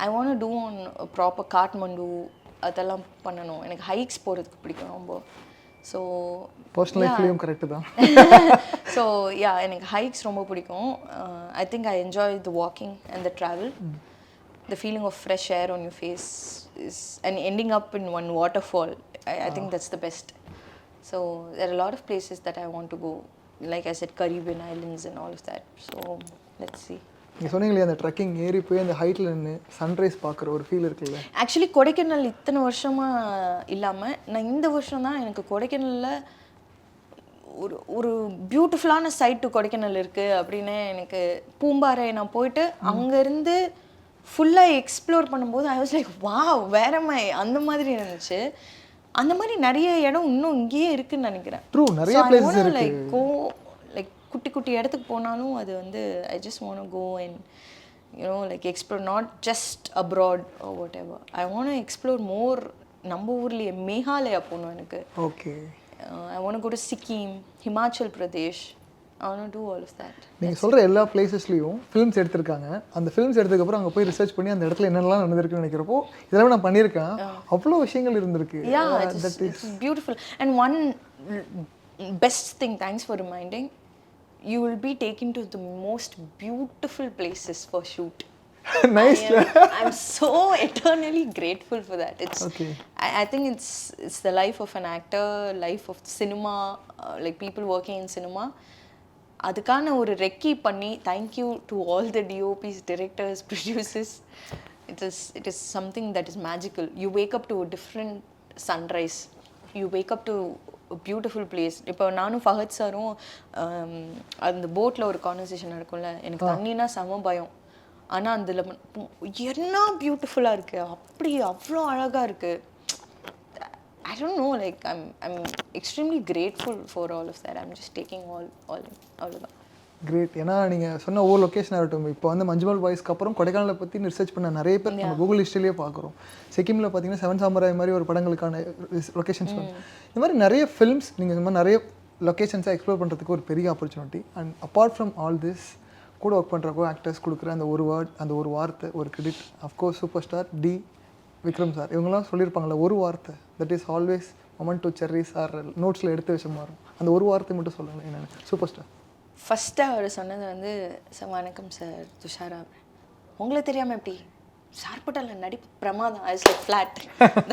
S2: I want to do on proper Kathmandu. அதெல்லாம் பண்ணணும். எனக்கு hikes போகிறதுக்கு பிடிக்கும் ரொம்ப. ஸோ
S1: பர்சனல் லைஃப்லையும் கரெக்டு தான்.
S2: ஸோ யா, எனக்கு ஹைக்ஸ் ரொம்ப பிடிக்கும். I think I enjoy the walking and the travel. The feeling of fresh air on your face is, and ending up in one waterfall. I think that's the best. So there are a lot of places that I want to go. Like I said, Caribbean islands and all of that. So let's see.
S1: நீங்கள் சொன்னீங்களே அந்த trekking ஏறி போய் அந்த ஹைட்டில் நின்று sunrise பார்க்குற ஒரு ஃபீல் இருக்குல்ல.
S2: ஆக்சுவலி கொடைக்கானல் இத்தனை வருஷமாக இல்லாமல் நான் இந்த வருஷம் தான் எனக்கு கொடைக்கானலில் ஒரு பியூட்டிஃபுல்லான சைட்டு கொடைக்கானல் இருக்குது அப்படின்னு எனக்கு பூம்பாறை நான் போயிட்டு அங்கேருந்து ஃபுல்லாக எக்ஸ்ப்ளோர் பண்ணும்போது ஐ வாஸ் லைக் வாவ் வேறமை அந்த மாதிரி இருந்துச்சு. அந்த மாதிரி நிறைய இடம் இன்னும் இங்கேயே இருக்குன்னு நினைக்கிறேன்.
S1: ட்ரூ, நிறைய பிளேசஸ் இருக்கு.
S2: லைக் கோ லைக் குட்டி குட்டி இடத்துக்கு போனாலும் அது வந்து I just want to go and like explore not just abroad or whatever. I want to explore more. நம்ம ஊர்லேயே மேகாலயா போகணும் எனக்கு.
S1: Okay.
S2: I want to go to Sikkim, Himachal Pradesh, I want to do all of that.
S1: நீங்கள் சொல்கிற எல்லா பிளேசஸ்லையும் films எடுத்திருக்காங்க. அந்த films எடுத்ததுக்கப்புறம் அங்கே போய் ரிசர்ச் பண்ணி அந்த இடத்துல என்னென்னலாம் நடந்திருக்குன்னு நினைக்கிறப்போ இதெல்லாம் நான் பண்ணியிருக்கேன். அவ்வளோ விஷயங்கள் இருந்திருக்கு.
S2: It's beautiful. And one best thing, thanks for reminding, you will be taken to the most beautiful places for shoot.
S1: Nice.
S2: I'm so eternally grateful for that. It's
S1: okay.
S2: I think it's the life of an actor, life of cinema, like people working in cinema. அதுக்கான ஒரு recce பண்ணி thank you to all the DOPs, directors, producers. It is something that is magical. You wake up to different sunrise, you wake up to beautiful place. இப்போ நானும் ஃபஹத் சாரும் அந்த போட்டில் ஒரு conversation நடக்கும்ல, எனக்கு தண்ணினா செம பயம். ஆனால் அதில் என்ன பியூட்டிஃபுல்லாக இருக்குது, அப்படி அவ்வளோ அழகாக இருக்குது. I don't know, like I'm extremely grateful for all of that. I'm just taking all of that.
S1: Great. ஏன்னா நீங்கள் சொன்ன ஒவ்வொரு லொக்கேஷனாக இருக்கட்டும், இப்போ வந்து மஞ்சுமல் பாய்ஸ்க்கு அப்புறம் கொடைக்கானலை பற்றி ரிசர்ச் பண்ண நிறைய பேர் நம்ம கூகுள் ஹிஸ்ட்ரியிலே பார்க்குறோம். சிக்கிமில் பார்த்தீங்கன்னா 7 சாமுராய் மாதிரி ஒரு படங்களுக்கான லொக்கேஷன்ஸ் இந்த மாதிரி நிறைய ஃபிலிம்ஸ் நீங்கள் இந்த மாதிரி நிறைய லொக்கேஷன்ஸை எக்ஸ்ப்ளோர் பண்ணுறதுக்கு ஒரு பெரிய opportunity. And apart from all this கூட ஒர்க் பண்ணுறக்கோ ஆக்டர்ஸ் கொடுக்குற அந்த ஒரு வேர்ட், அந்த ஒரு வார்த்தை, ஒரு கிரெடிட், அஃப்கோர்ஸ் சூப்பர் ஸ்டார் டி விக்ரம் சார் இவங்கெல்லாம் சொல்லியிருப்பாங்களே ஒரு வார்த்தை, that is always moment to cherish or நோட்ஸில் எடுத்து வச்ச மாதிரி. அந்த ஒரு வார்த்தை மட்டும் சொல்லுங்கள் என்னென்ன சூப்பர் ஸ்டார்.
S2: ஃபஸ்ட்டு அவர் சொன்னது வந்து, சார் வணக்கம் சார் துஷாரா, உங்களுக்கு தெரியாமல் எப்படி சார்பட்டலில் நடிப்பு பிரமாதம், eyes like flat,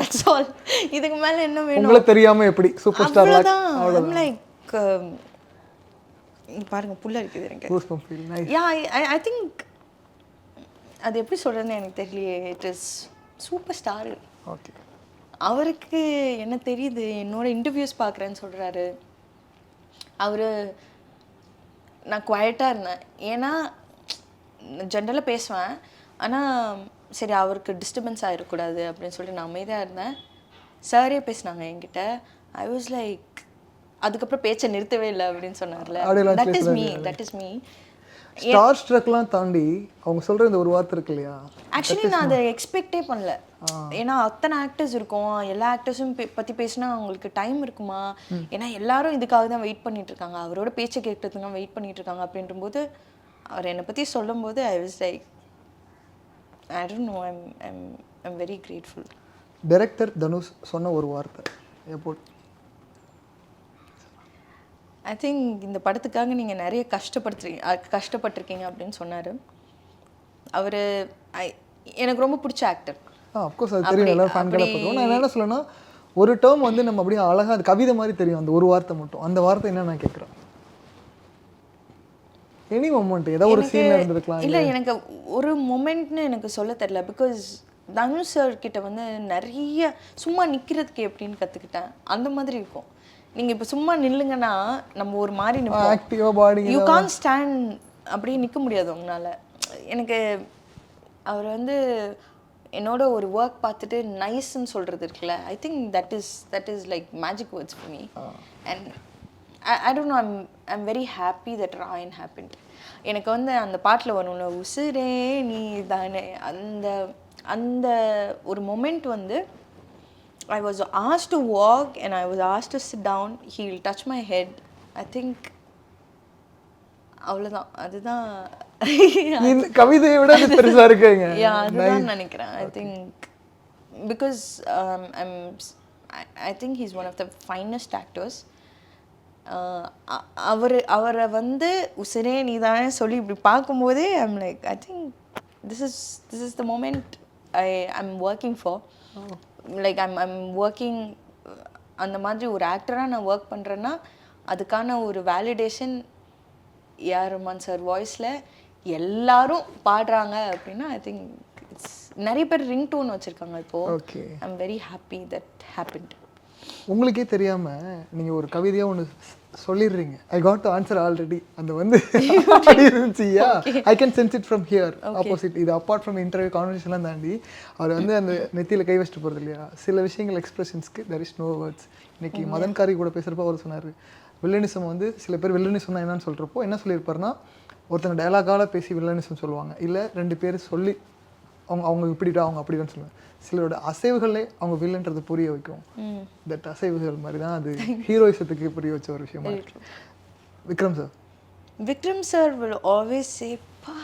S2: that's all. இதுக்கு மேலே என்ன வேணும்?
S1: உங்களுக்கு தெரியாமல் எப்படி சூப்பர் ஸ்டார்
S2: லைக் பாருங்கள் புல்ல இருக்குது எனக்கு. யா ஐ திங்க் அது எப்படி சொல்கிறதுன்னு எனக்கு தெரியலையே. It is super star.
S1: Okay.
S2: அவருக்கு என்ன தெரியுது, என்னோட இன்டர்வியூஸ் பார்க்குறேன்னு சொல்கிறாரு. அவர் நான் குவாய்ட்டாக இருந்தேன், ஏன்னா ஜென்ரலாக பேசுவேன், ஆனால் சரி அவருக்கு டிஸ்டர்பன்ஸ் ஆகிடக்கூடாது அப்படின்னு சொல்லிட்டு நான் அமைதியாக இருந்தேன். சாரே பேசினாங்க என்கிட்ட. ஐ வாஸ் லைக், அதுக்கப்புறம் பேச்சை நிறுத்தவே இல்லை அப்படின்னு சொன்னார்ல. That is me.
S1: ஸ்டார் ஸ்ட்ரக்லாம் தாண்டி அவங்க சொல்கிற இந்த ஒரு வார்த்தை இருக்கு இல்லையா,
S2: ஆக்சுவலி நான் அதை எக்ஸ்பெக்டே பண்ணல. ஏன்னா அத்தனை ஆக்டர்ஸ் இருக்கும், எல்லா ஆக்டர்ஸும் பற்றி பேசினா அவங்களுக்கு டைம் இருக்குமா? ஏன்னா எல்லாரும் இதுக்காக தான் வெயிட் பண்ணிட்டு இருக்காங்க, அவரோட பேச்சை கேட்கறதுக்கு தான் வெயிட் பண்ணிட்டு இருக்காங்க. அப்படின்றபோது அவர் என்னை பற்றி சொல்லும்போது ஐ was like, I don't know, I'm very grateful.
S1: Director Dhanush சொன்ன ஒரு வார்த்தை எப்போ,
S2: ஐ திங்க் இந்த படத்துக்காக நீங்கள் நிறைய கஷ்டப்பட்டிருக்கீங்க அப்படின்னு சொன்னார் அவர். எனக்கு ரொம்ப பிடிச்ச ஆக்டர்.
S1: அஃப்கோர்ஸ் அது தெரியும், எல்லாரும் ஃபேன்களாக பார்க்குறோம். நான் என்ன சொல்லணும்னா ஒரு டேர்ம் வந்து நம்ம அப்படியே அழகாக அது கவிதை மாதிரி தெரியும், அந்த ஒரு வார்த்தை மட்டும். அந்த வார்த்தை என்ன நான் கேட்குறேன், எனி மொமெண்ட் ஏதோ ஒரு சீனில் இருந்திருக்கலாம்.
S2: இல்லை எனக்கு ஒரு மொமெண்ட்னு எனக்கு சொல்ல தெரியல. பிகாஸ் தனுஷ் சார் கிட்ட வந்து நிறைய சும்மா நிற்கிறதுக்கு எப்படின்னு கற்றுக்கிட்டேன். அந்த மாதிரி இருக்கும். நீங்கள் இப்போ சும்மா நில்லுங்கன்னா நம்ம ஒரு மாதிரி நிற்போம், யூ கான் ஸ்டாண்ட், அப்படியே நிற்க முடியாது உங்களால். எனக்கு அவர் வந்து என்னோட ஒரு ஒர்க் பார்த்துட்டு நைஸ்ன்னு சொல்கிறது இருக்குல்ல, I think that is like magic words for me. And I don't know, I'm very happy that Raayan happened. எனக்கு வந்து அந்த பாட்டில் வரும்ல, உசுரே நீ தானே, அந்த ஒரு மொமெண்ட் வந்து I was asked to walk and I was asked to sit down. He will touch my head. I think அவ்வளோதான். அதுதான்
S1: இந்த கவிதையை விட பெருசாக இருக்குங்க.
S2: அதுதான் நினைக்கிறேன். I think because I think he's one of the finest actors. அவரை வந்து உசிரே நீ தானே சொல்லி இப்படி பார்க்கும்போதே I'm like, I think this is the moment I'm working for. Like I'm working, அந்த மாதிரி ஒரு ஆக்டராக நான் ஒர்க் பண்ணுறேன்னா அதுக்கான ஒரு வேலிடேஷன் ஏஆர் ரஹ்மான் சார் வாய்ஸில் எல்லாரும் பாடுறாங்க அப்படின்னா ஐ திங்க் இட்ஸ். நிறைய பேர் ரிங் டோன் வச்சுருக்காங்க இப்போது.
S1: Okay,
S2: I'm very happy that happened.
S1: உங்களுக்கே தெரியாமல் நீங்கள் ஒரு கவிதையாக ஒன்று சொல்லிடுறீங்க, I got to answer already. அந்த வந்து அப்படி இருந்துச்சியா, I can sense it from here opposite. இது அப்பார்ட் ஃப்ரம் இன்டர்வியூ கான்வர்சேஷன்லாம் தாண்டி அவர் வந்து அந்த நெத்தியில் கை வச்சுட்டு போகிறது இல்லையா, சில விஷயங்கள் எக்ஸ்பிரஷன்ஸ்க்கு தெர் இஸ் நோ வேர்ட்ஸ். இன்னைக்கு மதன்காரி கூட பேசுகிறப்போ அவர் சொன்னார், வில்லனிசம் வந்து சில பேர் வில்லனிசம்னா என்னன்னு சொல்கிறப்போ என்ன சொல்லியிருப்பாருன்னா, ஒருத்தனை டயலாகால பேசி வில்லனிசம் சொல்லுவாங்க, இல்லை 2 பேர் சொல்லி அவங்க இப்படிடா அவங்க அப்படிதான் சொல்லுவாங்க. சிலரோட அசைவுகளே அவங்க வில்லன்றது புரிய வைக்கும். தட் அசைவுகள் மாதிரி தான் அது ஹீரோயிசத்துக்கு புரிய வச்ச ஒரு விஷயமா இருக்கு. Vikram sir,
S2: Vikram sir will always say, "Pa,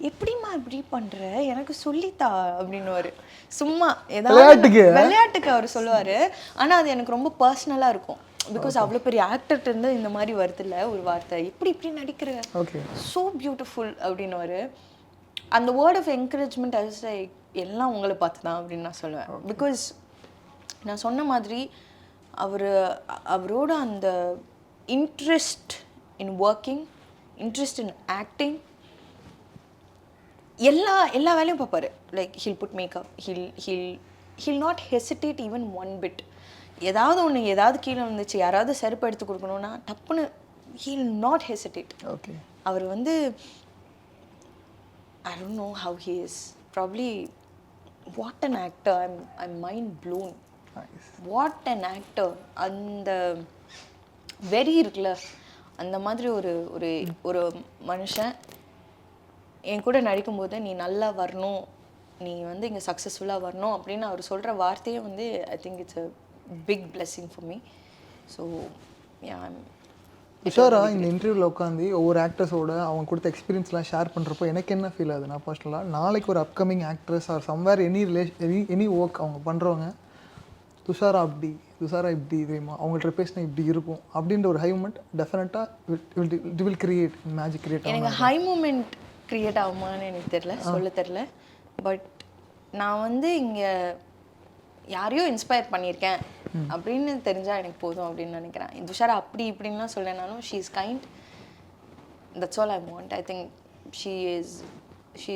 S2: எப்படிம்மா இப்படி பண்ற, எனக்கு சொல்லித்தா" அப்படின்னுவாரு. சும்மா ஏதாவது விளையாட்டுக்கு அவர் சொல்லுவார். ஆனால் அது எனக்கு ரொம்ப பர்சனலாக இருக்கும். பிகாஸ் அவ்வளோ பெரிய ஆக்டர்கிட்ட இருந்து இந்த மாதிரி வருதுல்ல ஒரு வார்த்தை, எப்படி இப்படி நடிக்கிற, ஸோ பியூட்டிஃபுல் அப்படின்னுவாரு. அந்த word of encouragement as like எல்லாம் உங்களை பார்த்து தான் அப்படின்னு நான் சொல்லுவேன். பிகாஸ் நான் சொன்ன மாதிரி அவரோட அந்த interest in working, interest in acting, எல்லா வேலையும் பார்ப்பாரு. Like he'll put makeup, he'll not hesitate even one bit. ஏதாவது கீழே வந்துச்சு, யாராவது செருப்பு எடுத்து கொடுக்கணும்னா டப்புன்னு ஹில் நாட் ஹெசிடேட்.
S1: ஓகே.
S2: அவர் வந்து I don't know how he is. Probably what an actor. I'm mind blown.
S1: Nice.
S2: What an actor. அந்த வெரி இருக்குல்ல, அந்த மாதிரி ஒரு மனுஷன் என் கூட நடிக்கும்போது நீ நல்லா வரணும், நீ வந்து இங்கே சக்ஸஸ்ஃபுல்லாக வரணும் அப்படின்னு அவர் சொல்கிற வார்த்தையே வந்து I think it's a big blessing for me. So
S1: Dushara இந்த இன்டர்வியூவில் உட்காந்து ஒவ்வொரு ஆக்டர்ஸோட அவங்க கொடுத்த எக்ஸ்பீரியன்ஸ்லாம் ஷேர் பண்ணுறப்போ எனக்கு என்ன ஃபீல் ஆகுது, நான் பர்சனலாக நாளைக்கு ஒரு upcoming actress or somewhere any work அவங்க பண்ணுறவங்க துஷாரா இப்படி தெரியுமா, அவங்கள்ட்ட பேசினா இப்படி இருக்கும் அப்படின்ற ஒரு ஹை மூமெண்ட் டெஃபினட்டாக வில் கிரியேட் மேஜிக் கிரியேட்.
S2: எனக்கு ஹை மூமெண்ட் கிரியேட் ஆகுமான்னு எனக்கு சொல்ல தெரில. பட் நான் வந்து இங்கே யாரையோ இன்ஸ்பயர் பண்ணியிருக்கேன் அப்படின்னு தெரிஞ்சால் எனக்கு போதும் அப்படின்னு நினைக்கிறேன். துஷாரா அப்படி இப்படின்லாம் சொல்லனாலும் she is kind, that's all I want. I think she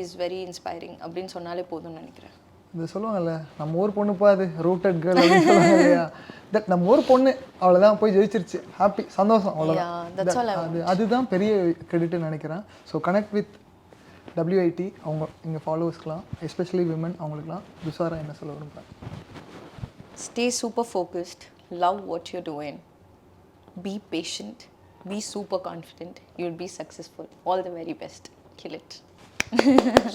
S2: is very inspiring அப்படின்னு சொன்னாலே போதும்னு நினைக்கிறேன்.
S1: இது சொல்லுவாங்கல்ல, நம்ம ஊர் பொண்ணுப்பா அது ரூட்டட் கேர்ள் அப்படின்னு சொல்லுவாங்க இல்லையா, தட் நம்ம ஊர் பொண்ணு அவ்வளோதான் போய் ஜெயிச்சிருச்சு, ஹாப்பி சந்தோஷம் அவ்வளோதான். அதுதான் பெரிய கிரெடிட்னு நினைக்கிறேன். ஸோ கனெக்ட் வித் WIT அவங்க எங்கள் ஃபாலோவர்ஸ்க்கெலாம் எஸ்பெஷலி விமன் அவங்களுக்குலாம் துஷாரா என்ன சொல்ல விரும்புகிறேன்?
S2: Stay super focused, love what you're doing, be patient, be super confident, you'll be successful. All the very best. Kill it.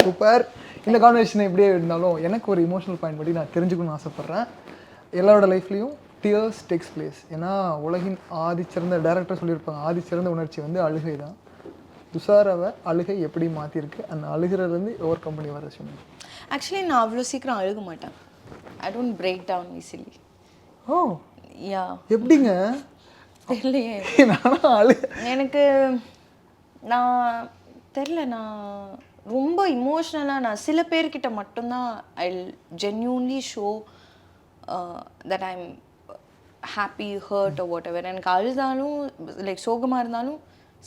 S1: Super. இந்த கான்வர்சேஷன் எப்படியே இருந்தாலும் எனக்கு ஒரு இமோஷனல் பாயிண்ட் படி நான் தெரிஞ்சுக்கணும்னு ஆசைப்பட்றேன். எல்லாரோட லைஃப்லேயும் டியர்ஸ் டேக்ஸ் பிளேஸ். ஏன்னா உலகின் ஆதிச்சிறந்த டைரக்டர் சொல்லியிருப்பாங்க, ஆதிச்சிறந்த உணர்ச்சி வந்து அழுகை தான். துஷாராவை அழுகை எப்படி மாற்றிருக்கு, அந்த அழுகிறதுலேருந்து ஓவர் கம்பெனி வர சொன்னேன்.
S2: ஆக்சுவலி நான் அவ்வளோ சீக்கிரம் அழுக மாட்டேன். I don't break down easily.
S1: ஓ
S2: யா,
S1: எப்படிங்க?
S2: தெரியலையே எனக்கு, நான் தெரியல, நான் ரொம்ப இமோஷ்னலாக நான் சில பேர்கிட்ட மட்டும்தான் I genuinely show that I am happy hurt or whatever. எனக்கு அழுதாலும் லைக் சோகமாக இருந்தாலும்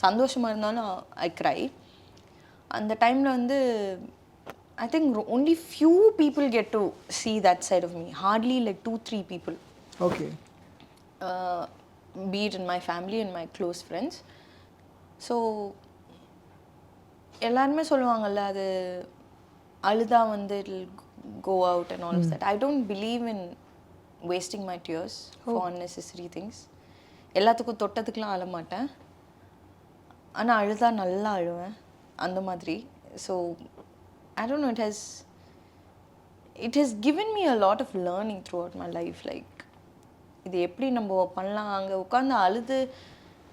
S2: சந்தோஷமாக இருந்தாலும் ஐ க்ரை. அந்த டைமில் வந்து I think only few people get to see that side of me. Hardly like 2-3 people.
S1: Okay.
S2: Be it in my family and my close friends. So எல்லாருமே சொல்லுவாங்கல்ல, அது அழுதா வந்து it'll go out and all of that. I don't believe in wasting my tears for unnecessary things. எல்லாத்துக்கும் தொட்டதுக்கெலாம் அழ மாட்டேன், ஆனால் அழுதா நல்லா அழுவேன் அந்த மாதிரி. So I don't know, it has given me a lot of learning throughout my life. Like இது எப்படி நம்ம பண்ணலாம், அங்கே உட்காந்து அழுது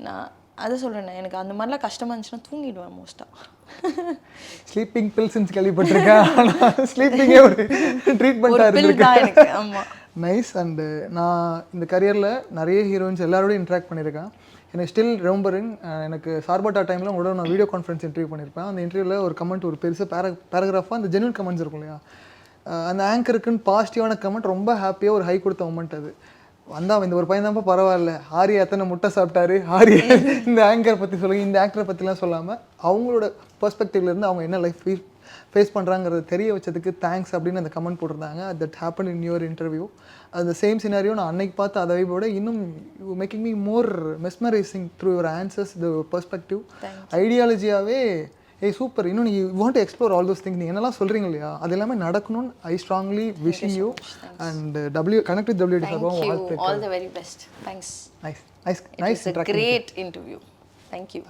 S2: நான் அதை சொல்கிறேன். எனக்கு அந்த மாதிரிலாம் கஷ்டமாக இருந்துச்சுன்னா தூங்கிடுவேன் மோஸ்ட்டாக.
S1: ஸ்லீப்பிங் பில்ஸ்ன்னு கேள்விப்பட்டிருக்கேன், ஸ்லீப்பிங்கே ஒரு ட்ரீட்மெண்ட்டாக இருக்கு.
S2: ஆமாம்,
S1: நைஸ். அண்டு நான் இந்த கரியரில் நிறைய ஹீரோயின்ஸ் எல்லாரோடையும் இன்ட்ராக்ட் பண்ணியிருக்கேன். எனக்கு ஸ்டில் ரெம்பரிங், எனக்கு சார்பாட்டா டைமில் உங்களோட நான் வீடியோ கான்ஃபரன்ஸ் இன்டர்வியூ பண்ணியிருப்பேன். அந்த இன்டர்வியூவில் ஒரு கமெண்ட், ஒரு பெருசாக பேராகிராஃபாக அந்த ஜென்யூன் கமெண்ட்ஸ் இருக்கும் இல்லையா, அந்த ஆங்கருக்குன்னு பாசிட்டிவான கமெண்ட், ரொம்ப ஹாப்பியாக ஒரு ஹை கொடுத்த மொமெண்ட் அது. வந்தால் இந்த ஒரு பையன் தான்ப்பா பரவாயில்ல, ஆரியா எத்தனை முட்டை சாப்பிட்டாரு, ஆரியா இந்த ஆங்கரை பற்றி சொல்லுங்கள், இந்த ஆக்டரை பற்றிலாம் சொல்லாமல் அவங்களோட பெர்ஸ்பெக்டிவ்லேருந்து அவங்க என்ன லைஃப் ஃபேஸ் பண்ணுறாங்கிறத தெரிய வச்சதுக்கு தேங்க்ஸ் அப்படின்னு அந்த கமெண்ட் போட்டிருந்தாங்க. That happen in your interview. அந்த சேம் சினாரியோ நான் அன்னைக்கு பார்த்து அதை விட இன்னும் you making me more mesmerising through your answers, the perspective ஐடியாலஜியாகவே. ஏய் சூப்பர், இன்னும் நீங்கள் want to explore all those things. நீங்கள் என்னெல்லாம் சொல்கிறீங்க இல்லையா, அது எல்லாமே நடக்கணும்னு I strongly wishing you and connect with WIT சார்பாக வாழ்த்துக்கள்.
S2: All the very best. Thanks.
S1: Nice nice nice.
S2: Great interview. Thank you.